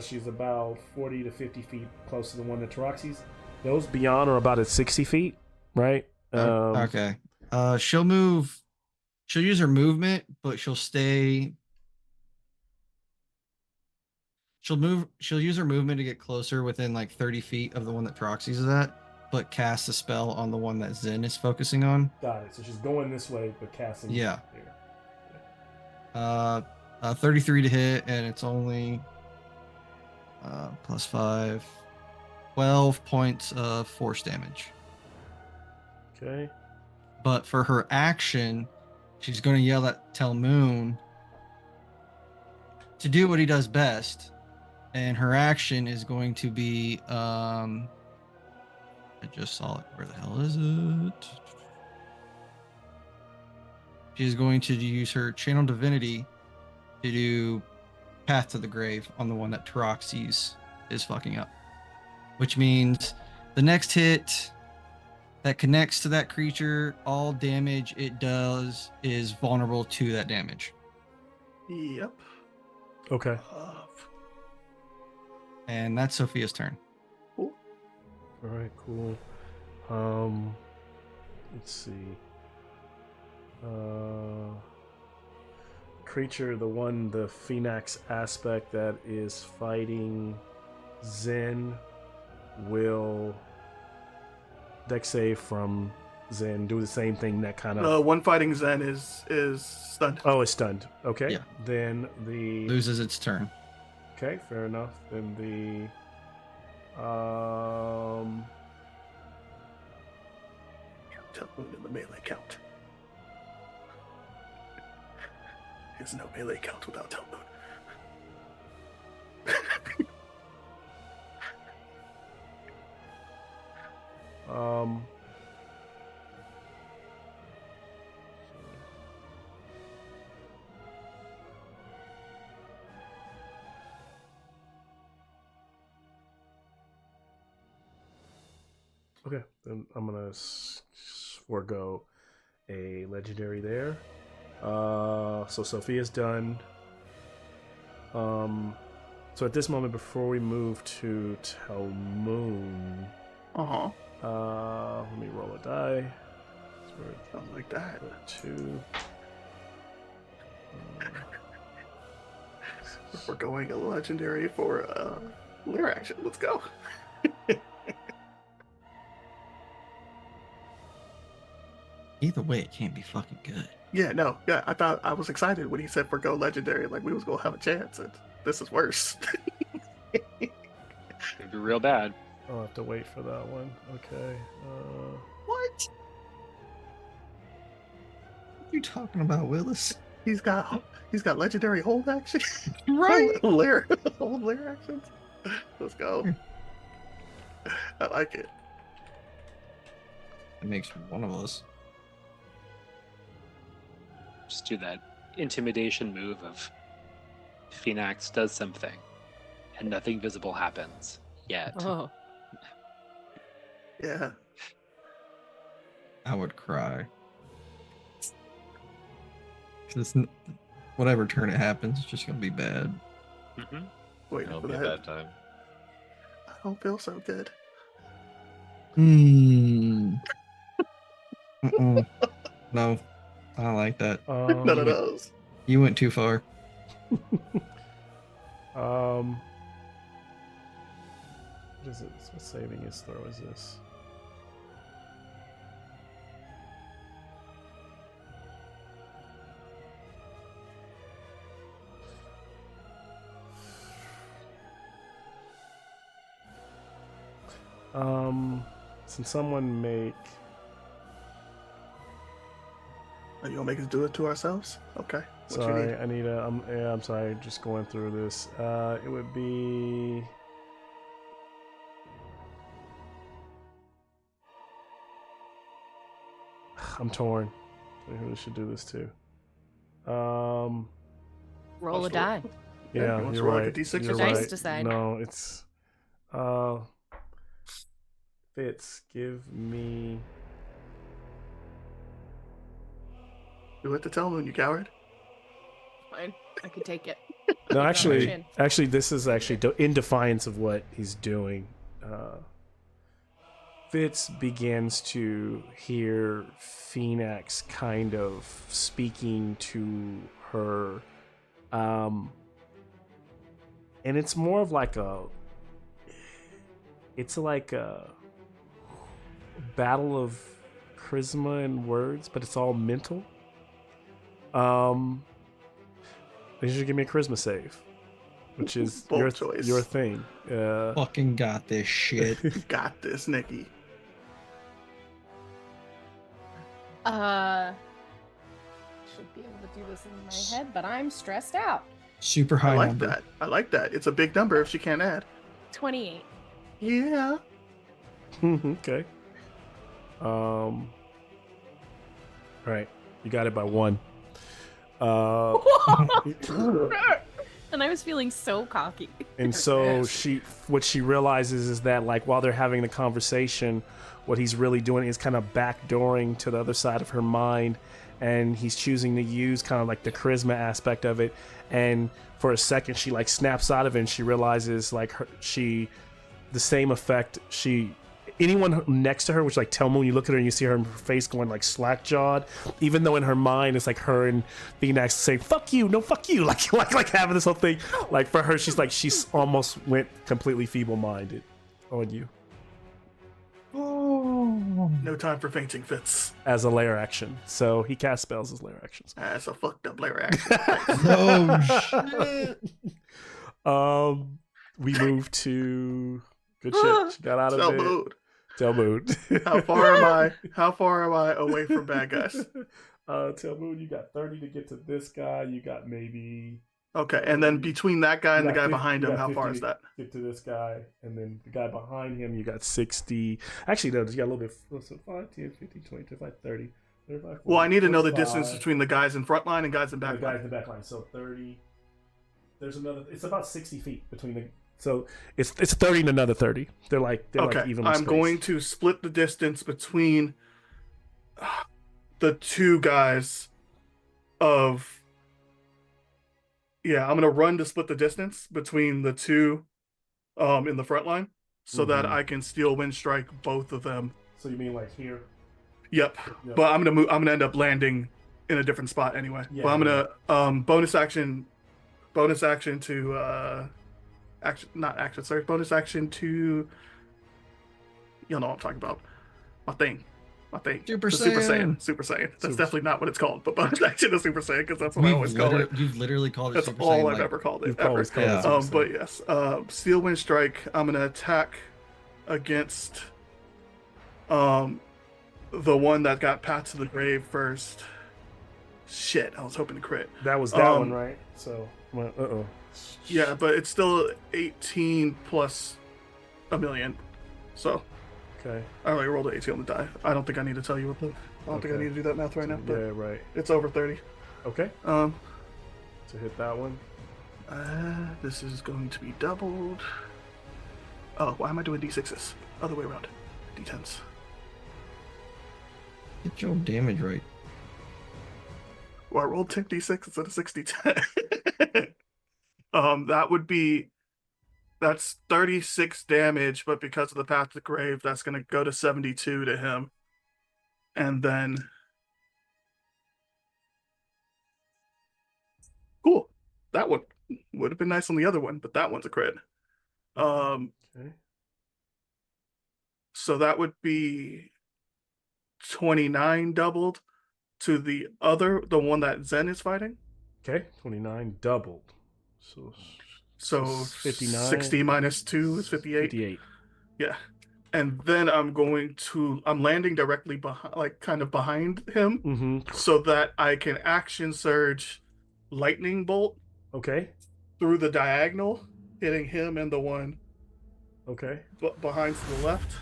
She's about 40 to 50 feet close to the one that Taroxy's. Those beyond are about at 60 feet, right? Okay. She'll move. She'll use her movement, but she'll stay. She'll use her movement to get closer within like 30 feet of the one that Taroxy's is at, but cast a spell on the one that Zen is focusing on. Got it. So she's going this way, but casting. Yeah. Here. 33 to hit, and it's only plus 5. 12 points of force damage. Okay. But for her action, she's going to yell at Telmoon to do what he does best. And her action is going to be I just saw it. Where the hell is it? She's going to use her channel divinity to do Path to the Grave on the one that Taroxy's is fucking up. Which means the next hit that connects to that creature, all damage it does is vulnerable to that damage. Yep. Okay. And that's Sophia's turn. All right. Cool. Let's see. Creature, the Phoenix aspect that is fighting Zen will dex save from Zen, do the same thing that kind of One fighting Zen is stunned. oh, it's stunned. Okay. Yeah. Then the Loses its turn. okay, fair enough. Then the Tell Moon in the melee count. There's no melee count without Tell Moon. okay, then I'm gonna forego a legendary there. So Sophia's done. So at this moment, before we move to Telmoon, Uh-huh. let me roll a die. Something like that. 2. We're going a legendary for lair action. Let's go. Either way, it can't be fucking good. Yeah, no, yeah. I was excited when he said for Go Legendary, like we was gonna have a chance, and this is worse. It'd be real bad. I'll have to wait for that one. Okay. What? What are you talking about, Willis? He's got legendary hold action. Right? Hold lair actions. Let's go. I like it. It makes one of us. Just do that intimidation move of Phoenix does something and nothing visible happens yet. Oh, Yeah. I would cry. 'Cause whatever turn it happens, it's just gonna be bad. Mhm. Waiting It'll for be a that. bad time. I don't feel so good. Mm. No, I don't like that. None of those. You went too far. What is it? What saving his throw is this? Can someone make? Are you gonna make us do it to ourselves? Okay. What you Sorry, need? I need a. I'm sorry, just going through this. It would be. I'm torn. Who should do this to? roll a Also- die. Yeah, Yeah, you want to you're roll like a right. D6 or You're The dice right. decide. No, it's. Fitz, give me. Do it to tell him, you coward. Fine, I could take it. No, actually, Chin. this is actually in defiance of what he's doing. Fitz begins to hear Phoenix kind of speaking to her, and it's more of like it's like a battle of charisma and words, but it's all mental. You should give me a charisma save, which is Bold your choice. your thing. Fucking got this shit. You got this, Nikki. Should be able to do this in my head, but I'm stressed out. Super high I like number. that. I like that. It's a big number if she can't add. 28. Yeah. Okay. All right, you got it by one. And I was feeling so cocky. And so what she realizes is that like while they're having the conversation, what he's really doing is kind of backdooring to the other side of her mind, and he's choosing to use kind of like the charisma aspect of it. And for a second, she like snaps out of it, and she realizes like the same effect anyone next to her, which like Telma, when you look at her and you see her face going like slack jawed, even though in her mind it's like her and Phoenix saying "fuck you," no "fuck you," like having this whole thing. Like for her, she's almost went completely feeble minded on you No time for fainting fits. as a lair action. So he casts spells as lair actions. That's a fucked up layer action. Oh shit. We move to good shit. She got out of Tell it. mood. Tell mood. How far am I? How far am I away from bad guys? Tell mood, you got 30 to get to this guy. You got maybe Okay, and then between that guy and You the got guy 50 behind you him, got how far 50 is that? get to this guy, and then the guy behind him, you got 60. Actually, no, you got a little bit. So 5, 10, 15, 20, 25, 30, 35, 40, Well, I need to know the 45, distance between the guys in front line and guys in the back guys line. in the back line. So 30. There's another. It's about 60 feet between the. So it's 30 and another 30. They're like Okay, evenly I'm spaced. going to split the distance between the two guys of. Yeah, I'm gonna run to split the distance between the two in the front line so that Mhm. I can steal wind strike both of them. So you mean like here? Yep. Yep. But I'm gonna end up landing in a different spot anyway. Yeah, but I'm gonna bonus action to bonus action to, you know what I'm talking about. My thing. I think Super the Super Saiyan. Saiyan. Super Saiyan. That's Super- definitely not what it's called, but bonus action is Super Saiyan because that's what I always call it. You've literally called it That's Super all Saiyan. I've Like, ever called it. You've Ever. always called Yeah. it Super Saiyan. But yes, Steel Wind Strike. I'm gonna attack against the one that got Pat to the grave first. Shit, I was hoping to crit. That was that one, right? So, well, Yeah, but it's still 18 plus a million. So Okay. I already rolled an 18 on the die. I don't think I need to tell you what the. I don't think I Okay. need to do that math right now. But Yeah, right. it's over 30. Okay. Um, To hit that one. this is going to be doubled. Oh, why am I doing d6s? Other way around. D10s. get your damage right. Well, I rolled 10 d6 instead of 60 10. That would be. That's 36 damage, but because of the Path to the Grave, that's going to go to 72 to him. And then. Cool. That one would have been nice on the other one, but that one's a crit. Okay. So that would be 29 doubled to the one that Zen is fighting. Okay. 29 doubled. So 59. 60 minus 2 is 58. 58. Yeah. And then I'm landing directly behind, like kind of behind him, Mm-hmm. so that I can action surge lightning bolt Okay. through the diagonal, hitting him and the one Okay. behind to the left.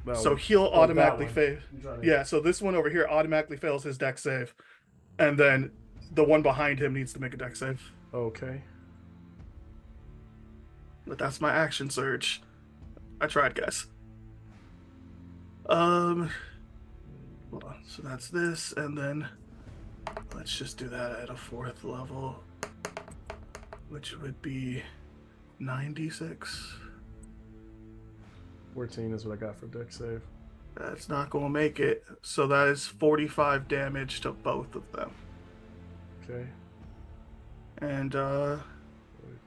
That So one. he'll Oh, automatically that fail. one. Yeah, so this one over here automatically fails his dex save. And then the one behind him needs to make a dex save. Okay. But that's my action surge. I tried, guys. Hold on. So that's this, and then let's just do that at a 4th level, which would be 96. 14 is what I got for dex save. That's not going to make it. So that is 45 damage to both of them. Okay. And For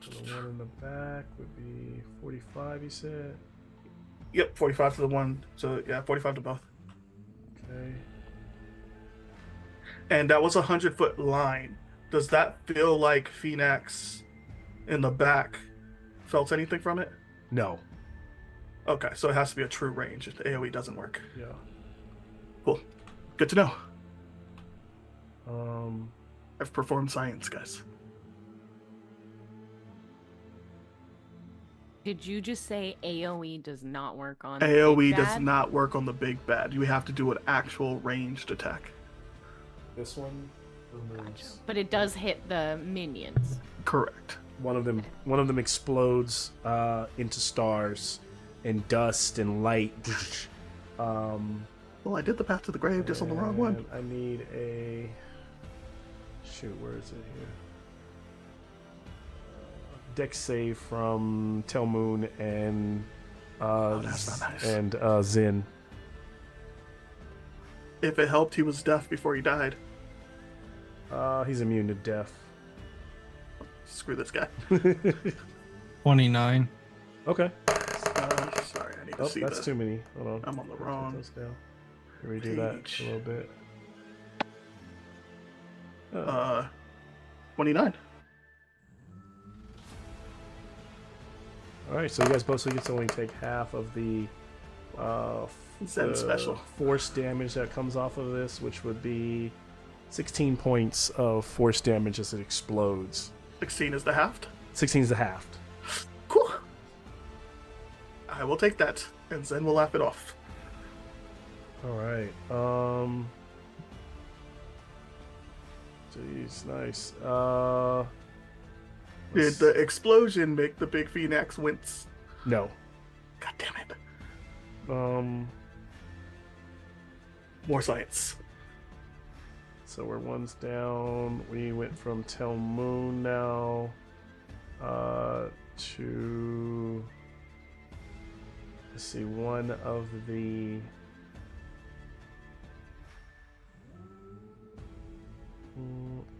the one in the back would be 45, you said? yep, 45 to the one. So yeah, 45 to both. Okay. And that was a 100-foot line. Does that feel like Phoenix in the back felt anything from it? No. Okay, so it has to be a true range. AoE doesn't work. Yeah. Cool. Good to know. Um. I've performed science, guys. Did you just say AoE does not work on AoE Big does Bad? not work on the big bad. You have to do an actual ranged attack. This one removes. But it does hit the minions. Correct. One of them explodes into stars and dust and light. Well, I did the path to the grave just on the wrong one. And I need a shoot. Where is it here? Dex save from Telmoon and that's not nice. Zin. If it helped, he was deaf before he died. He's immune to death. Screw this guy. 29. Okay. Sorry, I need to Oh, see that's that. too many. Hold on. I'm on the wrong Put those down. Redo that page. a little bit. 29. All right, so you guys both get to only take half of the Zen special. force damage that comes off of this, which would be 16 points of force damage as it explodes. 16 is the halved. 16 is the half. Cool. I will take that, and Zen will laugh it off. All right. Jeez, nice. Did the explosion make the big Phoenix wince? No. God damn it. More science. So we're one's down. We went from Telmoon now to, let's see, one of the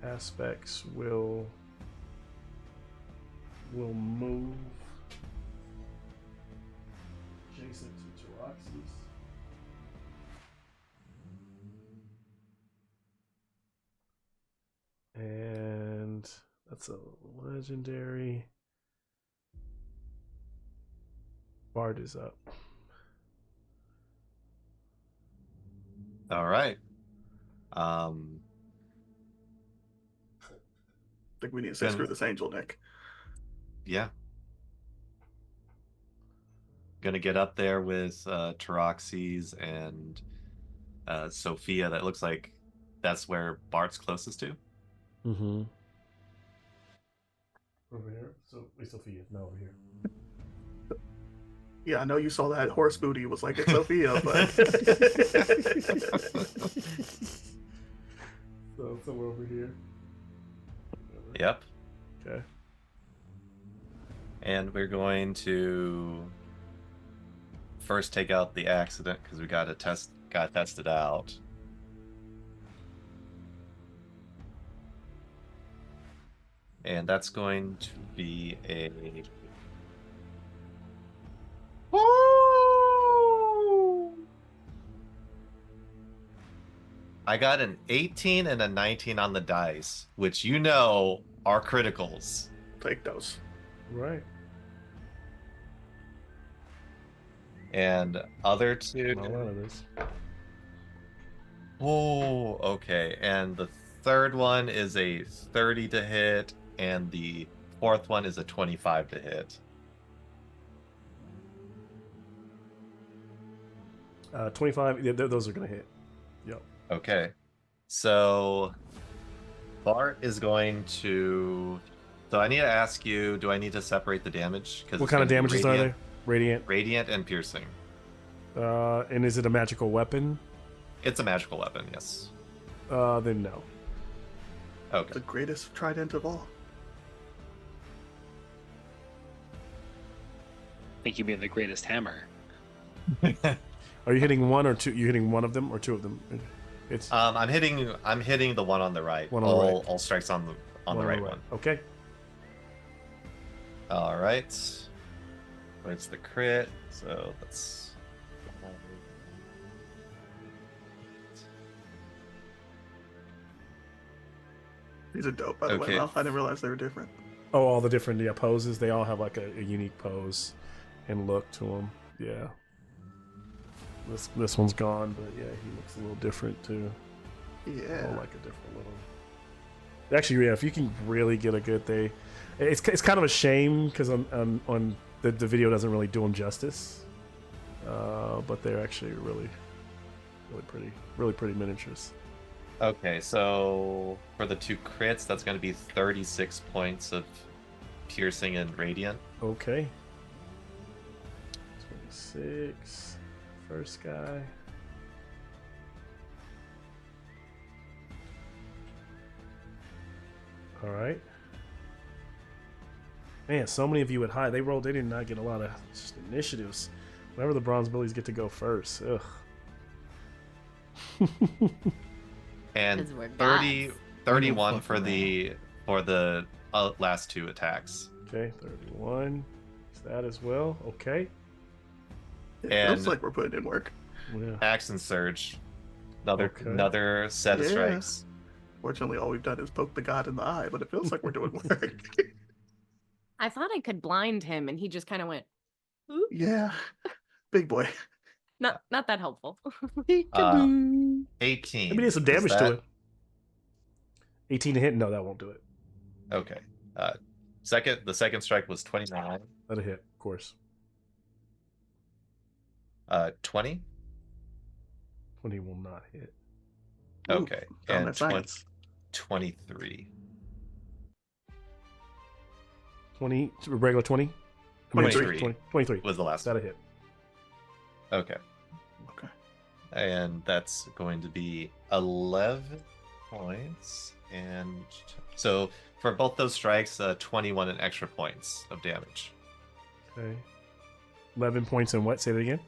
aspects will move adjacent to Taroxys. That's a legendary. Bard is up. All right. I think we need to say Then- screw this angel, Nick. Yeah. Gonna get up there with Taroxys and Sophia. That looks like that's where Bart's closest to. Mm-hmm. Over here. So wait, Sophia. No, over here. Yeah, I know you saw that horse booty was like it's Sophia, but So somewhere over here. Yep. Okay. And we're going to first take out the accident because we got to test it out. And that's going to be a I got an 18 and a 19 on the dice, which you know are criticals. take those. Right. And other two. Not a lot of this. Oh, okay. And the third one is a 30 to hit, and the fourth one is a 25 to hit. 25. Yeah, those are gonna hit. Yep. Okay. So Bart is going to. So I need to ask you, do I need to separate the damage? What kind of damages are there? Radiant. Radiant and piercing. And is it a magical weapon? It's a magical weapon, yes. Then no. Okay. The greatest trident of all. I think you mean the greatest hammer. Are you hitting one or two? You hitting one of them or two of them? It's I'm hitting the one on the right. One on the right. All strikes on the right one. Okay. All right. It's the crit, so that's. These are dope, by the way. Okay. Mel. I didn't realize they were different. Oh, all the different poses. They all have like a unique pose and look to them. Yeah. This one's gone, but yeah, he looks a little different too. Yeah. Like a different little. Actually, yeah, if you can really get a good day, it's kind of a shame because on the video doesn't really do them justice. But they're actually really pretty miniatures. Okay, so for the two crits, that's going to be 36 points of piercing and radiant. Okay. 26. First guy. All right. Man, so many of you at high. They did not get a lot of just initiatives. Whenever the bronze bullies get to go first. Ugh. And 'Cause we're 30, gods. 31 fuck for the last two attacks. Okay, 31. Is that as well? Okay. It And- feels like we're putting in work. Yeah. Axe and surge. Another Okay. set of Yeah. strikes. Fortunately, all we've done is poke the god in the eye, but it feels like we're doing work. I thought I could blind him, and he just kind of went. Oop. Yeah. Big boy. Not that helpful. 18. Maybe need some Is damage that- to it. 18 to hit? No, that won't do it. Okay. The second strike was 29. That'll hit, of course. 20. 20 will not hit. Okay. Found And that science. 23. 20, regular 20? 23. 23. Was the last one. That'll hit. Okay. Okay. And that's going to be 11 points. And so for both those strikes, 21 and extra points of damage. Okay. 11 points and what? Say that again?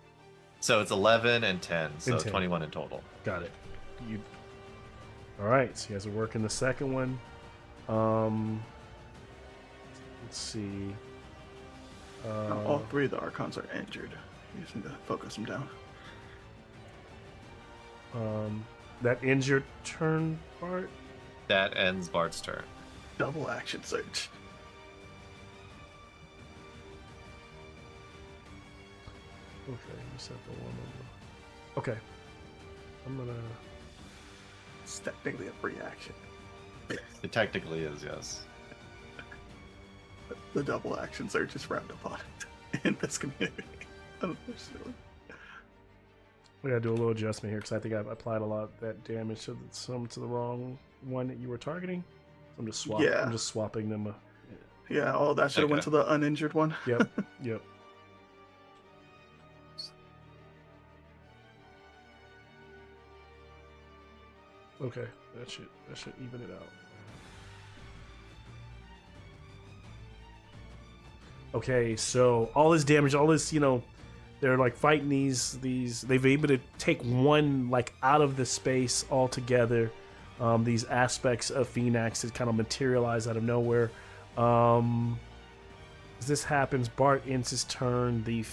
So it's 11 and 10, so And 10. 21 in total. Got it. All right, so you guys are working the second one. Let's see. All three of the archons are injured. You just need to focus them down. That ends your turn part. That ends Bart's turn. Double action search. Okay, you set the one on the... Okay. I'm gonna... It's technically a free action. It technically is, yes. The double action search is frowned upon in this community. Unfortunately. We gotta do a little adjustment here because I think I've applied a lot of that damage to the wrong one that you were targeting. So I'm just Yeah. I'm just swapping them. Yeah, all that should have went to the uninjured one. Yep. Yep. Okay, that should even it out. Okay, so all this damage, all this, they're like fighting these they've been able to take one like out of the space altogether. These aspects of Phoenix that kind of materialize out of nowhere. As this happens, Bart ends his turn. The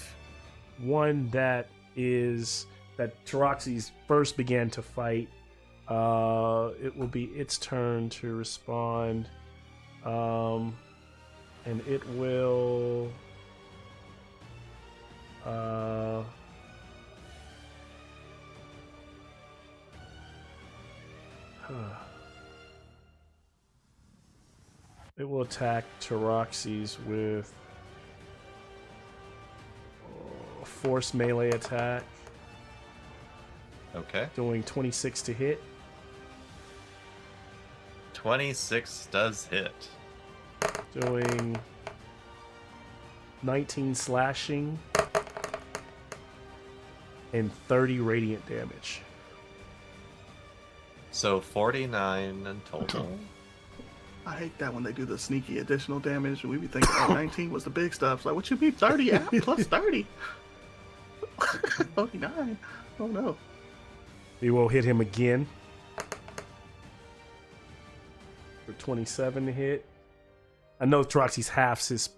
one that Taroxys first began to fight, it will be its turn to respond. And it will it will attack Taroxys with a force melee attack. Okay. Doing 26 to hit. 26 does hit. Doing 19 slashing and 30 radiant damage. So 49 in total. I hate that when they do the sneaky additional damage and we be thinking 19 was the big stuff. It's like, what you mean 30? Yeah, plus 30. 49. Oh no. We will hit him again for 27 to hit. I know Taroxys halves his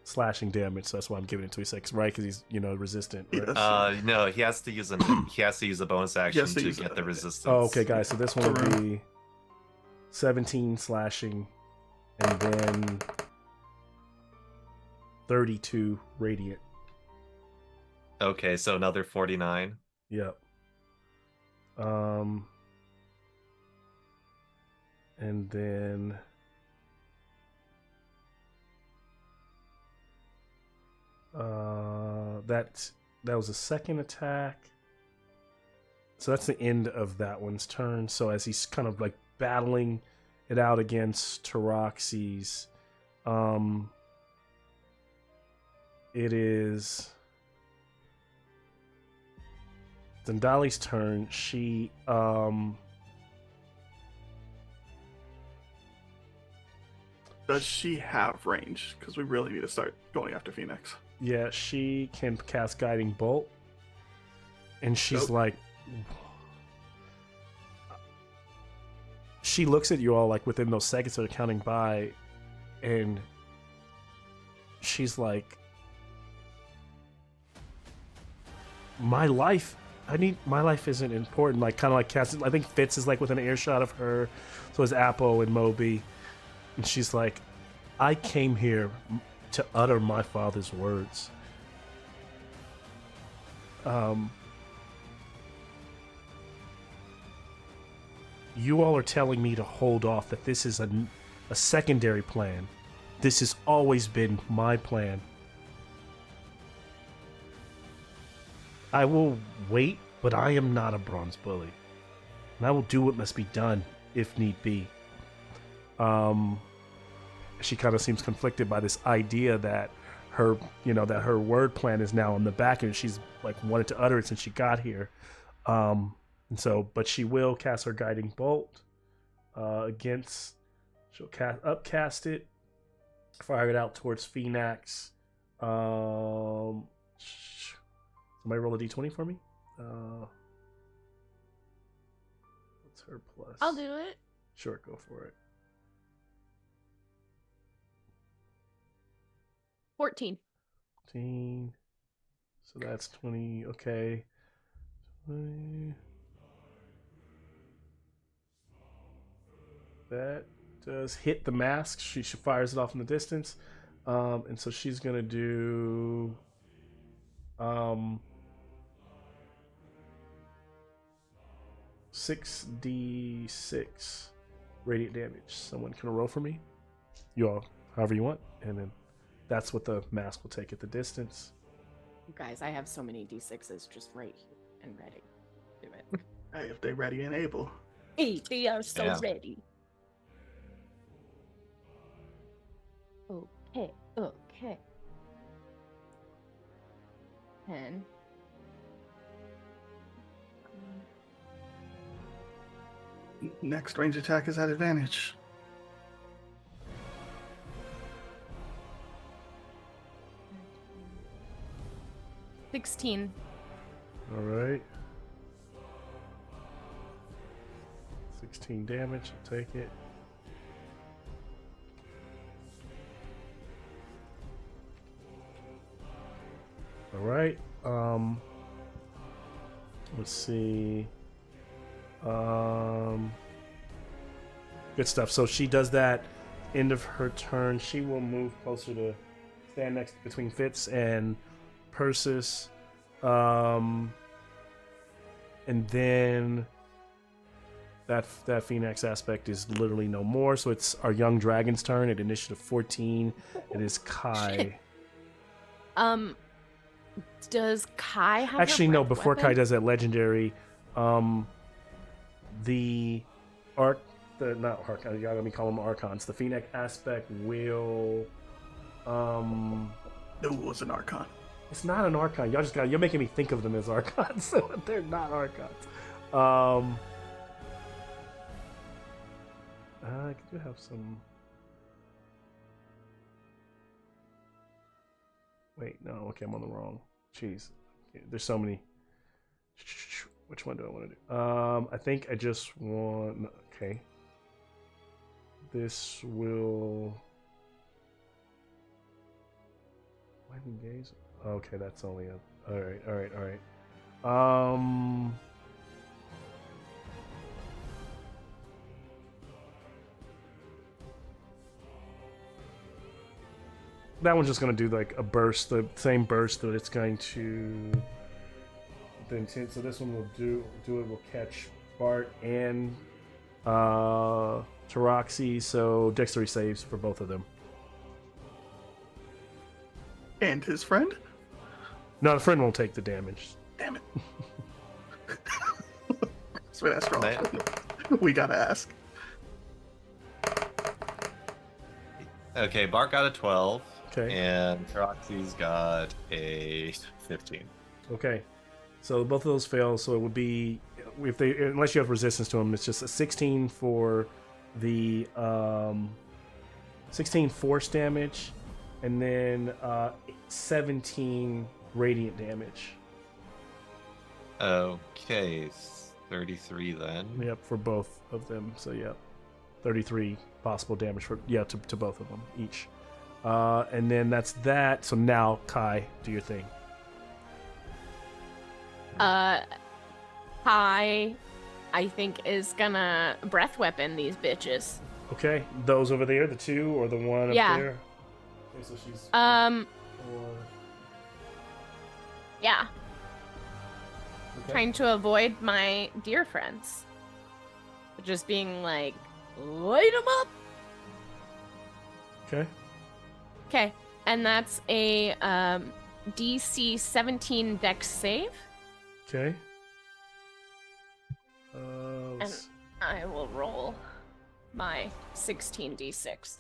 slashing damage, so that's why I'm giving it to him, right? Because he's resistant. Right? Yes. No, he has to use a bonus action to get the resistance. Oh, okay, guys. So this one will be 17 slashing, and then 32 radiant. Okay, so another 49. Yep. And then that was a second attack. So that's the end of that one's turn. So as he's kind of like battling it out against Taroxys, it is Zendali's turn. She does she have range? Because we really need to start going after Phoenix. Yeah, she can cast Guiding Bolt. And she's like... She looks at you all like within those seconds that are counting by, and she's like, my life isn't important. Like, kind of like casting... I think Fitz is like within an earshot of her. So is Appo and Moby. And she's like, I came here to utter my father's words. You all are telling me to hold off, that this is a secondary plan. This has always been my plan. I will wait, but I am not a bronze bully. And I will do what must be done, if need be. She kind of seems conflicted by this idea that her word plan is now on the back, and she's like wanted to utter it since she got here. And so, but she will cast her Guiding Bolt against. She'll upcast it, fire it out towards Phoenix. Somebody roll a d20 for me. What's her plus? I'll do it. Sure, go for it. 14. 14. So that's 20. Okay. 20. That does hit the mask. She fires it off in the distance. And so she's gonna do 6d6 radiant damage. Someone can roll for me. You all, however you want, and then that's what the mask will take at the distance. You guys, I have so many d6s just right here and ready. Do it. Hey, if they ready and able. Hey, they are so Yeah. ready. Okay. 10. Next range attack is at advantage. Mm. 16. All right. 16 damage. I'll take it. All right. Let's see. Good stuff. So she does that. End of her turn. She will move closer to stand next between Fitz and Persis. And then that Phoenix aspect is literally no more. So it's our young dragon's turn at initiative 14. It is Kai. Does Kai have Actually, her no. breath Before weapon? Kai does that, legendary, the arc, the not archon. Y'all let me call them archons. The Phoenix aspect will, It was an Archon. it's not an archon. Y'all just got. You're making me think of them as archons, so they're not archons. I do have some. Wait, no. Okay, I'm on the wrong. Jeez, there's so many. Which one do I want to do? I think I just want. Okay. This will. Lightning gaze. Okay, that's only a. All right. That one's just gonna do like a burst, the same burst that it's going to. The intent. So this one will do it. Will catch Bart and Taroxy. So dexterity saves for both of them. And his friend? No, the friend won't take the damage. Damn it. So that's wrong. Nice. We gotta ask. Okay, Bart got a 12. Okay. And Taroxy's got a 15. Okay. So both of those fail. So it would be if they unless you have resistance to them, it's just a 16 for the 16 force damage, and then 17 radiant damage. Okay, 33 then. Yep, for both of them. So yeah, 33 possible damage for to both of them each. And then that's that. So now Kai, do your thing. Kai, I think, is gonna breath weapon these bitches. Okay, those over there, the two or the one Yeah. up there. Okay, so she's Yeah, okay. trying to avoid my dear friends. Just being like, light them up. Okay. Okay, and that's a DC 17 Dex save. Okay. And I will roll my 16d6.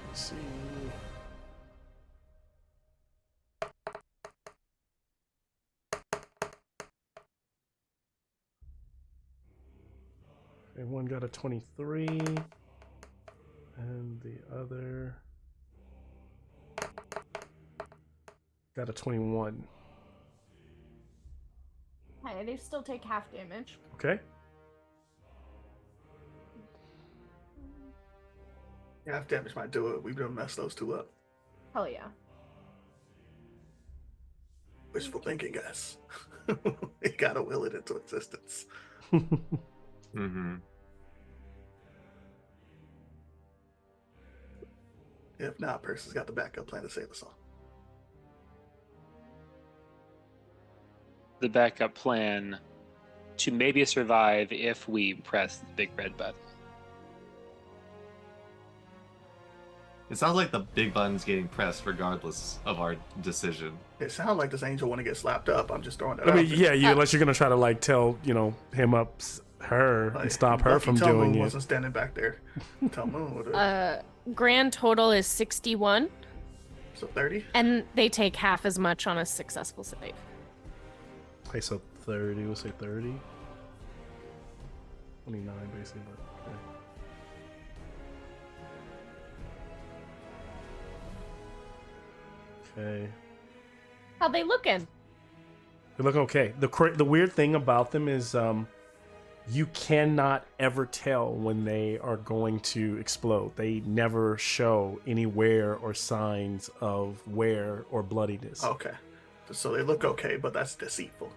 Let's see. Okay, one got a 23, and the other got a 21. Okay, they still take half damage. Okay. Yeah, half damage might do it. We've done messed those two up. Hell yeah. Wishful thinking, guys. You gotta will it into existence. Mm-hmm. If not, Percy's got the backup plan to save us all. The backup plan to maybe survive if we press the big red button. It sounds like the big button's getting pressed regardless of our decision. It sounds like this angel want to get slapped up. I'm just throwing that I out mean, there. yeah, you unless you're gonna try to like tell him up her Like, and stop her lucky from Tell doing Moon it. wasn't standing back there. Tell Moon would have. Grand total is 61, So 30? and they take half as much on a successful save. Okay, so 30. We'll say 30. 29, basically. But okay. Okay. How they looking? They look okay. The weird thing about them is you cannot ever tell when they are going to explode. They never show any wear or signs of wear or bloodiness. Okay. So they look okay, but that's deceitful.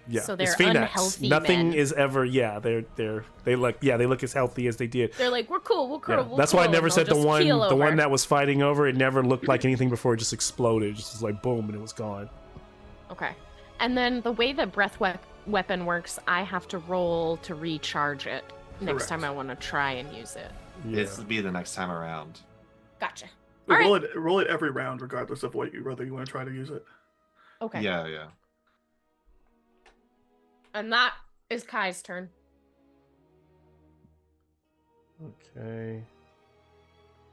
Yeah, So it's they're Phoenix. unhealthy Nothing men. is ever. Yeah, they look as healthy as they did. They're like, we're cool, we're cool. Yeah. We're That's cool, why I and never they'll said the just one keel over. that was fighting over. It never looked like anything before. It just exploded. It just was like boom, and it was gone. Okay. And then the way the breath weapon works, I have to roll to recharge it next Correct. time I want to try and use it. Yeah. This will be the next time around. Gotcha. All right. Roll it every round, regardless of whether you want to try to use it. Okay. Yeah. And that is Kai's turn. Okay.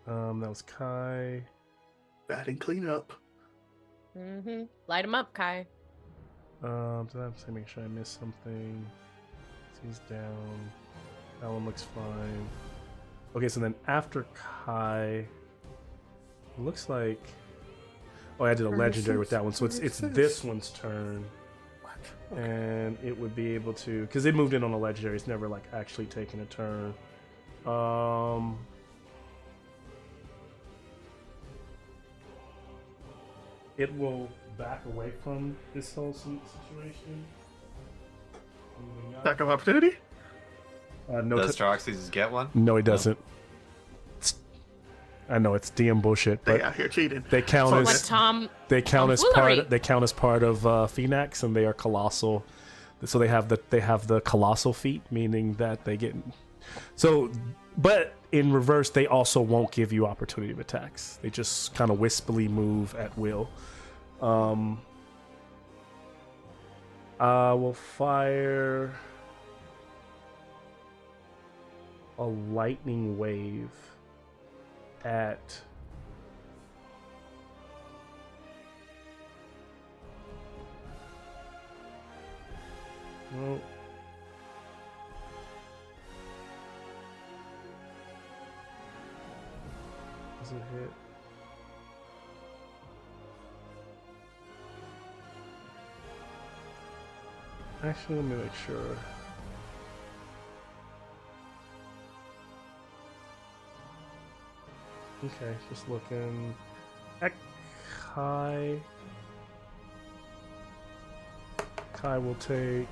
That was Kai. Batting cleanup. Mm-hmm. Light him up, Kai. Did I have to make sure I missed something? He's down. That one looks fine. Okay, so then after Kai, it looks like. Oh, I did a legendary with that one, so it's this one's turn, What? and it would be able to because it moved in on a legendary. It's never like actually taken a turn. It will back away from this whole situation. Moving up. Back of opportunity? No, Does Troxys get one? no, he doesn't. I know it's DM bullshit, They but out here cheating. they count So as What, Tom? they count as Tomfoolery. part. They count as part of Phoenix, and they are colossal. So they have the colossal feat, meaning that they get. So, but in reverse, they also won't give you opportunity of attacks. They just kind of wispily move at will. I will fire a lightning wave at well, does it hit? Actually, let me make sure. Okay, just looking. Kai. Kai will take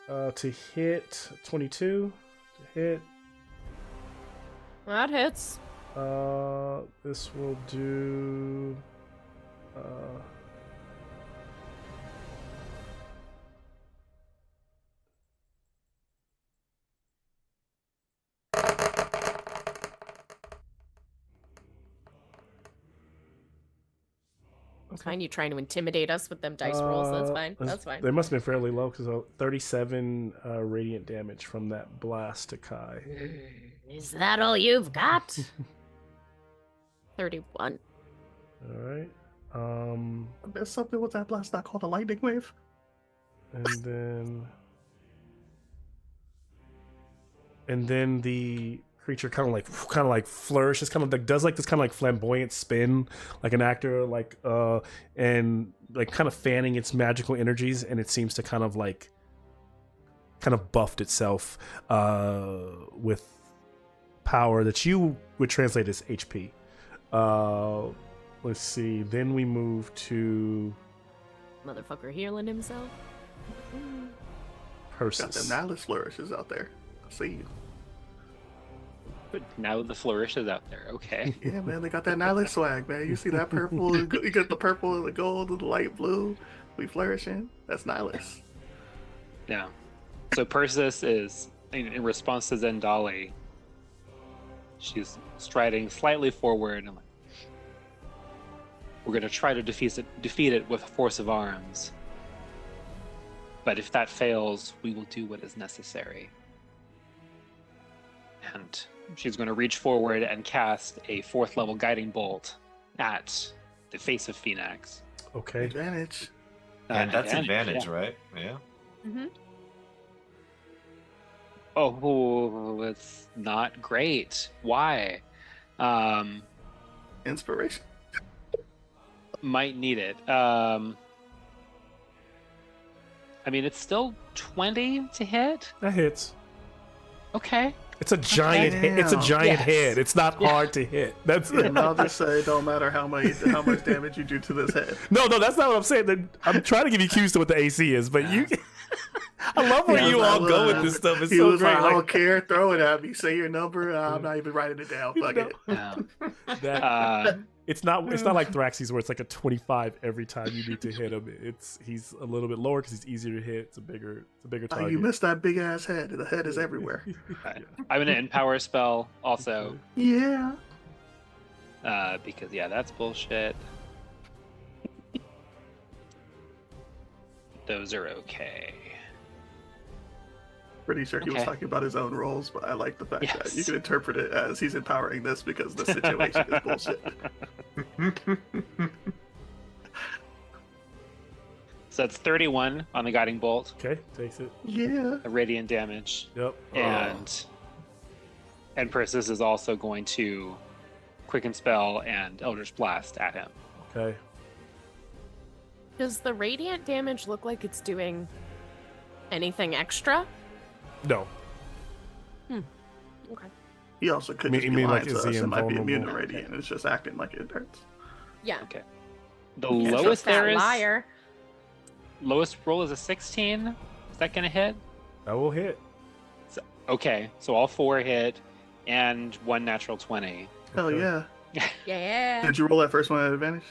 to hit 22 to hit. That hits. This will do. It's fine. You trying to intimidate us with them dice rolls. That's fine. That's fine. They must have been fairly low because 37 radiant damage from that blast to Kai. Is that all you've got? 31. All right. There's something with that blast not called a lightning wave. And then the creature kind of like flourishes, kind of like does like this kind of like flamboyant spin, like an actor, like and like kind of fanning its magical energies, and it seems to kind of buffed itself with power that you would translate as HP. Let's see. Then we move to Motherfucker healing himself. Got Persis. them Nihilus flourishes out there. I see you. But now the flourish is out there. Okay. Yeah, man, they got that Nihilus swag, man. You see that purple? You got the purple and the gold and the light blue. We flourishing. That's Nihilus. Yeah. So Persis is, in response to Zendali, she's striding slightly forward and like, we're going to try to defeat it with force of arms. But if that fails, we will do what is necessary. And she's going to reach forward and cast a 4th level guiding bolt at the face of Phoenix. Okay. Advantage. And that's advantage, yeah. right? Yeah. Mm-hmm. Oh, it's not great. Why? Inspiration. Might need it. I mean, it's still 20 to hit. That hits. Okay. It's a giant. It's a Damn. giant Yes. hit. It's not hard to hit. That's And I'll just say, it don't matter how much damage you do to this head. no. That's not what I'm saying. I'm trying to give you cues to what the AC is, but you. I love where He you was all like, go with "Look," this stuff. It's he so was great. like, I don't care, throw it at me. Say your number. I'm not even writing it down. Fuck it. Yeah. that, it's not like Thraxes where it's like a 25 every time you need to hit him. He's a little bit lower because he's easier to hit. It's a bigger Oh, target. you missed that big ass head. The head is everywhere. I'm going to empower spell also. Yeah. Because, yeah, that's bullshit. Those are okay. Pretty sure he was Okay. talking about his own roles, but I like the fact that Yes. you can interpret it as he's empowering this because the situation is bullshit. So that's 31 on the guiding bolt, Okay, takes it. Yeah. a radiant damage. Yep. And Persis is also going to Quicken Spell and Eldritch Blast at him. Okay. Does the radiant damage look like it's doing anything extra? No. Okay. He also could You just be mean, lying like, to is us he and might be immune to invulnerable? radiant. It's just acting like it hurts. Yeah. Okay. The He's just lowest that there is liar. lowest roll is a 16. Is that gonna hit? That will hit. Okay, so all 4 hit and 1 natural 20. Hell Okay. yeah. Yeah. Did you roll that first one at advantage?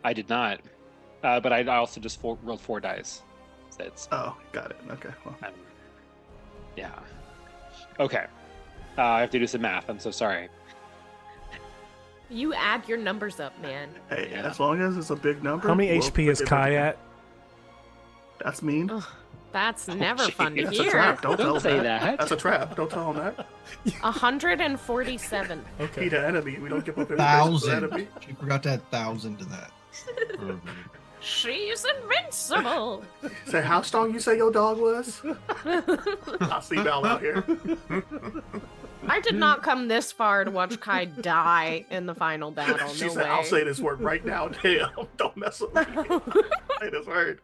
I did not, but I also just rolled 4 dice. So it's Oh, got it. Okay. Well, yeah. Okay. I have to do some math. I'm so sorry. You add your numbers up, man. hey, Yeah. as long as it's a big number. How many we'll HP is forgive Kai it. at? That's mean. Ugh, that's never fun to That's a hear. trap. Don't tell Don't say him that. that. That's a trap. Don't tell him that. 147. He Okay. the enemy. We don't give up any business to the 1,000. enemy. She forgot to add 1,000 to that. Mhm. She's invincible. Say how strong you say your dog was. I'll see Val out here. I did not come this far to watch Kai die in the final battle. She No said, way. "I'll say this word right now. Damn, don't mess with me. Say this word."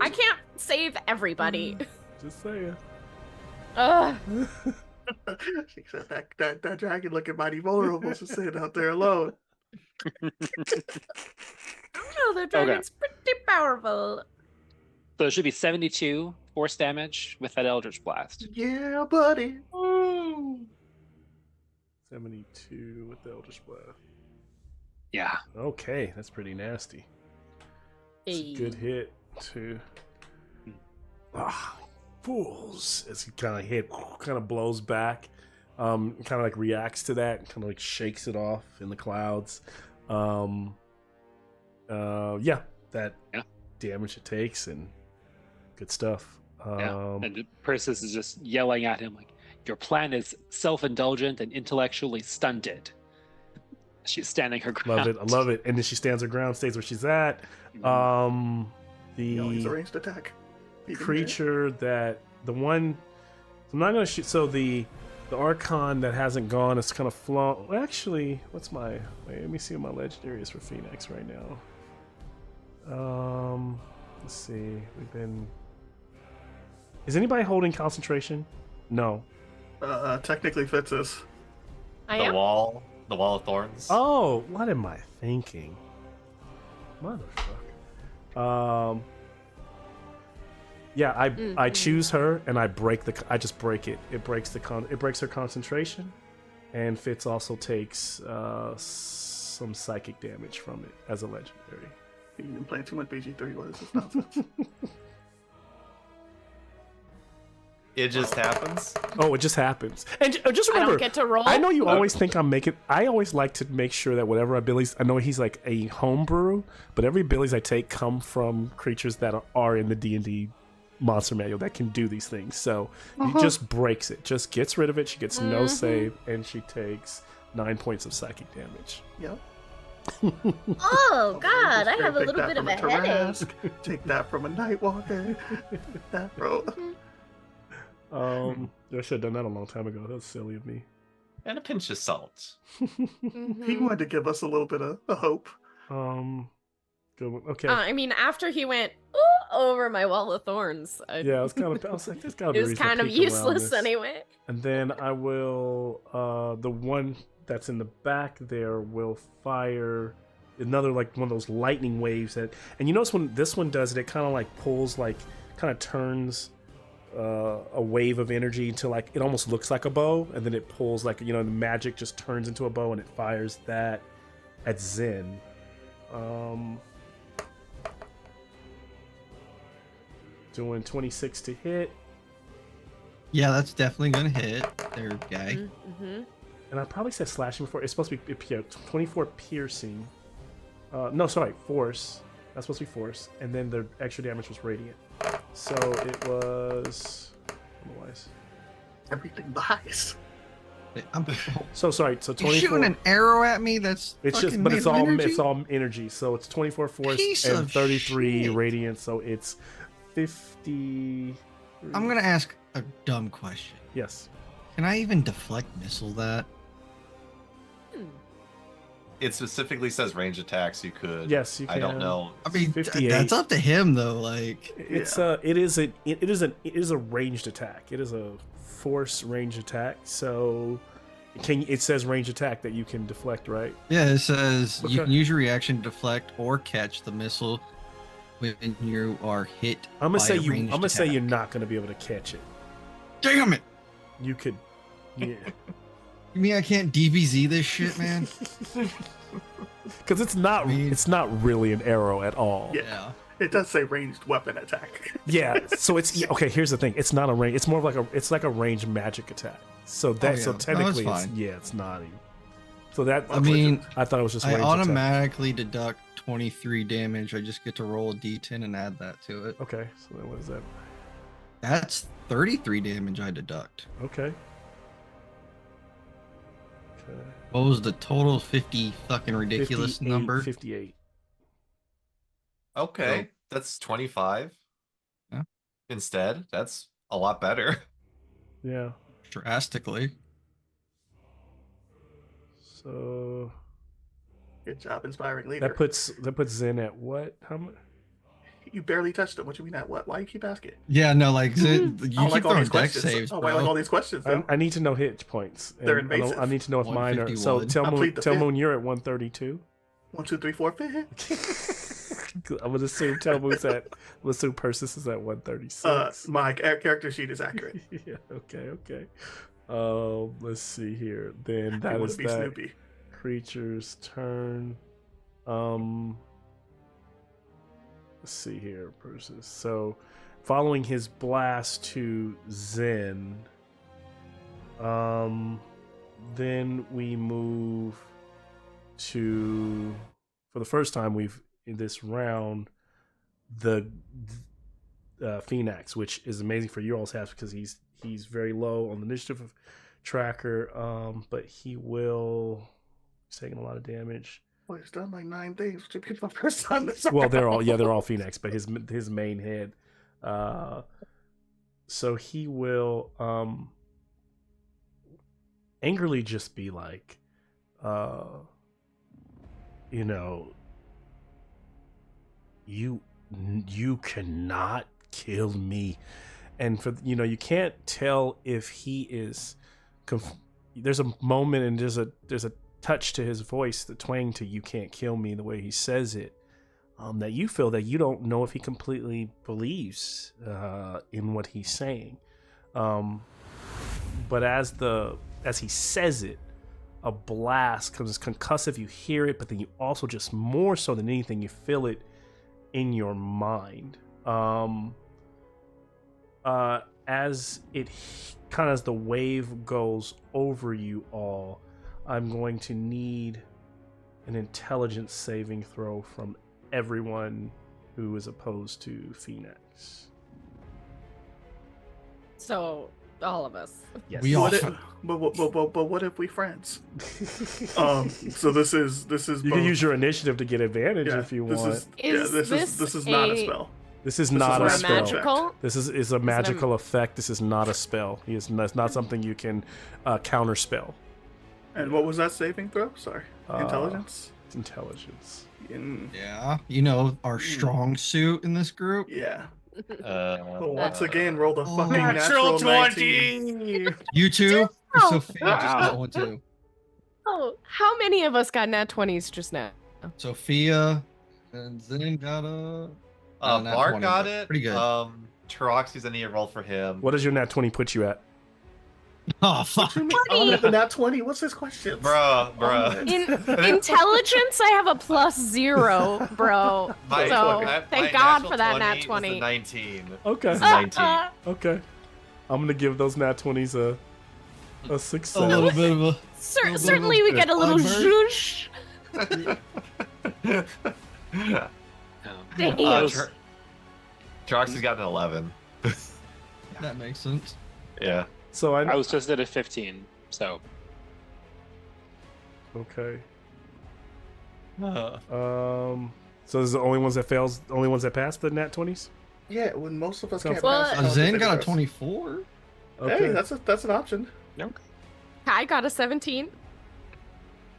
I can't save everybody. Just saying. Ugh. She said that dragon looking mighty vulnerable to sitting out there alone. Oh, the dragon's pretty powerful. So it should be 72 force damage with that Eldritch Blast. Yeah, buddy. 72 with the Eldritch Blast. Yeah. Okay, that's pretty nasty. It's a Hey. good hit too. Fools! As he kind of blows back, kind of like reacts to that, kind of like shakes it off in the clouds. Yeah, that damage it takes and good stuff. Yeah. And Persis is just yelling at him like, "Your plan is self-indulgent and intellectually stunted." She's standing her ground. Love it, I love it. And then she stands her ground, stays where she's at. He's a The ranged attack. Even creature that the one I'm not gonna shoot. So the Archon that hasn't gone is kind of flown. Well, actually, what's my? Wait, let me see what my legendary is for Phoenix right now. Let's see. We've been. Is anybody holding concentration? No. Technically fits us. I The am. wall of thorns. Oh, what am I thinking? Motherfucker. Yeah, I Mhm. choose her and I just break it. It breaks it breaks her concentration, and Fitz also takes some psychic damage from it as a legendary. You've been playing too much BG3. What is this nonsense? It just happens. Oh, it just happens. And just I remember, don't get to roll. I know you always think I'm making. I always like to make sure that whatever abilities. I know he's like a homebrew, but every abilities I take come from creatures that are in the D&D monster manual that can do these things. So he just breaks it, just gets rid of it. She gets no save, and she takes 9 points of psychic damage. Yep. Oh God, I have a Take little that bit of from a headache. Tarrasque, take that from a Nightwalker. That bro. I should have done that a long time ago. That was silly of me. And a pinch of salt. He wanted to give us a little bit of hope. Good one. Okay. I mean, after he went "Ooh," over my wall of thorns, Yeah, I was like, there's gotta be it a was reason to kind of peek around useless this. anyway. And then I will, the one that's in the back there will fire another, like, one of those lightning waves that, and you notice when this one does it, it kind of like pulls, like, kind of turns a wave of energy into, like, it almost looks like a bow, and then it pulls, like, the magic just turns into a bow, and it fires that at Zen. Doing 26 to hit. Yeah, that's definitely gonna hit. There, guy. Mm-hmm. And I probably said slashing before. It's supposed to be 24 piercing. No, sorry, force. That's supposed to be force. And then the extra damage was radiant. So it was. Otherwise. Everything lies. I'm So sorry. So you 24. shooting an arrow at me? That's It's just, fucking but made it's of all energy? it's all energy. So it's 24 force Piece and of 33 shit. radiant. So it's 50. I'm gonna ask a dumb question. Yes. Can I even deflect missile that? It specifically says range attacks. You could. Yes, you can. I don't know. I mean, 58. that's up to him though. Like, It's it is a ranged attack. It is a force range attack. So it says range attack that you can deflect, right? yeah, it says you Okay. can use your reaction to deflect or catch the missile when you are hit. I'm gonna by say a ranged I'm gonna say attack. you're not gonna be able to catch it. Damn it! You could, yeah, You mean I can't DBZ this shit, man? because it's not I mean- it's not really an arrow at all. Yeah. It does say ranged weapon attack. Yeah, so it's okay. Here's the thing: it's not a range. It's more of like a ranged magic attack. So that yeah. so No, it's technically, fine. it's not even. So that I mean, I thought it was just. I range attack. automatically deduct 23 damage. I just get to roll a d10 and add that to it. Okay, so then what is that? That's 33 damage I deduct. Okay. Okay. What was the total? 50 fucking ridiculous 58, number? 58. Okay, that's 25. Yeah. Instead, that's a lot better. Yeah. Drastically. So Good job, inspiring leader. that puts Zen at what? How much? You barely touched him. What you mean that? What? Why you keep asking? Yeah, no, like you I keep don't like all throwing these deck questions. saves, Oh, bro. I like all these questions. Though. I need to know hit points. They're And I invasive. need to know if mine are. So 151. tell I Moon, plead the tell fifth. Moon you're at 132. 1, 2, 3, 4, 5. I'm gonna assume tell Moon's at. Let's assume Persis is at 136. My character sheet is accurate. Yeah. Okay. Let's see here. Then I that want is to be that Snoopy. creature's turn. Let's see here, Persis. So, following his blast to Zen, then we move to, for the first time in this round, the Phoenix, which is amazing for you all's half because he's very low on the initiative tracker, but he's taking a lot of damage. Boy, it's done like 9 things, which would be my first time this Well, they're all Phoenix, but his main head. So he will angrily just be like, you cannot kill me, and you can't tell if he is. There's a moment and there's a touch to his voice, the twang to "you can't kill me," the way he says it. that you feel that you don't know if he completely believes in what he's saying. But as he says it, a blast comes concussive. You hear it, but then you also, just more so than anything, you feel it in your mind. As it kind of, as the wave goes over you all, I'm going to need an intelligence saving throw from everyone who is opposed to Phoenix. So all of us. Yes. We all. But what if we friends? So this is You can use your initiative to get advantage if you want. This is not a spell. This is not a spell. Magical? This is a magical effect. This is not a spell. It's not something you can counter spell. And what was that saving throw? Sorry, intelligence. It's intelligence. Yeah, you know, our strong suit in this group. Yeah. Well, once again, rolled a fucking natural natural 19. You too? Oh. Sophia just got one too. Oh, how many of us got nat 20s just now? Sophia and Zen got a. Nat Mark 20, got but it. Pretty good. Taroxy's an roll for him. What does your nat 20 put you at? Oh fuck! I don't have the nat 20. What's his question? Bruh. In intelligence, I have a +0, bro. Thank God for that nat 20. Is a 19. Okay. It's a 19. Okay. I'm gonna give those nat 20s a success. A little bit of a. Certainly, we get a little zhoosh. Taroxy's got an 11. That makes sense. Yeah. So I was just at a 15, so. Okay. So is the only ones that pass the nat 20s? Yeah, when most of us Sounds can't Well, pass. Zen got a 24. Okay. Hey, that's an option. I got a 17.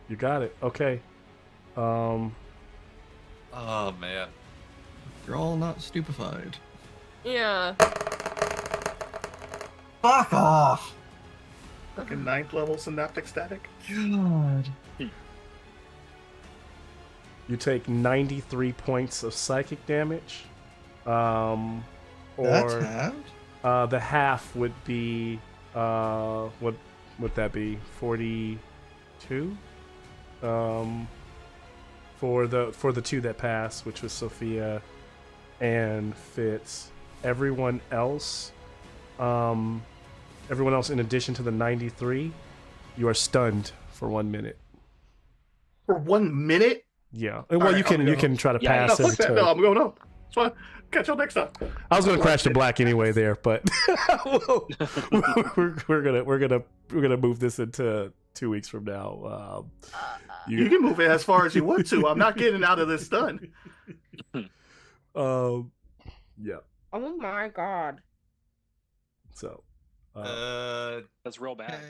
You got it. Okay. Oh man. You're all not stupefied. Yeah. Fuck off! Fucking 9th level synaptic static. God. You take 93 points of psychic damage. That's Or halved? the half would be what would that be? 42? For the two that pass, which was Sophia and Fitz. Everyone else in addition to the 93, you are stunned for 1 minute. For 1 minute? Yeah. Well, right, you can try to Yeah, pass No, it. fuck that. No, I'm going up. It's fine. Catch y'all next time. I was gonna crash to black anyway there, but we're gonna move this into 2 weeks from now. You can move it as far as you want to. I'm not getting out of this stun. Yeah. Oh my God. So. That's real bad. Okay.